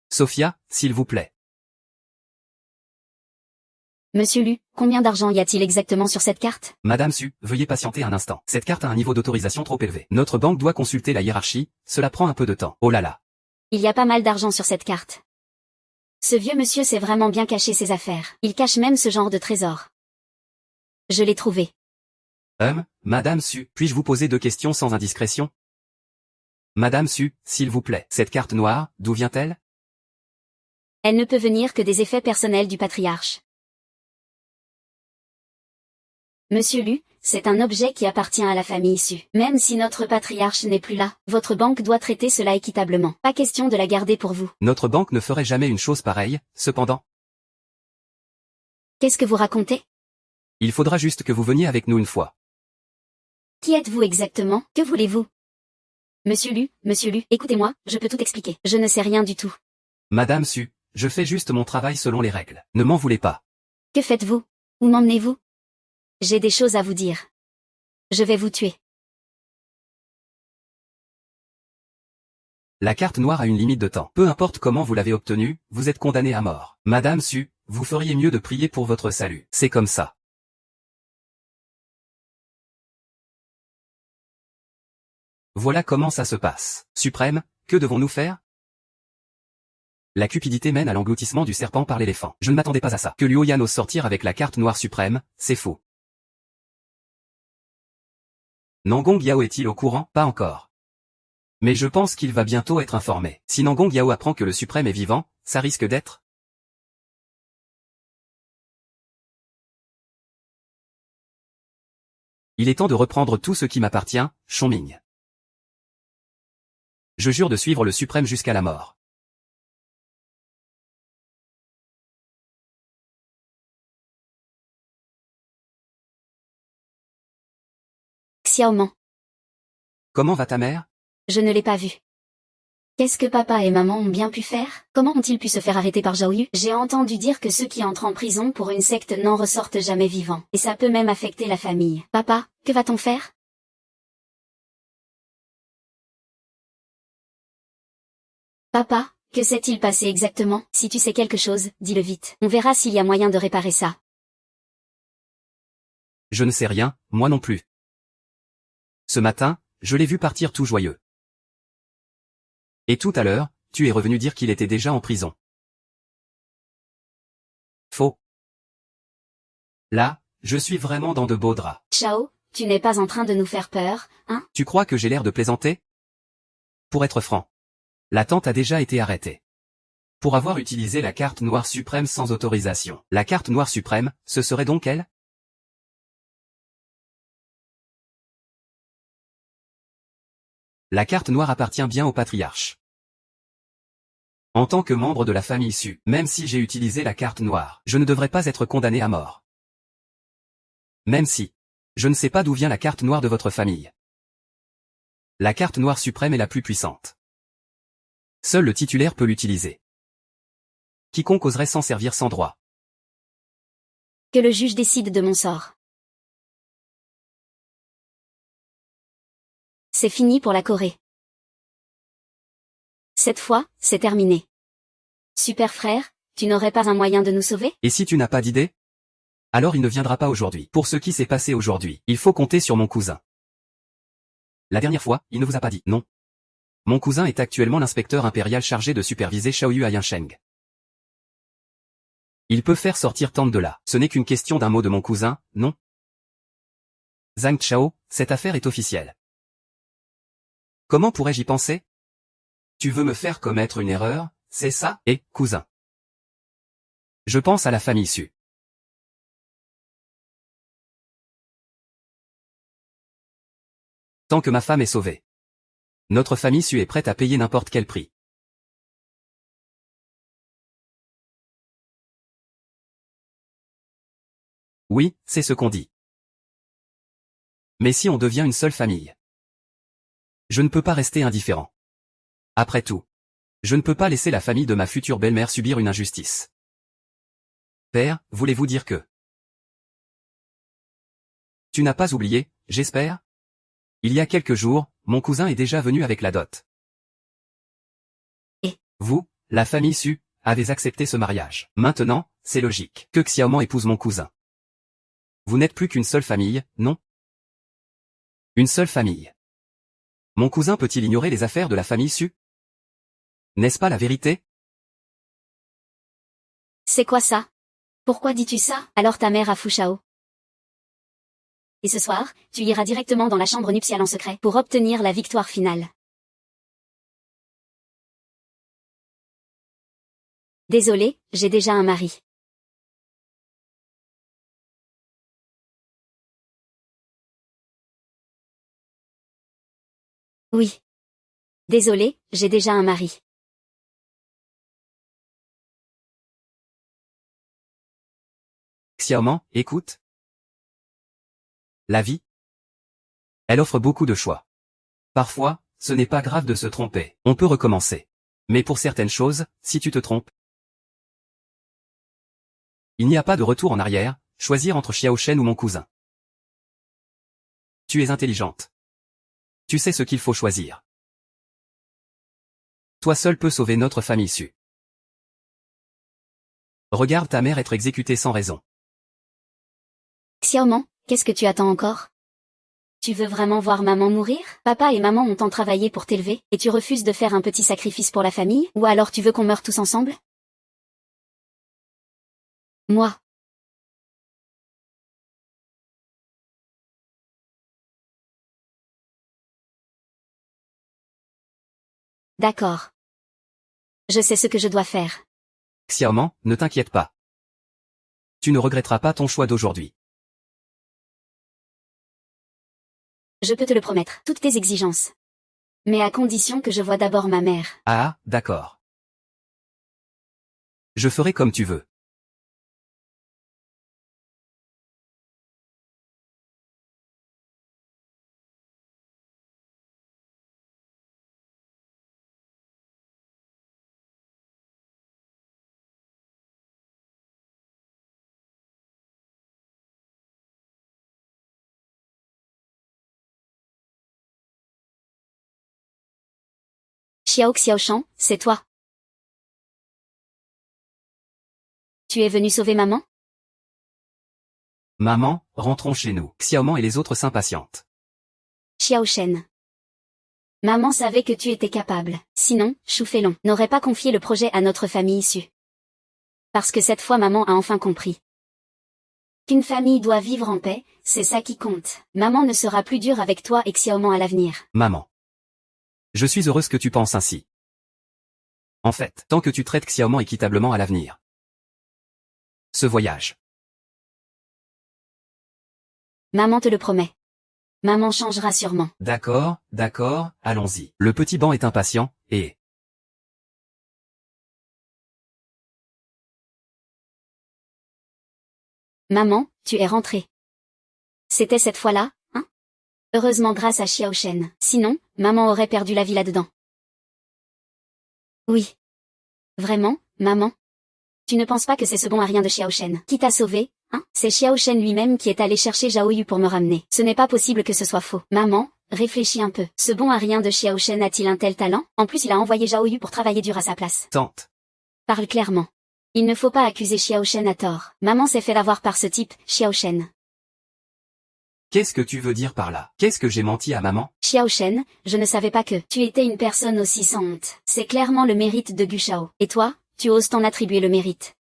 Sophia, s'il vous plaît. Monsieur Lu, combien d'argent y a-t-il exactement sur cette carte? Madame Su, veuillez patienter un instant. Cette carte a un niveau d'autorisation trop élevé. Notre banque doit consulter la hiérarchie, cela prend un peu de temps. Oh là là. Il y a pas mal d'argent sur cette carte. Ce vieux monsieur sait vraiment bien cacher ses affaires. Il cache même ce genre de trésor. Je l'ai trouvé. Madame Su, puis-je vous poser 2 questions sans indiscrétion? Madame Su, s'il vous plaît, cette carte noire, d'où vient-elle? Elle ne peut venir que des effets personnels du patriarche. Monsieur Lu, c'est un objet qui appartient à la famille Su. Même si notre patriarche n'est plus là, votre banque doit traiter cela équitablement. Pas question de la garder pour vous. Notre banque ne ferait jamais une chose pareille, cependant. Qu'est-ce que vous racontez? Il faudra juste que vous veniez avec nous une fois. Qui êtes-vous exactement? Que voulez-vous? Monsieur Lu, écoutez-moi, je peux tout expliquer. Je ne sais rien du tout. Madame Su, je fais juste mon travail selon les règles. Ne m'en voulez pas. Que faites-vous? Où m'emmenez-vous? J'ai des choses à vous dire. Je vais vous tuer. La carte noire a une limite de temps. Peu importe comment vous l'avez obtenue, vous êtes condamné à mort. Madame Su, vous feriez mieux de prier pour votre salut. C'est comme ça. Voilà comment ça se passe. Suprême, que devons-nous faire? La cupidité mène à l'engloutissement du serpent par l'éléphant. Je ne m'attendais pas à ça. Que Luo Yan ose sortir avec la carte noire suprême, c'est faux. Nangong Yao est-il au courant? Pas encore. Mais je pense qu'il va bientôt être informé. Si Nangong Yao apprend que le suprême est vivant, ça risque d'être... Il est temps de reprendre tout ce qui m'appartient, Chongming. Je jure de suivre le suprême jusqu'à la mort. Xiaoman. Comment va ta mère? Je ne l'ai pas vu. Qu'est-ce que papa et maman ont bien pu faire? Comment ont-ils pu se faire arrêter par Zhao Yu? J'ai entendu dire que ceux qui entrent en prison pour une secte n'en ressortent jamais vivants. Et ça peut même affecter la famille. Papa, que va-t-on faire? Papa, que s'est-il passé exactement? Si tu sais quelque chose, dis-le vite. On verra s'il y a moyen de réparer ça. Je ne sais rien, moi non plus. Ce matin, je l'ai vu partir tout joyeux. Et tout à l'heure, tu es revenu dire qu'il était déjà en prison. Faux. Là, je suis vraiment dans de beaux draps. Chao, tu n'es pas en train de nous faire peur, hein? Tu crois que j'ai l'air de plaisanter? Pour être franc. La tante a déjà été arrêtée. Pour avoir utilisé la carte noire suprême sans autorisation. La carte noire suprême, ce serait donc elle? La carte noire appartient bien au patriarche. En tant que membre de la famille Su, même si j'ai utilisé la carte noire, je ne devrais pas être condamné à mort. Même si. Je ne sais pas d'où vient la carte noire de votre famille. La carte noire suprême est la plus puissante. Seul le titulaire peut l'utiliser. Quiconque oserait s'en servir sans droit. Que le juge décide de mon sort. C'est fini pour la Corée. Cette fois, c'est terminé. Super frère, tu n'aurais pas un moyen de nous sauver? Et si tu n'as pas d'idée? Alors il ne viendra pas aujourd'hui. Pour ce qui s'est passé aujourd'hui, il faut compter sur mon cousin. La dernière fois, il ne vous a pas dit, non. Mon cousin est actuellement l'inspecteur impérial chargé de superviser Xiaoyu à Yansheng. Il peut faire sortir Tante de là. Ce n'est qu'une question d'un mot de mon cousin, non? Zhang Chao, cette affaire est officielle. Comment pourrais-je y penser? Tu veux me faire commettre une erreur, c'est ça? Et, cousin. Je pense à la famille Su. Tant que ma femme est sauvée. Notre famille Su est prête à payer n'importe quel prix. Oui, c'est ce qu'on dit. Mais si on devient une seule famille? Je ne peux pas rester indifférent. Après tout. Je ne peux pas laisser la famille de ma future belle-mère subir une injustice. Père, voulez-vous dire que... Tu n'as pas oublié, j'espère? Il y a quelques jours, mon cousin est déjà venu avec la dot. Et vous, la famille Su, avez accepté ce mariage. Maintenant, c'est logique que Xiaoman épouse mon cousin. Vous n'êtes plus qu'une seule famille, non? Une seule famille. Mon cousin peut-il ignorer les affaires de la famille Su? N'est-ce pas la vérité? C'est quoi ça? Pourquoi dis-tu ça? Alors ta mère a Fushao. Et ce soir, tu iras directement dans la chambre nuptiale en secret pour obtenir la victoire finale. Désolé, j'ai déjà un mari. Oui. Désolé, j'ai déjà un mari. Xiaoman, écoute. La vie, elle offre beaucoup de choix. Parfois, ce n'est pas grave de se tromper. On peut recommencer. Mais pour certaines choses, si tu te trompes, il n'y a pas de retour en arrière, choisir entre Xiao Shen ou mon cousin. Tu es intelligente. Tu sais ce qu'il faut choisir. Toi seul peux sauver notre famille Su. Regarde ta mère être exécutée sans raison. Xiaoman, qu'est-ce que tu attends encore? Tu veux vraiment voir maman mourir? Papa et maman ont tant travaillé pour t'élever, et tu refuses de faire un petit sacrifice pour la famille? Ou alors tu veux qu'on meure tous ensemble? Moi. D'accord. Je sais ce que je dois faire. Xiaoman, ne t'inquiète pas. Tu ne regretteras pas ton choix d'aujourd'hui. Je peux te le promettre, toutes tes exigences. Mais à condition que je voie d'abord ma mère. Ah, d'accord. Je ferai comme tu veux. Xiaoshan, c'est toi. Tu es venu sauver maman? Maman, rentrons chez nous. Xiaoman et les autres s'impatientent. Xiaoshen. Maman savait que tu étais capable. Sinon, Shu Feilong n'aurait pas confié le projet à notre famille issue. Parce que cette fois maman a enfin compris. Qu'une famille doit vivre en paix, c'est ça qui compte. Maman ne sera plus dure avec toi et Xiaoman à l'avenir. Maman. Je suis heureuse que tu penses ainsi. En fait, tant que tu traites Xiaoman équitablement à l'avenir. Ce voyage. Maman te le promet. Maman changera sûrement. D'accord, allons-y. Le petit banc est impatient, et... Maman, tu es rentrée. C'était cette fois-là, hein? Heureusement grâce à Xiaoshen. Sinon, maman aurait perdu la vie là-dedans. Oui. Vraiment, maman? Tu ne penses pas que c'est ce bon à rien de Xiaoshen qui t'a sauvé, hein? C'est Xiaoshen lui-même qui est allé chercher Zhao Yu pour me ramener. Ce n'est pas possible que ce soit faux. Maman, réfléchis un peu. Ce bon à rien de Xiaoshen a-t-il un tel talent? En plus il a envoyé Zhao Yu pour travailler dur à sa place. Tante. Parle clairement. Il ne faut pas accuser Xiaoshen à tort. Maman s'est fait avoir par ce type, Xiaoshen. Qu'est-ce que tu veux dire par là? Qu'est-ce que j'ai menti à maman? Xiaoshen, je ne savais pas que tu étais une personne aussi sans honte. C'est clairement le mérite de Gushao. Et toi, tu oses t'en attribuer le mérite.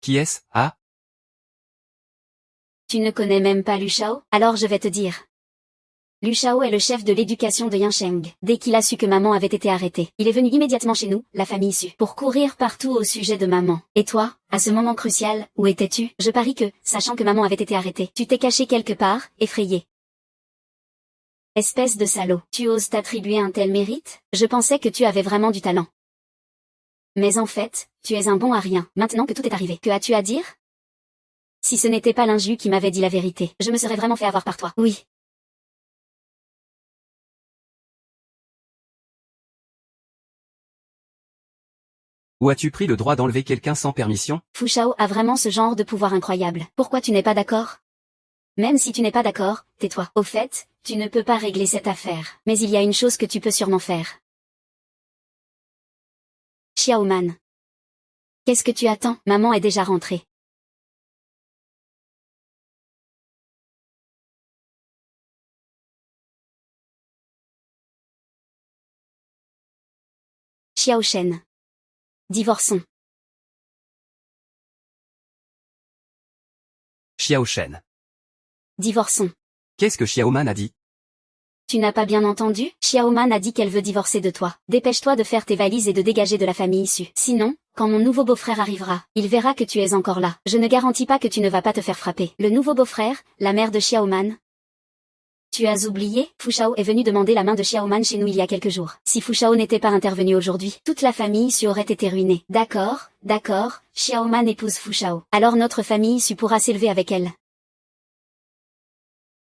Qui est-ce? Ah? Tu ne connais même pas Lu Shao? Alors je vais te dire. Lu Shao est le chef de l'éducation de Yansheng. Dès qu'il a su que maman avait été arrêtée, il est venu immédiatement chez nous, la famille issue, pour courir partout au sujet de maman. Et toi, à ce moment crucial, où étais-tu? Je parie que, sachant que maman avait été arrêtée, tu t'es caché quelque part, effrayé. Espèce de salaud, tu oses t'attribuer un tel mérite? Je pensais que tu avais vraiment du talent. Mais en fait, tu es un bon à rien. Maintenant que tout est arrivé, que as-tu à dire? Si ce n'était pas l'injus qui m'avait dit la vérité, je me serais vraiment fait avoir par toi. Oui. Où as-tu pris le droit d'enlever quelqu'un sans permission? Fushao a vraiment ce genre de pouvoir incroyable. Pourquoi tu n'es pas d'accord? Même si tu n'es pas d'accord, tais-toi. Au fait, tu ne peux pas régler cette affaire. Mais il y a une chose que tu peux sûrement faire. Xiaoman. Qu'est-ce que tu attends? Maman est déjà rentrée. Xiao Shen. Divorçons. Xiao Shen. Divorçons. Qu'est-ce que Xiaoman a dit? Tu n'as pas bien entendu? Xiaoman a dit qu'elle veut divorcer de toi. Dépêche-toi de faire tes valises et de dégager de la famille issue. Sinon, quand mon nouveau beau-frère arrivera, il verra que tu es encore là. Je ne garantis pas que tu ne vas pas te faire frapper. Le nouveau beau-frère, la mère de Xiaoman. Tu as oublié? Fu Shao est venu demander la main de Xiaoman chez nous il y a quelques jours. Si Fu Shao n'était pas intervenu aujourd'hui, toute la famille issue aurait été ruinée. D'accord, Xiaoman épouse Fu Shao. Alors notre famille issue pourra s'élever avec elle.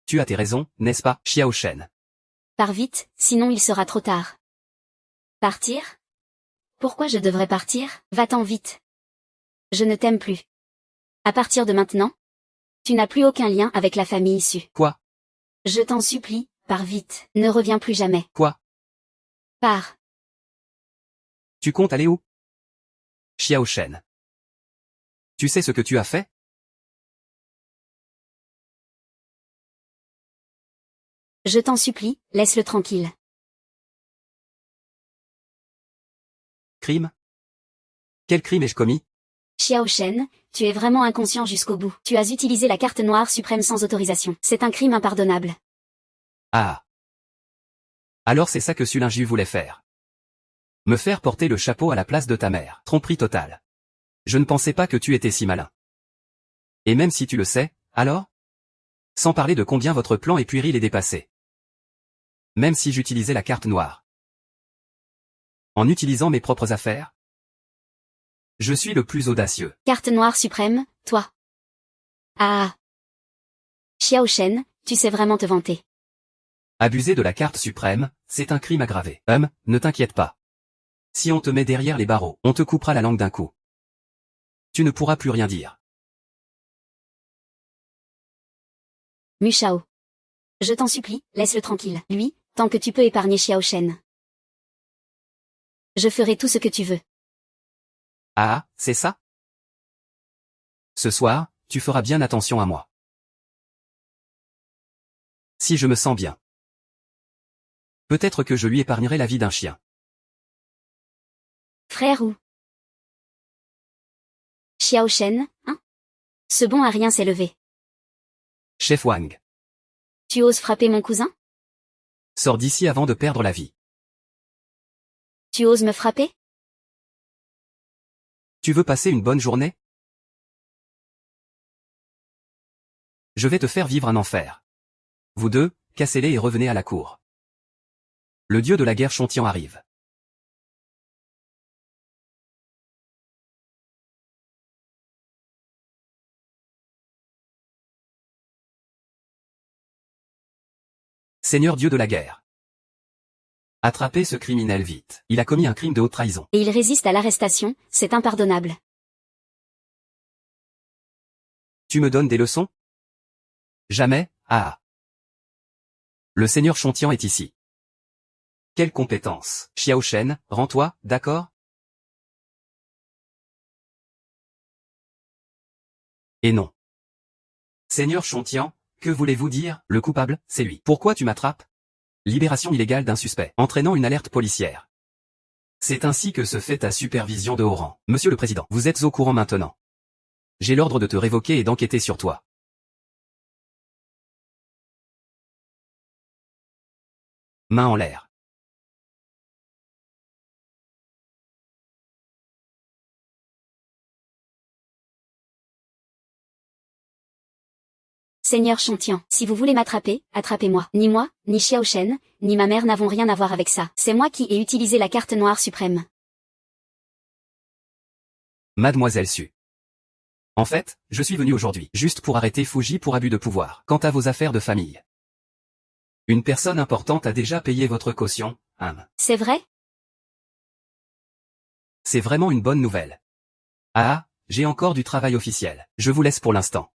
Tu as tes raisons, n'est-ce pas, Xiao Shen? Pars vite, sinon il sera trop tard. Partir? Pourquoi je devrais partir? Va-t'en vite. Je ne t'aime plus. À partir de maintenant, tu n'as plus aucun lien avec la famille issue. Quoi? Je t'en supplie, pars vite. Ne reviens plus jamais. Quoi? Pars. Tu comptes aller où? Xiao Shen. Tu sais ce que tu as fait? Je t'en supplie, laisse-le tranquille. Crime? Quel crime ai-je commis? Xiao Shen, tu es vraiment inconscient jusqu'au bout. Tu as utilisé la carte noire suprême sans autorisation. C'est un crime impardonnable. Ah. Alors c'est ça que Sulinju voulait faire. Me faire porter le chapeau à la place de ta mère. Tromperie totale. Je ne pensais pas que tu étais si malin. Et même si tu le sais, alors? Sans parler de combien votre plan est puéril et dépassé. Même si j'utilisais la carte noire. En utilisant mes propres affaires? Je suis le plus audacieux. Carte noire suprême, toi. Ah. Xiao Shen, tu sais vraiment te vanter. Abuser de la carte suprême, c'est un crime aggravé. Ne t'inquiète pas. Si on te met derrière les barreaux, on te coupera la langue d'un coup. Tu ne pourras plus rien dire. Mu Shao. Je t'en supplie, laisse-le tranquille. Lui, tant que tu peux épargner Xiao Shen. Je ferai tout ce que tu veux. Ah, c'est ça? Ce soir, tu feras bien attention à moi. Si je me sens bien. Peut-être que je lui épargnerai la vie d'un chien. Frère ou? Xiao Shen, hein? Ce bon à rien s'est levé. Chef Wang. Tu oses frapper mon cousin? Sors d'ici avant de perdre la vie. Tu oses me frapper? Tu veux passer une bonne journée? Je vais te faire vivre un enfer. Vous deux, cassez-les et revenez à la cour. Le dieu de la guerre Chontian arrive. Seigneur dieu de la guerre. Attrapez ce criminel vite. Il a commis un crime de haute trahison. Et il résiste à l'arrestation, c'est impardonnable. Tu me donnes des leçons? Jamais, ah. Le seigneur Chontian est ici. Quelle compétence. Xiao Shen, rends-toi, d'accord? Et non. Seigneur Chontian, que voulez-vous dire? Le coupable, c'est lui. Pourquoi tu m'attrapes? Libération illégale d'un suspect, entraînant une alerte policière. C'est ainsi que se fait ta supervision de haut rang. Monsieur le Président, vous êtes au courant maintenant. J'ai l'ordre de te révoquer et d'enquêter sur toi. Main en l'air. Seigneur Chontian, si vous voulez m'attraper, attrapez-moi. Ni moi, ni Xiao Shen, ni ma mère n'avons rien à voir avec ça. C'est moi qui ai utilisé la carte noire suprême. Mademoiselle Su. En fait, je suis venu aujourd'hui, juste pour arrêter Fuji pour abus de pouvoir. Quant à vos affaires de famille. Une personne importante a déjà payé votre caution, C'est vrai? C'est vraiment une bonne nouvelle. Ah, j'ai encore du travail officiel. Je vous laisse pour l'instant.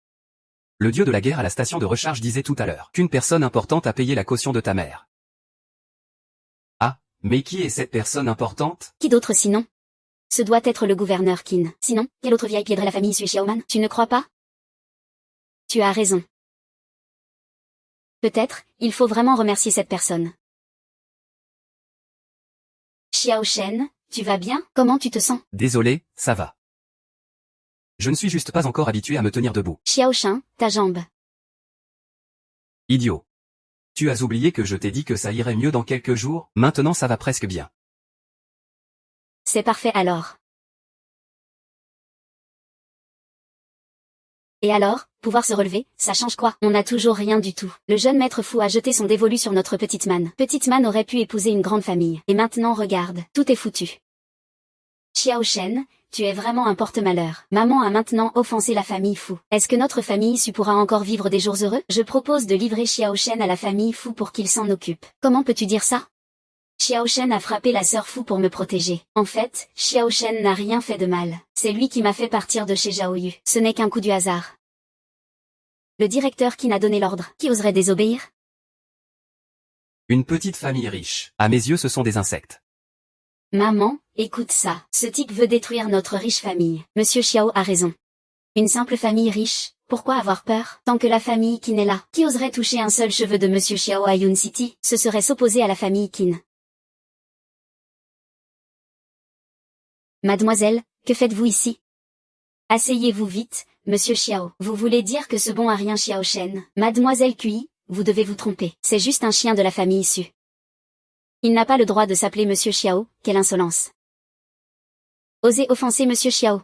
Le dieu de la guerre à la station de recharge disait tout à l'heure qu'une personne importante a payé la caution de ta mère. Ah, mais qui est cette personne importante? Qui d'autre sinon? Ce doit être le gouverneur Qin. Sinon, quel autre VIP aiderait la famille Sui Xiaoman? Tu ne crois pas? Tu as raison. Peut-être, il faut vraiment remercier cette personne. Xiao Shen, tu vas bien? Comment tu te sens? Désolé, ça va. Je ne suis juste pas encore habitué à me tenir debout. Xiao Shen, ta jambe. Idiot. Tu as oublié que je t'ai dit que ça irait mieux dans quelques jours? Maintenant ça va presque bien. C'est parfait alors. Et alors, pouvoir se relever, ça change quoi? On n'a toujours rien du tout. Le jeune maître fou a jeté son dévolu sur notre petite manne. Petite manne aurait pu épouser une grande famille. Et maintenant regarde, tout est foutu. Xiao Shen, tu es vraiment un porte-malheur. Maman a maintenant offensé la famille Fou. Est-ce que notre famille Su pourra encore vivre des jours heureux? Je propose de livrer Xiao Shen à la famille Fou pour qu'il s'en occupe. Comment peux-tu dire ça? Xiao Shen a frappé la sœur Fou pour me protéger. En fait, Xiao Shen n'a rien fait de mal. C'est lui qui m'a fait partir de chez Zhao Yu. Ce n'est qu'un coup du hasard. Le directeur qui n'a donné l'ordre. Qui oserait désobéir? Une petite famille riche. À mes yeux ce sont des insectes. Maman, écoute ça. Ce type veut détruire notre riche famille. Monsieur Xiao a raison. Une simple famille riche, pourquoi avoir peur? Tant que la famille Qin est là, qui oserait toucher un seul cheveu de Monsieur Xiao à Yun City? Ce serait s'opposer à la famille Qin. Mademoiselle, que faites-vous ici? Asseyez-vous vite, Monsieur Xiao. Vous voulez dire que ce bon à rien Xiao Shen? Mademoiselle Kui, vous devez vous tromper. C'est juste un chien de la famille Su. Il n'a pas le droit de s'appeler Monsieur Xiao, quelle insolence. Osez offenser Monsieur Xiao.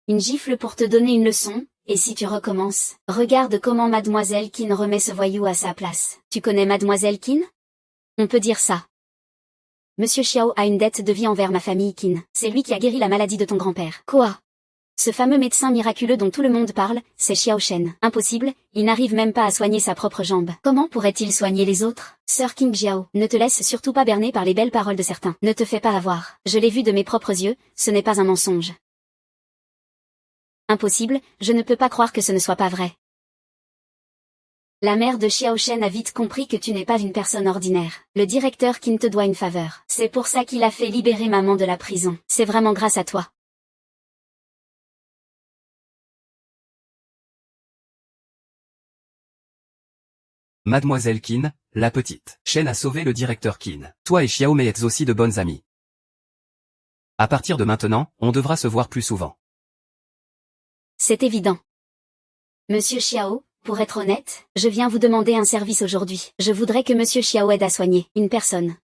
Une gifle pour te donner une leçon, et si tu recommences, regarde comment Mademoiselle Qin remet ce voyou à sa place. Tu connais Mademoiselle Qin? On peut dire ça. Monsieur Xiao a une dette de vie envers ma famille Qin. C'est lui qui a guéri la maladie de ton grand-père. Quoi? Ce fameux médecin miraculeux dont tout le monde parle, c'est Xiao Shen. Impossible, il n'arrive même pas à soigner sa propre jambe. Comment pourrait-il soigner les autres? Sœur King Jiao, ne te laisse surtout pas berner par les belles paroles de certains. Ne te fais pas avoir. Je l'ai vu de mes propres yeux, ce n'est pas un mensonge. Impossible, je ne peux pas croire que ce ne soit pas vrai. La mère de Xiao Shen a vite compris que tu n'es pas une personne ordinaire. Le directeur Qin te doit une faveur. C'est pour ça qu'il a fait libérer maman de la prison. C'est vraiment grâce à toi. Mademoiselle Qin, la petite. Shen a sauvé le directeur Qin. Toi et Xiao Mei êtes aussi de bonnes amies. À partir de maintenant, on devra se voir plus souvent. C'est évident. Monsieur Xiao, pour être honnête, je viens vous demander un service aujourd'hui. Je voudrais que Monsieur Xiao aide à soigner une personne.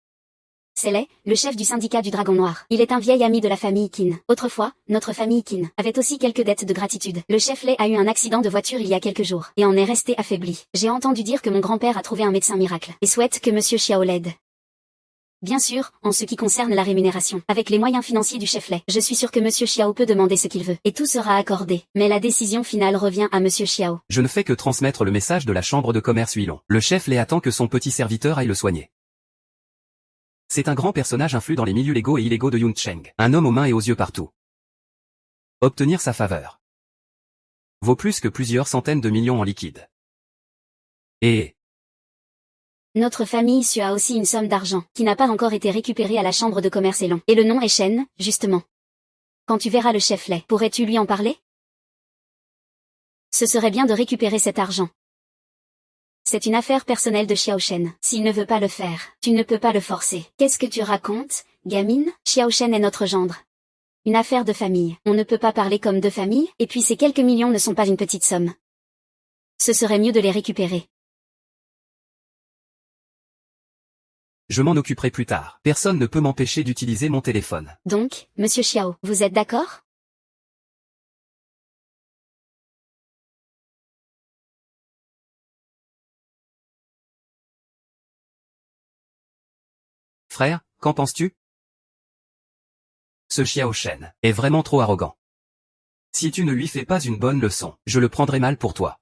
C'est Lei, le chef du syndicat du Dragon Noir. Il est un vieil ami de la famille Qin. Autrefois, notre famille Qin avait aussi quelques dettes de gratitude. Le chef Lei a eu un accident de voiture il y a quelques jours, et en est resté affaibli. J'ai entendu dire que mon grand-père a trouvé un médecin miracle, et souhaite que Monsieur Xiao l'aide. Bien sûr, en ce qui concerne la rémunération, avec les moyens financiers du chef Lei, je suis sûr que Monsieur Xiao peut demander ce qu'il veut, et tout sera accordé. Mais la décision finale revient à Monsieur Xiao. Je ne fais que transmettre le message de la chambre de commerce Huilon. Le chef Lei attend que son petit serviteur aille le soigner. C'est un grand personnage influent dans les milieux légaux et illégaux de Yuncheng. Un homme aux mains et aux yeux partout. Obtenir sa faveur vaut plus que plusieurs centaines de millions en liquide. Et Notre famille Su a aussi une somme d'argent, qui n'a pas encore été récupérée à la chambre de commerce Elon. Et le nom est Shen, justement. Quand tu verras le chef Lei, pourrais-tu lui en parler? Ce serait bien de récupérer cet argent. C'est une affaire personnelle de Xiao Shen. S'il ne veut pas le faire, tu ne peux pas le forcer. Qu'est-ce que tu racontes, gamine? Xiao Shen est notre gendre. Une affaire de famille. On ne peut pas parler comme de famille, et puis ces quelques millions ne sont pas une petite somme. Ce serait mieux de les récupérer. je m'en occuperai plus tard. Personne ne peut m'empêcher d'utiliser mon téléphone. Donc, Monsieur Xiao, vous êtes d'accord? Frère, qu'en penses-tu? Ce Xiao Shen est vraiment trop arrogant. Si tu ne lui fais pas une bonne leçon, je le prendrai mal pour toi.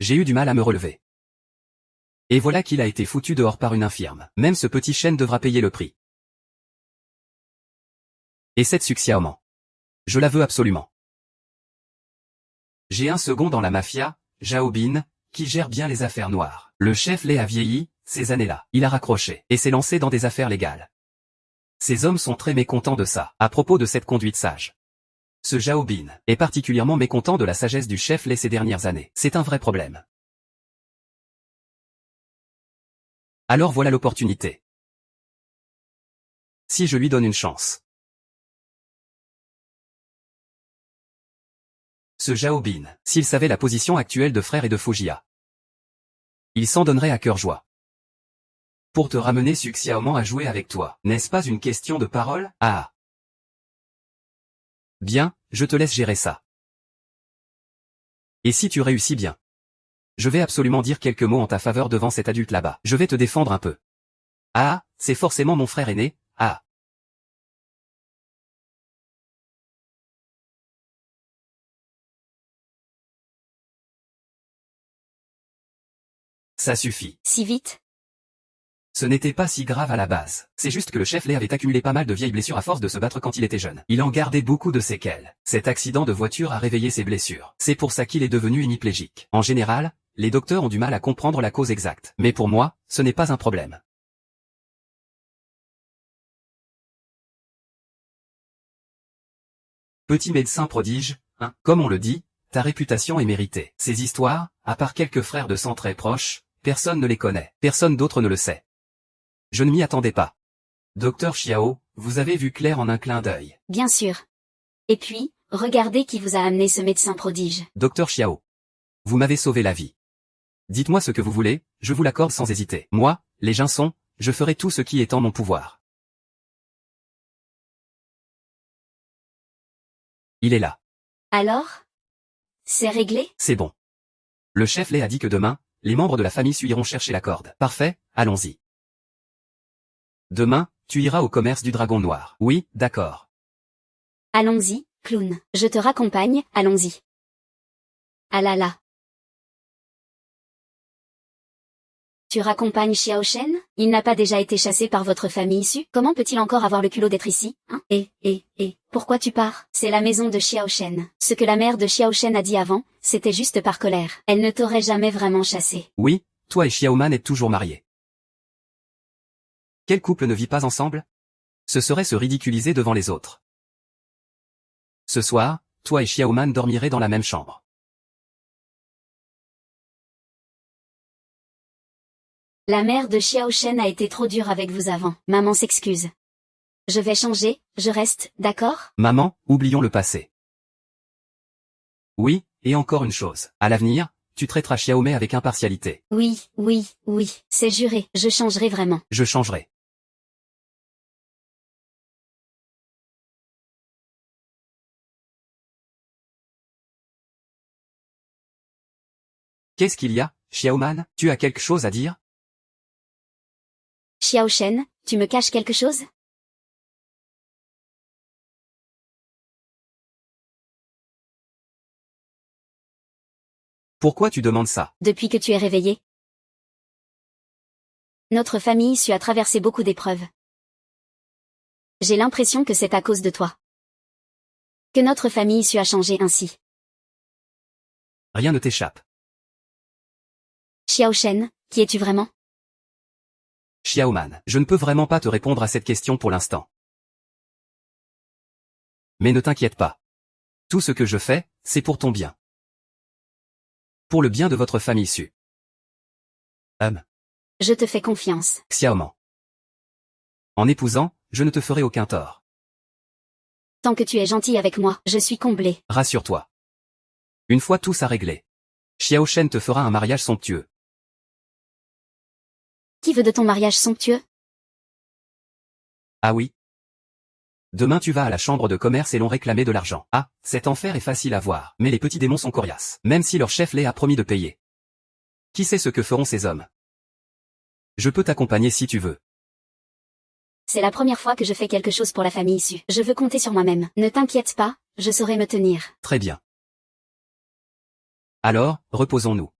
J'ai eu du mal à me relever. Et voilà qu'il a été foutu dehors par une infirme. Même ce petit Shen devra payer le prix. Et cette Xiaoman. Je la veux absolument. J'ai un second dans la mafia, Zhao Bin, qui gère bien les affaires noires. Le chef Lei a vieilli, ces années-là. Il a raccroché, et s'est lancé dans des affaires légales. Ces hommes sont très mécontents de ça, à propos de cette conduite sage. Ce Zhao Bin est particulièrement mécontent de la sagesse du chef Lei ces dernières années. C'est un vrai problème. Alors voilà l'opportunité. Si je lui donne une chance. Ce Zhao Bin, s'il savait la position actuelle de frère et de Fujia, il s'en donnerait à cœur joie. Pour te ramener Su Xiaoman à jouer avec toi, n'est-ce pas une question de parole? Ah. Bien, je te laisse gérer ça. Et si tu réussis bien? Je vais absolument dire quelques mots en ta faveur devant cet adulte là-bas. Je vais te défendre un peu. Ah, c'est forcément mon frère aîné, ah. Ça suffit. Si vite? Ce n'était pas si grave à la base. C'est juste que le chef Lei avait accumulé pas mal de vieilles blessures à force de se battre quand il était jeune. Il en gardait beaucoup de séquelles. Cet accident de voiture a réveillé ses blessures. C'est pour ça qu'il est devenu hémiplégique. En général, les docteurs ont du mal à comprendre la cause exacte. Mais pour moi, ce n'est pas un problème. Petit médecin prodige, hein, comme on le dit, ta réputation est méritée. Ces histoires, à part quelques frères de sang très proches, personne ne les connaît. Personne d'autre ne le sait. Je ne m'y attendais pas. Docteur Xiao, vous avez vu clair en un clin d'œil. Bien sûr. Et puis, regardez qui vous a amené ce médecin prodige. Docteur Xiao. Vous m'avez sauvé la vie. Dites-moi ce que vous voulez, je vous l'accorde sans hésiter. Moi, les Jinsons, je ferai tout ce qui est en mon pouvoir. Il est là. Alors? C'est réglé? C'est bon. Le chef Lei a dit que demain, les membres de la famille Su iront chercher la corde. Parfait, allons-y. Demain, tu iras au commerce du Dragon Noir. Oui, d'accord. Allons-y, clown. Je te raccompagne, allons-y. Ah là là. Tu raccompagnes Xiao Shen? Il n'a pas déjà été chassé par votre famille issue? Comment peut-il encore avoir le culot d'être ici, hein? Pourquoi tu pars? C'est la maison de Xiao Shen. Ce que la mère de Xiao Shen a dit avant, c'était juste par colère. Elle ne t'aurait jamais vraiment chassé. Oui, toi et Xiaoman êtes toujours mariés. Quel couple ne vit pas ensemble? Ce serait se ridiculiser devant les autres. Ce soir, toi et Xiaoman dormirez dans la même chambre. La mère de Xiao Shen a été trop dure avec vous avant. Maman s'excuse. Je vais changer, je reste, d'accord? Maman, oublions le passé. Oui, et encore une chose. À l'avenir, tu traiteras Xiaomei avec impartialité. Oui, c'est juré, je changerai vraiment. Je changerai. Qu'est-ce qu'il y a, Xiaoman? Tu as quelque chose à dire? Xiao Shen, tu me caches quelque chose? Pourquoi tu demandes ça? Depuis que tu es réveillé. Notre famille a traversé beaucoup d'épreuves. J'ai l'impression que c'est à cause de toi. Que notre famille a changé ainsi. Rien ne t'échappe. Xiao Shen, qui es-tu vraiment? Xiaoman, je ne peux vraiment pas te répondre à cette question pour l'instant. Mais ne t'inquiète pas. Tout ce que je fais, c'est pour ton bien. Pour le bien de votre famille Su. Je te fais confiance. Xiaoman. En épousant, je ne te ferai aucun tort. Tant que tu es gentil avec moi, je suis comblé. Rassure-toi. Une fois tout ça réglé, Xiao Shen te fera un mariage somptueux. Qui veut de ton mariage somptueux? Ah oui? Demain tu vas à la chambre de commerce et l'on réclamait de l'argent. Ah, cet enfer est facile à voir, mais les petits démons sont coriaces, même si leur chef Lei a promis de payer. Qui sait ce que feront ces hommes? Je peux t'accompagner si tu veux. C'est la première fois que je fais quelque chose pour la famille issue. Je veux compter sur moi-même. Ne t'inquiète pas, je saurai me tenir. Très bien. Alors, reposons-nous.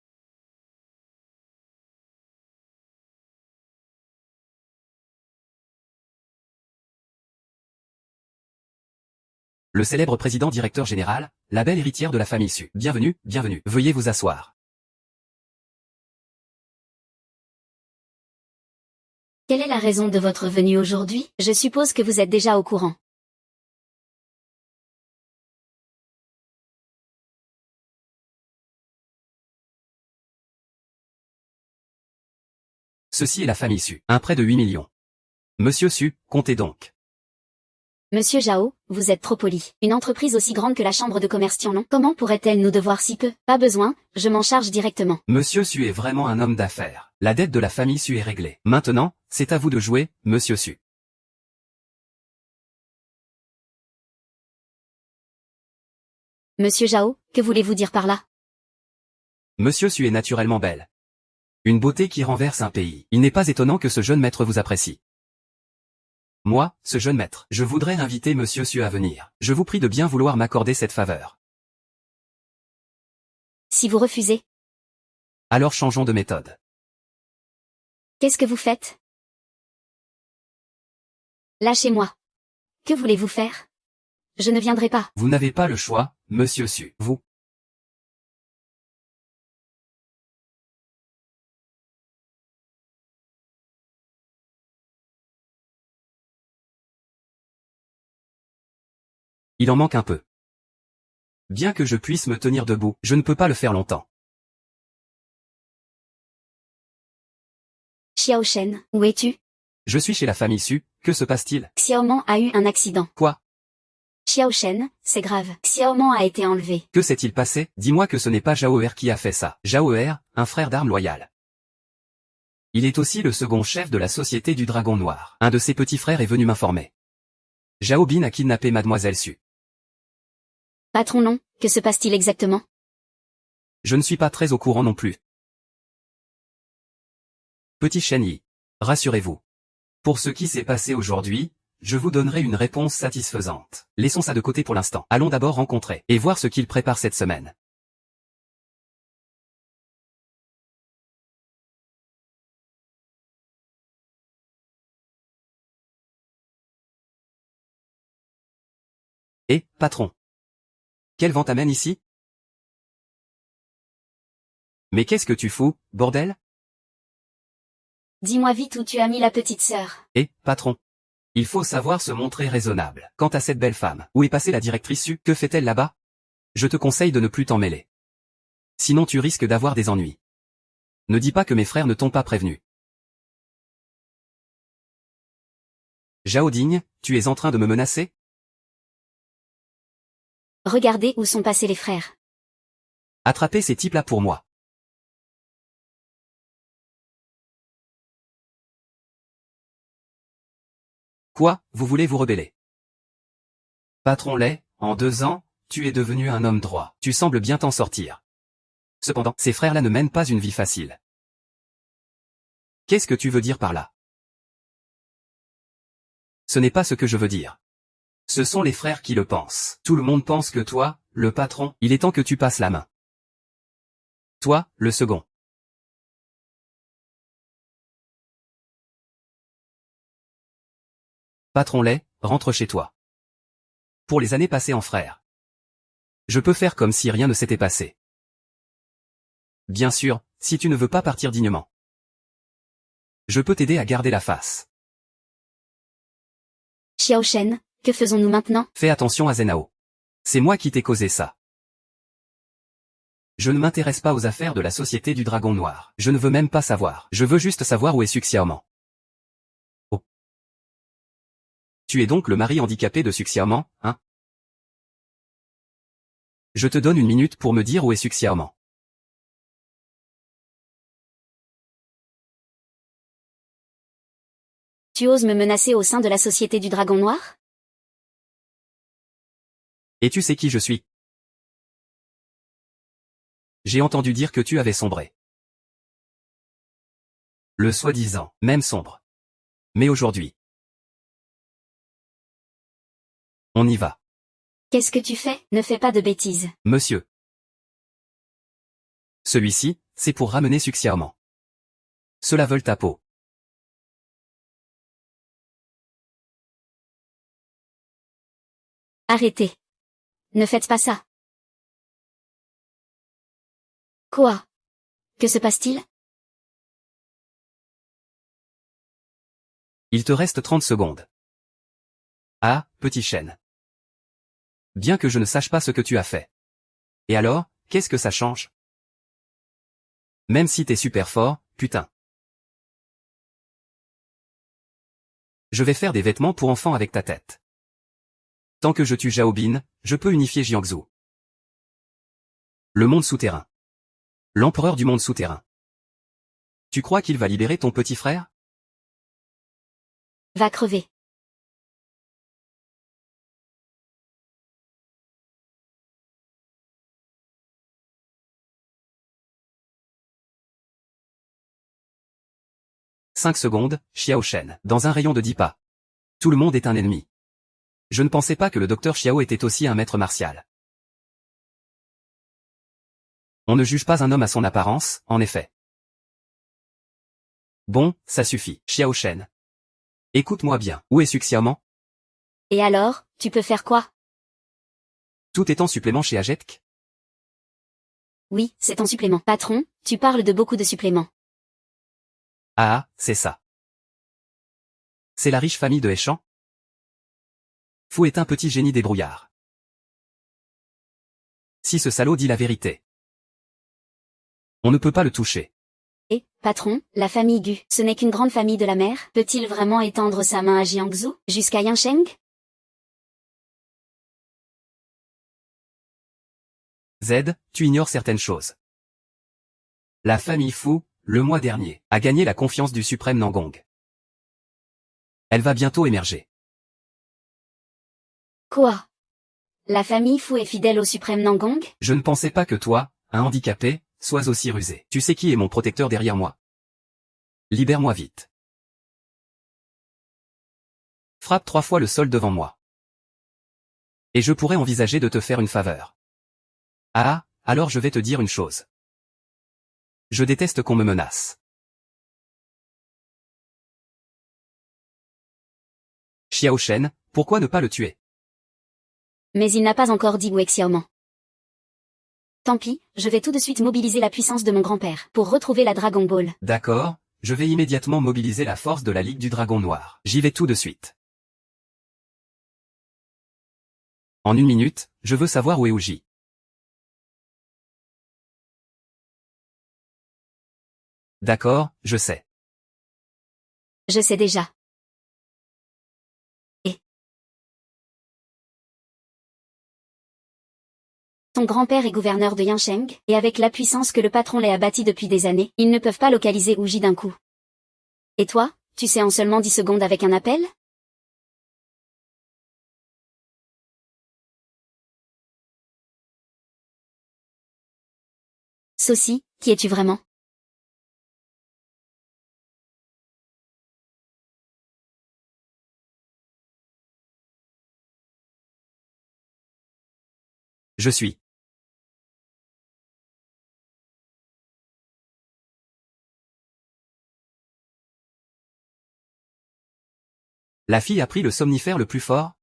Le célèbre président directeur général, la belle héritière de la famille Su. Bienvenue, bienvenue. Veuillez vous asseoir. Quelle est la raison de votre venue aujourd'hui? Je suppose que vous êtes déjà au courant. Ceci est la famille Su. Un prêt de 8 millions. Monsieur Su, comptez donc. Monsieur Zhao, vous êtes trop poli. Une entreprise aussi grande que la chambre de commerce Tianlong, comment pourrait-elle nous devoir si peu? Pas besoin, je m'en charge directement. Monsieur Su est vraiment un homme d'affaires. La dette de la famille Su est réglée. Maintenant, c'est à vous de jouer, Monsieur Su. Monsieur Zhao, que voulez-vous dire par là? Monsieur Su est naturellement belle. Une beauté qui renverse un pays. Il n'est pas étonnant que ce jeune maître vous apprécie. Moi, ce jeune maître, je voudrais inviter Monsieur Su à venir. Je vous prie de bien vouloir m'accorder cette faveur. Si vous refusez, Alors changeons de méthode. qu'est-ce que vous faites? Lâchez-moi. Que voulez-vous faire? Je ne viendrai pas. Vous n'avez pas le choix, Monsieur Su. Vous. Il en manque un peu. Bien que je puisse me tenir debout, je ne peux pas le faire longtemps. Xiao Shen, où es-tu? Je suis chez la famille Su, que se passe-t-il? Xiaoman a eu un accident. Quoi? Xiao Shen, c'est grave. Xiaoman a été enlevé. Que s'est-il passé? Dis-moi que ce n'est pas Zhao Er qui a fait ça. Zhao Er, un frère d'armes loyal. Il est aussi le second chef de la Société du Dragon Noir. Un de ses petits frères est venu m'informer. Zhao Bin a kidnappé Mademoiselle Su. Patron non, que se passe-t-il exactement? Je ne suis pas très au courant non plus. Petit Shen Yi, rassurez-vous. Pour ce qui s'est passé aujourd'hui, je vous donnerai une réponse satisfaisante. Laissons ça de côté pour l'instant. Allons d'abord rencontrer et voir ce qu'il prépare cette semaine. Eh, patron. Quel vent t'amène ici? Mais qu'est-ce que tu fous, bordel? Dis-moi vite où tu as mis la petite sœur. Eh, patron. Il faut savoir se montrer raisonnable. Quant à cette belle femme, où est passée la directrice Su? Que fait-elle là-bas? Je te conseille de ne plus t'en mêler. Sinon tu risques d'avoir des ennuis. Ne dis pas que mes frères ne t'ont pas prévenu. Zhao Ding, tu es en train de me menacer? Regardez où sont passés les frères. Attrapez ces types-là pour moi. Quoi, vous voulez vous rebeller? Patron Lay, en 2 ans, tu es devenu un homme droit. Tu sembles bien t'en sortir. Cependant, ces frères-là ne mènent pas une vie facile. Qu'est-ce que tu veux dire par là? Ce n'est pas ce que je veux dire. Ce sont les frères qui le pensent. Tout le monde pense que toi, le patron, il est temps que tu passes la main. Toi, le second. Patron Lay, rentre chez toi. Pour les années passées en frère. Je peux faire comme si rien ne s'était passé. Bien sûr, si tu ne veux pas partir dignement. Je peux t'aider à garder la face. Xiao Shen, que faisons-nous maintenant? Fais attention à Zenao. C'est moi qui t'ai causé ça. Je ne m'intéresse pas aux affaires de la Société du Dragon Noir. Je ne veux même pas savoir. Je veux juste savoir où est Su Xiaoman. Oh. Tu es donc le mari handicapé de Su Xiaoman, hein? Je te donne 1 minute pour me dire où est Su Xiaoman. Tu oses me menacer au sein de la Société du Dragon Noir? Et tu sais qui je suis? J'ai entendu dire que tu avais sombré. Le soi-disant, même sombre. Mais aujourd'hui. On y va. Qu'est-ce que tu fais? Ne fais pas de bêtises. Monsieur. Celui-ci, c'est pour ramener Su Xiaoman. Cela veut ta peau. Arrêtez. Ne faites pas ça. Quoi? Que se passe-t-il? Il te reste 30 secondes. Ah, petit chêne. Bien que je ne sache pas ce que tu as fait. Et alors, qu'est-ce que ça change? Même si t'es super fort, putain. Je vais faire des vêtements pour enfants avec ta tête. Tant que je tue Xiaobin, je peux unifier Jiangsu. Le monde souterrain. L'empereur du monde souterrain. Tu crois qu'il va libérer ton petit frère? Va crever. « 5 secondes, Xiao Shen. Dans un rayon de 10 pas. Tout le monde est un ennemi. Je ne pensais pas que le docteur Xiao était aussi un maître martial. On ne juge pas un homme à son apparence, en effet. Bon, ça suffit, Xiao Shen. Écoute-moi bien, où est Suxiaoman? Et alors, tu peux faire quoi? Tout est en supplément chez Ajetk? Oui, c'est en supplément. Patron, tu parles de beaucoup de suppléments. Ah, c'est ça. C'est la riche famille de Heichan? Fou est un petit génie débrouillard. Si ce salaud dit la vérité, on ne peut pas le toucher. Et, patron, la famille Gu, ce n'est qu'une grande famille de la mer, peut-il vraiment étendre sa main à Jiangsu, jusqu'à Yansheng? Z, tu ignores certaines choses. La famille Fu, le mois dernier, a gagné la confiance du suprême Nangong. Elle va bientôt émerger. Quoi? La famille Fu est fidèle au suprême Nangong? Je ne pensais pas que toi, un handicapé, sois aussi rusé. Tu sais qui est mon protecteur derrière moi? Libère-moi vite. Frappe 3 fois le sol devant moi. Et je pourrais envisager de te faire une faveur. Ah, alors je vais te dire une chose. Je déteste qu'on me menace. Xiao Shen, pourquoi ne pas le tuer? Mais il n'a pas encore dit où est Xiaoman. Tant pis, je vais tout de suite mobiliser la puissance de mon grand-père, pour retrouver la Dragon Ball. D'accord, je vais immédiatement mobiliser la force de la Ligue du Dragon Noir. J'y vais tout de suite. En 1 minute, je veux savoir où est Uji. D'accord, je sais. Je sais déjà. Et ton grand-père est gouverneur de Yansheng, et avec la puissance que le patron l'ait bâtie depuis des années, ils ne peuvent pas localiser Uji d'un coup. Et toi, tu sais en seulement 10 secondes avec un appel? Saucy, qui es-tu vraiment? Je suis. La fille a pris le somnifère le plus fort?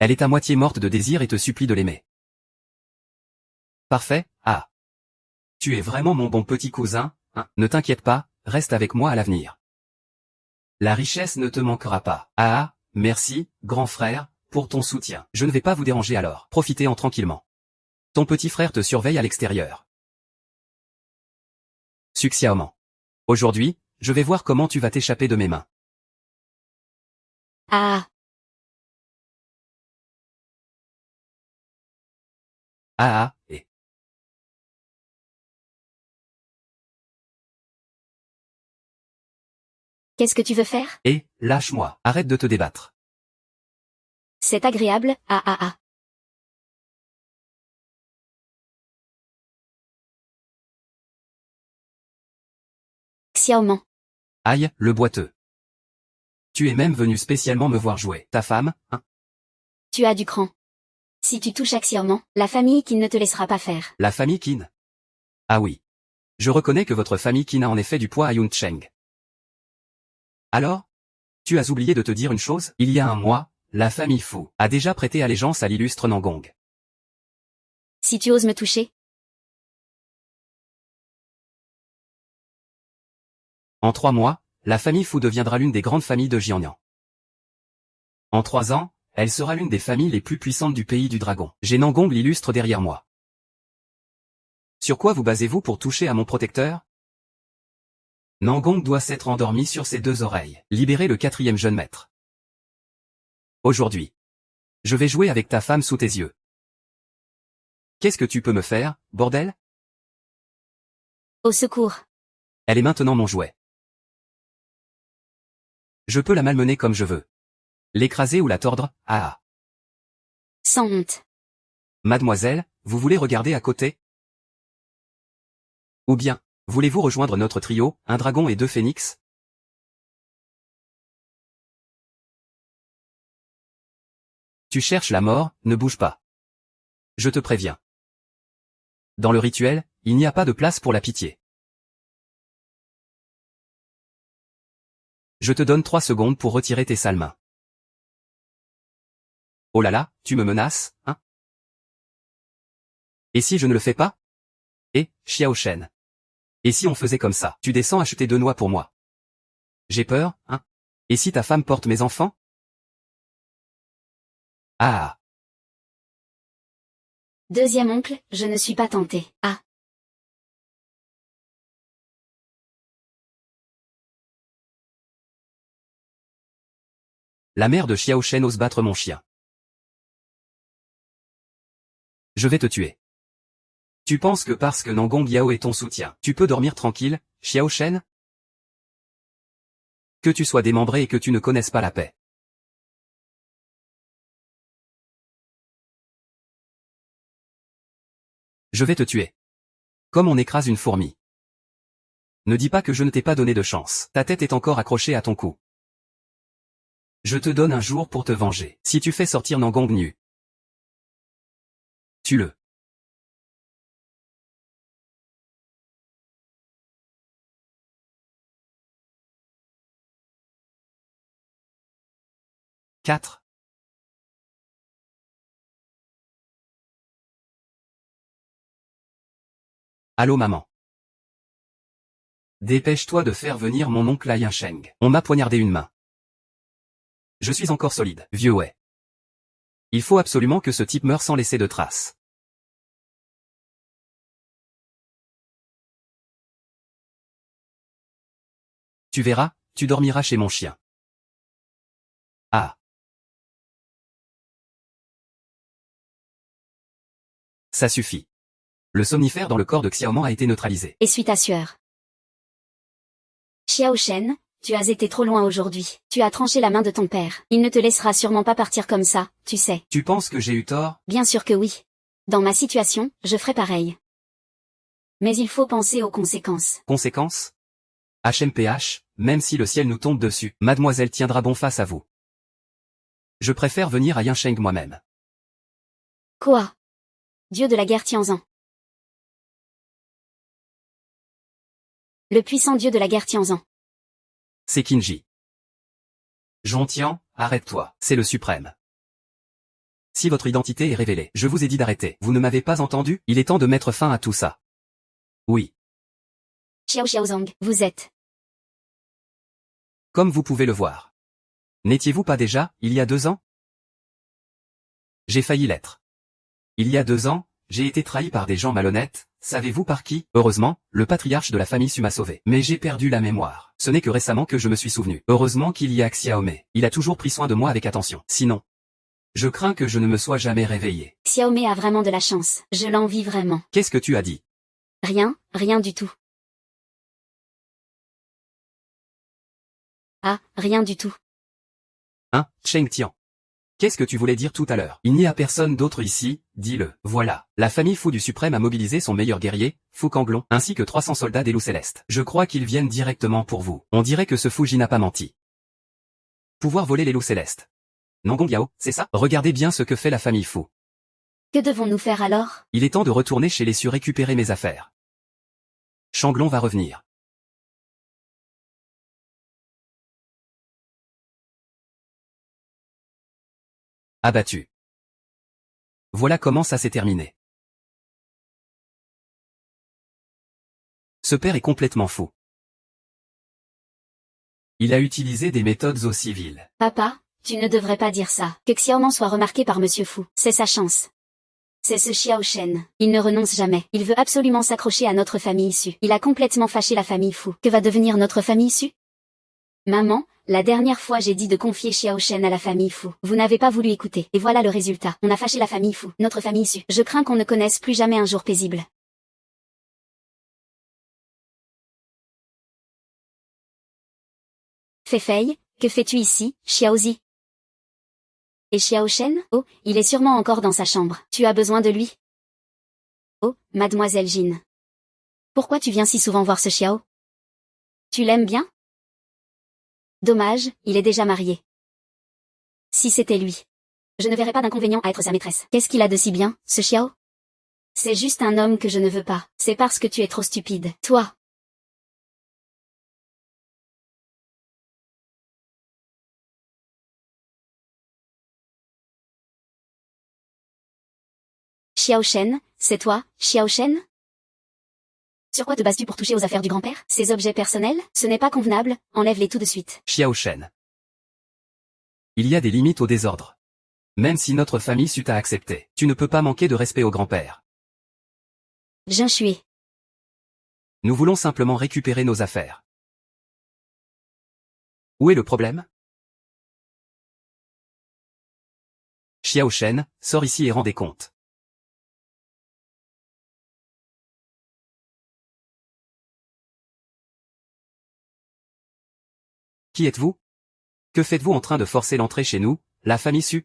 Elle est à moitié morte de désir et te supplie de l'aimer. Parfait, ah. Tu es vraiment mon bon petit cousin, hein, ne t'inquiète pas, reste avec moi à l'avenir. La richesse ne te manquera pas. Ah, merci, grand frère, pour ton soutien. Je ne vais pas vous déranger alors. Profitez-en tranquillement. Ton petit frère te surveille à l'extérieur. Suxiaoman. Aujourd'hui, je vais voir comment tu vas t'échapper de mes mains. Ah, Ah, et... qu'est-ce que tu veux faire? Et, lâche-moi, arrête de te débattre. C'est agréable, ah ah ah. Xiaoman. Aïe, le boiteux. Tu es même venu spécialement me voir jouer. Ta femme, hein? Tu as du cran. Si tu touches à Xiaoman, la famille qui ne te laissera pas faire. La famille Qin. Ah oui. Je reconnais que votre famille Qin a en effet du poids à Yuncheng. Alors? Tu as oublié de te dire une chose? Il y a un mois, la famille Fu a déjà prêté allégeance à l'illustre Nangong. Si tu oses me toucher. En 3 mois, la famille Fu deviendra l'une des grandes familles de Jiangnan. En 3 ans, elle sera l'une des familles les plus puissantes du pays du dragon. J'ai Nangong l'illustre derrière moi. Sur quoi vous basez-vous pour toucher à mon protecteur? Nangong doit s'être endormi sur ses 2 oreilles. Libérez le 4e jeune maître. Aujourd'hui, je vais jouer avec ta femme sous tes yeux. Qu'est-ce que tu peux me faire, bordel? Au secours. Elle est maintenant mon jouet. Je peux la malmener comme je veux. L'écraser ou la tordre, ah. Sans honte. Mademoiselle, vous voulez regarder à côté? Ou bien, voulez-vous rejoindre notre trio, un dragon et 2 phénix? Tu cherches la mort, ne bouge pas. Je te préviens. Dans le rituel, il n'y a pas de place pour la pitié. Je te donne 3 secondes pour retirer tes sales mains. Oh là là, tu me menaces, hein? Et si je ne le fais pas? Eh, Xiao Shen. Et si on faisait comme ça? Tu descends acheter 2 noix pour moi. J'ai peur, hein? Et si ta femme porte mes enfants? Ah. Deuxième oncle, je ne suis pas tenté. Ah. La mère de Xiao Shen ose battre mon chien. Je vais te tuer. Tu penses que parce que Nangong Yao est ton soutien, tu peux dormir tranquille, Xiao Shen? Que tu sois démembré et que tu ne connaisses pas la paix. Je vais te tuer. Comme on écrase une fourmi. Ne dis pas que je ne t'ai pas donné de chance. Ta tête est encore accrochée à ton cou. Je te donne un jour pour te venger. Si tu fais sortir Nangong nu, tue-le. « 4. Allô maman. Dépêche-toi de faire venir mon oncle Lian Sheng. On m'a poignardé une main. Je suis encore solide, vieux ouais. Il faut absolument que ce type meure sans laisser de traces. Tu verras, tu dormiras chez mon chien. Ah. Ça suffit. Le somnifère dans le corps de Xiaoman a été neutralisé. Essuie ta sueur. Xiao Shen, tu as été trop loin aujourd'hui. Tu as tranché la main de ton père. Il ne te laissera sûrement pas partir comme ça, tu sais. Tu penses que j'ai eu tort? Bien sûr que oui. Dans ma situation, je ferai pareil. Mais il faut penser aux conséquences. Conséquences? HMPH, même si le ciel nous tombe dessus, mademoiselle tiendra bon face à vous. Je préfère venir à Yansheng moi-même. Quoi? Dieu de la guerre Tianzan. Le puissant dieu de la guerre Tianzan. C'est Qinji. Jontian, arrête-toi, c'est le suprême. Si votre identité est révélée, je vous ai dit d'arrêter. Vous ne m'avez pas entendu? Il est temps de mettre fin à tout ça. Oui. Xiaozang, vous êtes. Comme vous pouvez le voir. N'étiez-vous pas déjà, il y a 2 ans? J'ai failli l'être. Il y a 2 ans, j'ai été trahi par des gens malhonnêtes, savez-vous par qui? Heureusement, le patriarche de la famille Su m'a sauvé. Mais j'ai perdu la mémoire. Ce n'est que récemment que je me suis souvenu. Heureusement qu'il y a Xiaomei. Il a toujours pris soin de moi avec attention. Sinon, je crains que je ne me sois jamais réveillé. Xiaomei a vraiment de la chance. Je l'envie vraiment. Qu'est-ce que tu as dit? Rien, rien du tout. Ah, rien du tout. Hein, Cheng Tian. Qu'est-ce que tu voulais dire tout à l'heure? Il n'y a personne d'autre ici, dis-le. Voilà. La famille Fu du Suprême a mobilisé son meilleur guerrier, Fu Kanglong, ainsi que 300 soldats des loups célestes. Je crois qu'ils viennent directement pour vous. On dirait que ce Fuji n'a pas menti. Pouvoir voler les loups célestes. Nangong Yao, c'est ça? Regardez bien ce que fait la famille Fu. Que devons-nous faire alors? Il est temps de retourner chez les Su récupérer mes affaires. Shanglong va revenir. Abattu. Voilà comment ça s'est terminé. Ce père est complètement fou. Il a utilisé des méthodes aussi viles. Papa, tu ne devrais pas dire ça. Que Xiaoman soit remarqué par Monsieur Fu, c'est sa chance. C'est ce Xiao Shen. Il ne renonce jamais. Il veut absolument s'accrocher à notre famille issue. Il a complètement fâché la famille Fu. Que va devenir notre famille issue? Maman, la dernière fois j'ai dit de confier Xiao Shen à la famille Fu. Vous n'avez pas voulu écouter. Et voilà le résultat. On a fâché la famille Fu, notre famille issue. Je crains qu'on ne connaisse plus jamais un jour paisible. Feifei, que fais-tu ici, Xiaozi? Et Xiao Shen? Oh, il est sûrement encore dans sa chambre. Tu as besoin de lui? Oh, mademoiselle Jin. Pourquoi tu viens si souvent voir ce Xiao? Tu l'aimes bien? Dommage, il est déjà marié. Si c'était lui. Je ne verrais pas d'inconvénient à être sa maîtresse. Qu'est-ce qu'il a de si bien, ce Xiao? C'est juste un homme que je ne veux pas. C'est parce que tu es trop stupide. Toi. Xiao Shen, c'est toi, Xiao Shen? Sur quoi te bases-tu pour toucher aux affaires du grand-père? Ces objets personnels? Ce n'est pas convenable, enlève-les tout de suite. Xiao Shen. Il y a des limites au désordre. Même si notre famille sut à accepter, tu ne peux pas manquer de respect au grand-père. Jin Shui. Nous voulons simplement récupérer nos affaires. Où est le problème? Xiao Shen, sors ici et rends des comptes. Qui êtes-vous? Que faites-vous en train de forcer l'entrée chez nous, la famille Su?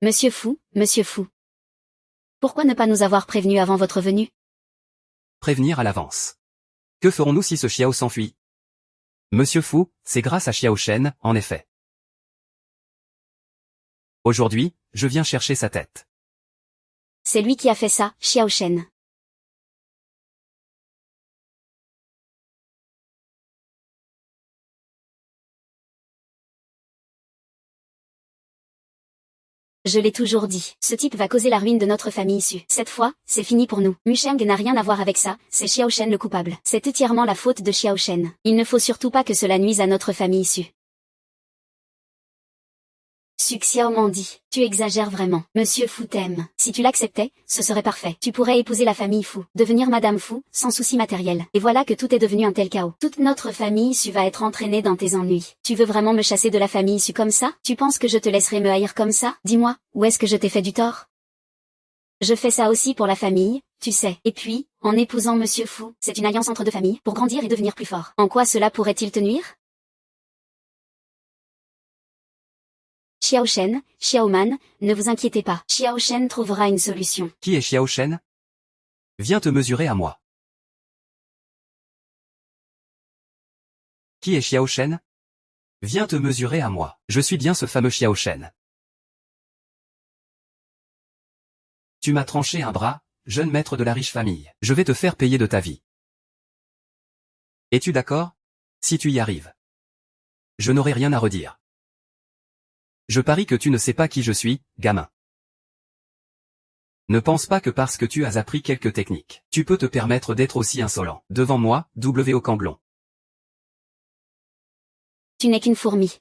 Monsieur Fu. Pourquoi ne pas nous avoir prévenus avant votre venue? Prévenir à l'avance. Que ferons-nous si ce Xiao s'enfuit? Monsieur Fu, c'est grâce à Xiao Shen, en effet. Aujourd'hui, je viens chercher sa tête. C'est lui qui a fait ça, Xiao Shen. Je l'ai toujours dit, ce type va causer la ruine de notre famille issue. Cette fois, c'est fini pour nous. Musheng n'a rien à voir avec ça, c'est Xiao Shen le coupable. C'est entièrement la faute de Xiao Shen. Il ne faut surtout pas que cela nuise à notre famille issue. Xiao dit, tu exagères vraiment. Monsieur Fu t'aime. Si tu l'acceptais, ce serait parfait. Tu pourrais épouser la famille Fu, devenir Madame Fu, sans souci matériel. Et voilà que tout est devenu un tel chaos. Toute notre famille issue va être entraînée dans tes ennuis. Tu veux vraiment me chasser de la famille issue comme ça? Tu penses que je te laisserai me haïr comme ça? Dis-moi, où est-ce que je t'ai fait du tort? Je fais ça aussi pour la famille, tu sais. Et puis, en épousant Monsieur Fu, c'est une alliance entre deux familles, pour grandir et devenir plus fort. En quoi cela pourrait-il te nuire? Xiao Shen, Xiao Man, ne vous inquiétez pas. Xiao Shen trouvera une solution. Qui est Xiao Shen? Viens te mesurer à moi. Qui est Xiao Shen? Viens te mesurer à moi. Je suis bien ce fameux Xiao Shen. Tu m'as tranché un bras, jeune maître de la riche famille. Je vais te faire payer de ta vie. Es-tu d'accord? Si tu y arrives. Je n'aurai rien à redire. Je parie que tu ne sais pas qui je suis, gamin. Ne pense pas que parce que tu as appris quelques techniques, tu peux te permettre d'être aussi insolent. Devant moi, W.O. Kanglong. Tu n'es qu'une fourmi.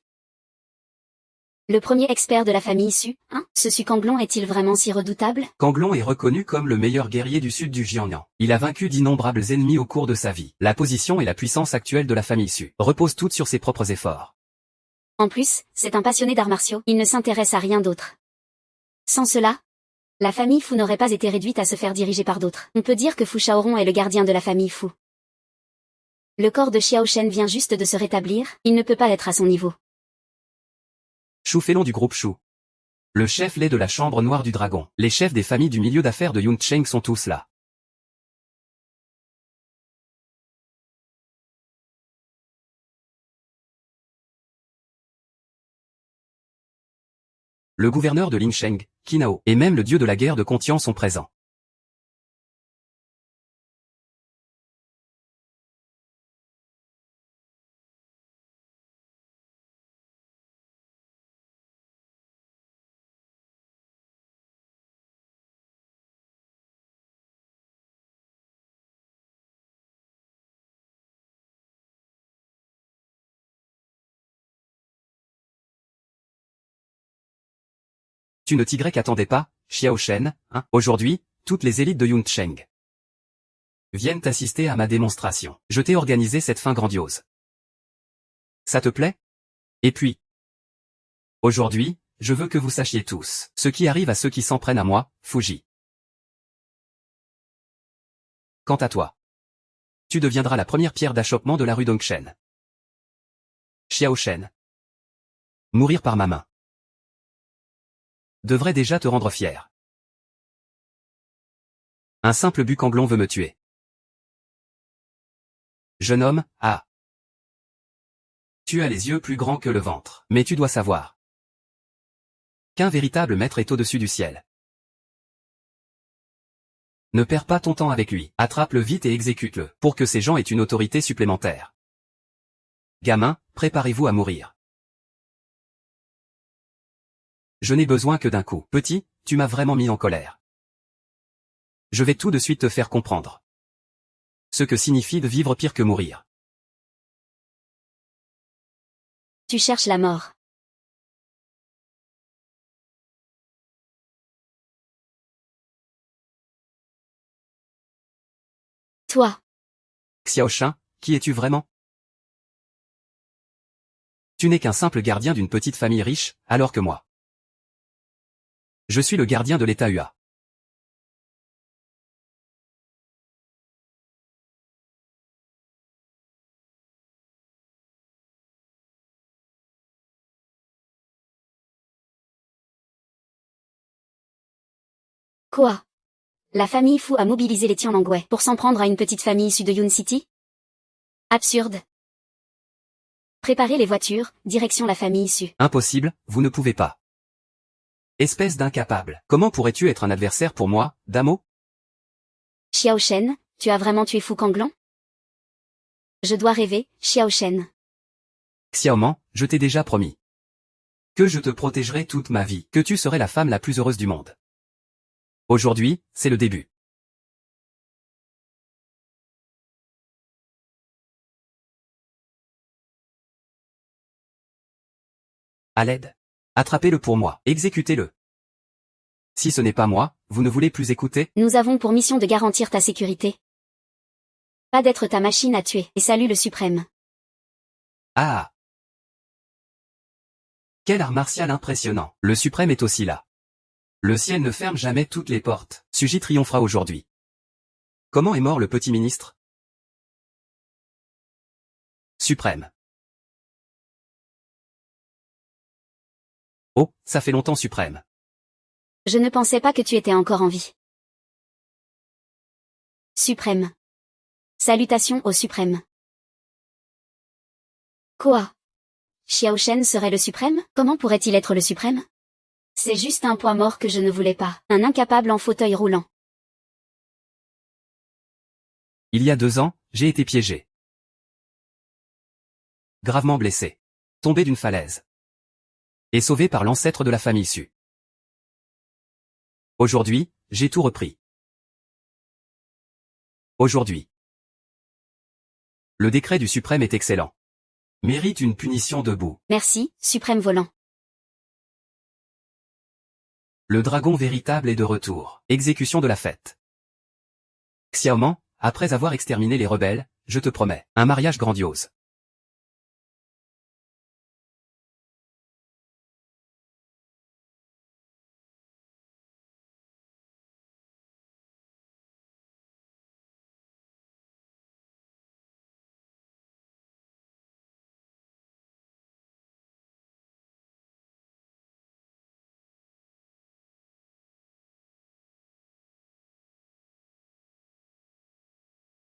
Le premier expert de la famille issue, hein? Ce Su Kanglong est-il vraiment si redoutable? Kanglong est reconnu comme le meilleur guerrier du sud du Jiangnan. Il a vaincu d'innombrables ennemis au cours de sa vie. La position et la puissance actuelle de la famille Su reposent toutes sur ses propres efforts. En plus, c'est un passionné d'arts martiaux. Il ne s'intéresse à rien d'autre. Sans cela, la famille Fu n'aurait pas été réduite à se faire diriger par d'autres. On peut dire que Fu Shaoron est le gardien de la famille Fu. Le corps de Xiao Shen vient juste de se rétablir, il ne peut pas être à son niveau. Shu Félon du groupe Shu. Le chef lait de la chambre noire du dragon. Les chefs des familles du milieu d'affaires de Yuncheng sont tous là. Le gouverneur de Lingsheng, Qinao, et même le dieu de la guerre de Contian sont présents. Tu ne t'y attendais pas, Xiao Shen, hein? Aujourd'hui, toutes les élites de Yuncheng viennent assister à ma démonstration. Je t'ai organisé cette fin grandiose. Ça te plaît? Et puis, aujourd'hui, je veux que vous sachiez tous ce qui arrive à ceux qui s'en prennent à moi, Fuji. Quant à toi, tu deviendras la première pierre d'achoppement de la rue Dongshen. Xiao Shen. Mourir par ma main devrait déjà te rendre fier. Un simple bucanglon veut me tuer. Jeune homme, ah. Tu as les yeux plus grands que le ventre, mais tu dois savoir qu'un véritable maître est au-dessus du ciel. Ne perds pas ton temps avec lui, attrape-le vite et exécute-le, pour que ces gens aient une autorité supplémentaire. Gamin, préparez-vous à mourir. Je n'ai besoin que d'un coup. Petit, tu m'as vraiment mis en colère. Je vais tout de suite te faire comprendre ce que signifie de vivre pire que mourir. Tu cherches la mort. Toi. Xiao Shen, qui es-tu vraiment? Tu n'es qu'un simple gardien d'une petite famille riche, alors que moi, je suis le gardien de l'État UA. Quoi? La famille Fu a mobilisé les Tianlangwei pour s'en prendre à une petite famille issue de Yun City? Absurde. Préparez les voitures, direction la famille issue. Impossible, vous ne pouvez pas. Espèce d'incapable. Comment pourrais-tu être un adversaire pour moi, Damo? Xiao Shen, tu as vraiment tué Fu Kanglan? Je dois rêver, Xiao Shen. Xiaoman, je t'ai déjà promis que je te protégerai toute ma vie, que tu serais la femme la plus heureuse du monde. Aujourd'hui, c'est le début. À l'aide. Attrapez-le pour moi, exécutez-le. Si ce n'est pas moi, vous ne voulez plus écouter? Nous avons pour mission de garantir ta sécurité. Pas d'être ta machine à tuer, et salut le suprême. Ah! Quel art martial impressionnant. Le suprême est aussi là. Le ciel ne ferme jamais toutes les portes. Suji triomphera aujourd'hui. Comment est mort le petit ministre? Suprême. Oh, ça fait longtemps suprême. Je ne pensais pas que tu étais encore en vie. Suprême. Salutations au suprême. Quoi? Xiao Shen serait le suprême? Comment pourrait-il être le suprême? C'est juste un poids mort que je ne voulais pas. Un incapable en fauteuil roulant. Il y a 2 ans, j'ai été piégé. Gravement blessé. Tombé d'une falaise. Et sauvé par l'ancêtre de la famille Su. Aujourd'hui, j'ai tout repris. Aujourd'hui. Le décret du suprême est excellent. Mérite une punition debout. Merci, suprême volant. Le dragon véritable est de retour. Exécution de la fête. Xiaoman, après avoir exterminé les rebelles, je te promets, un mariage grandiose.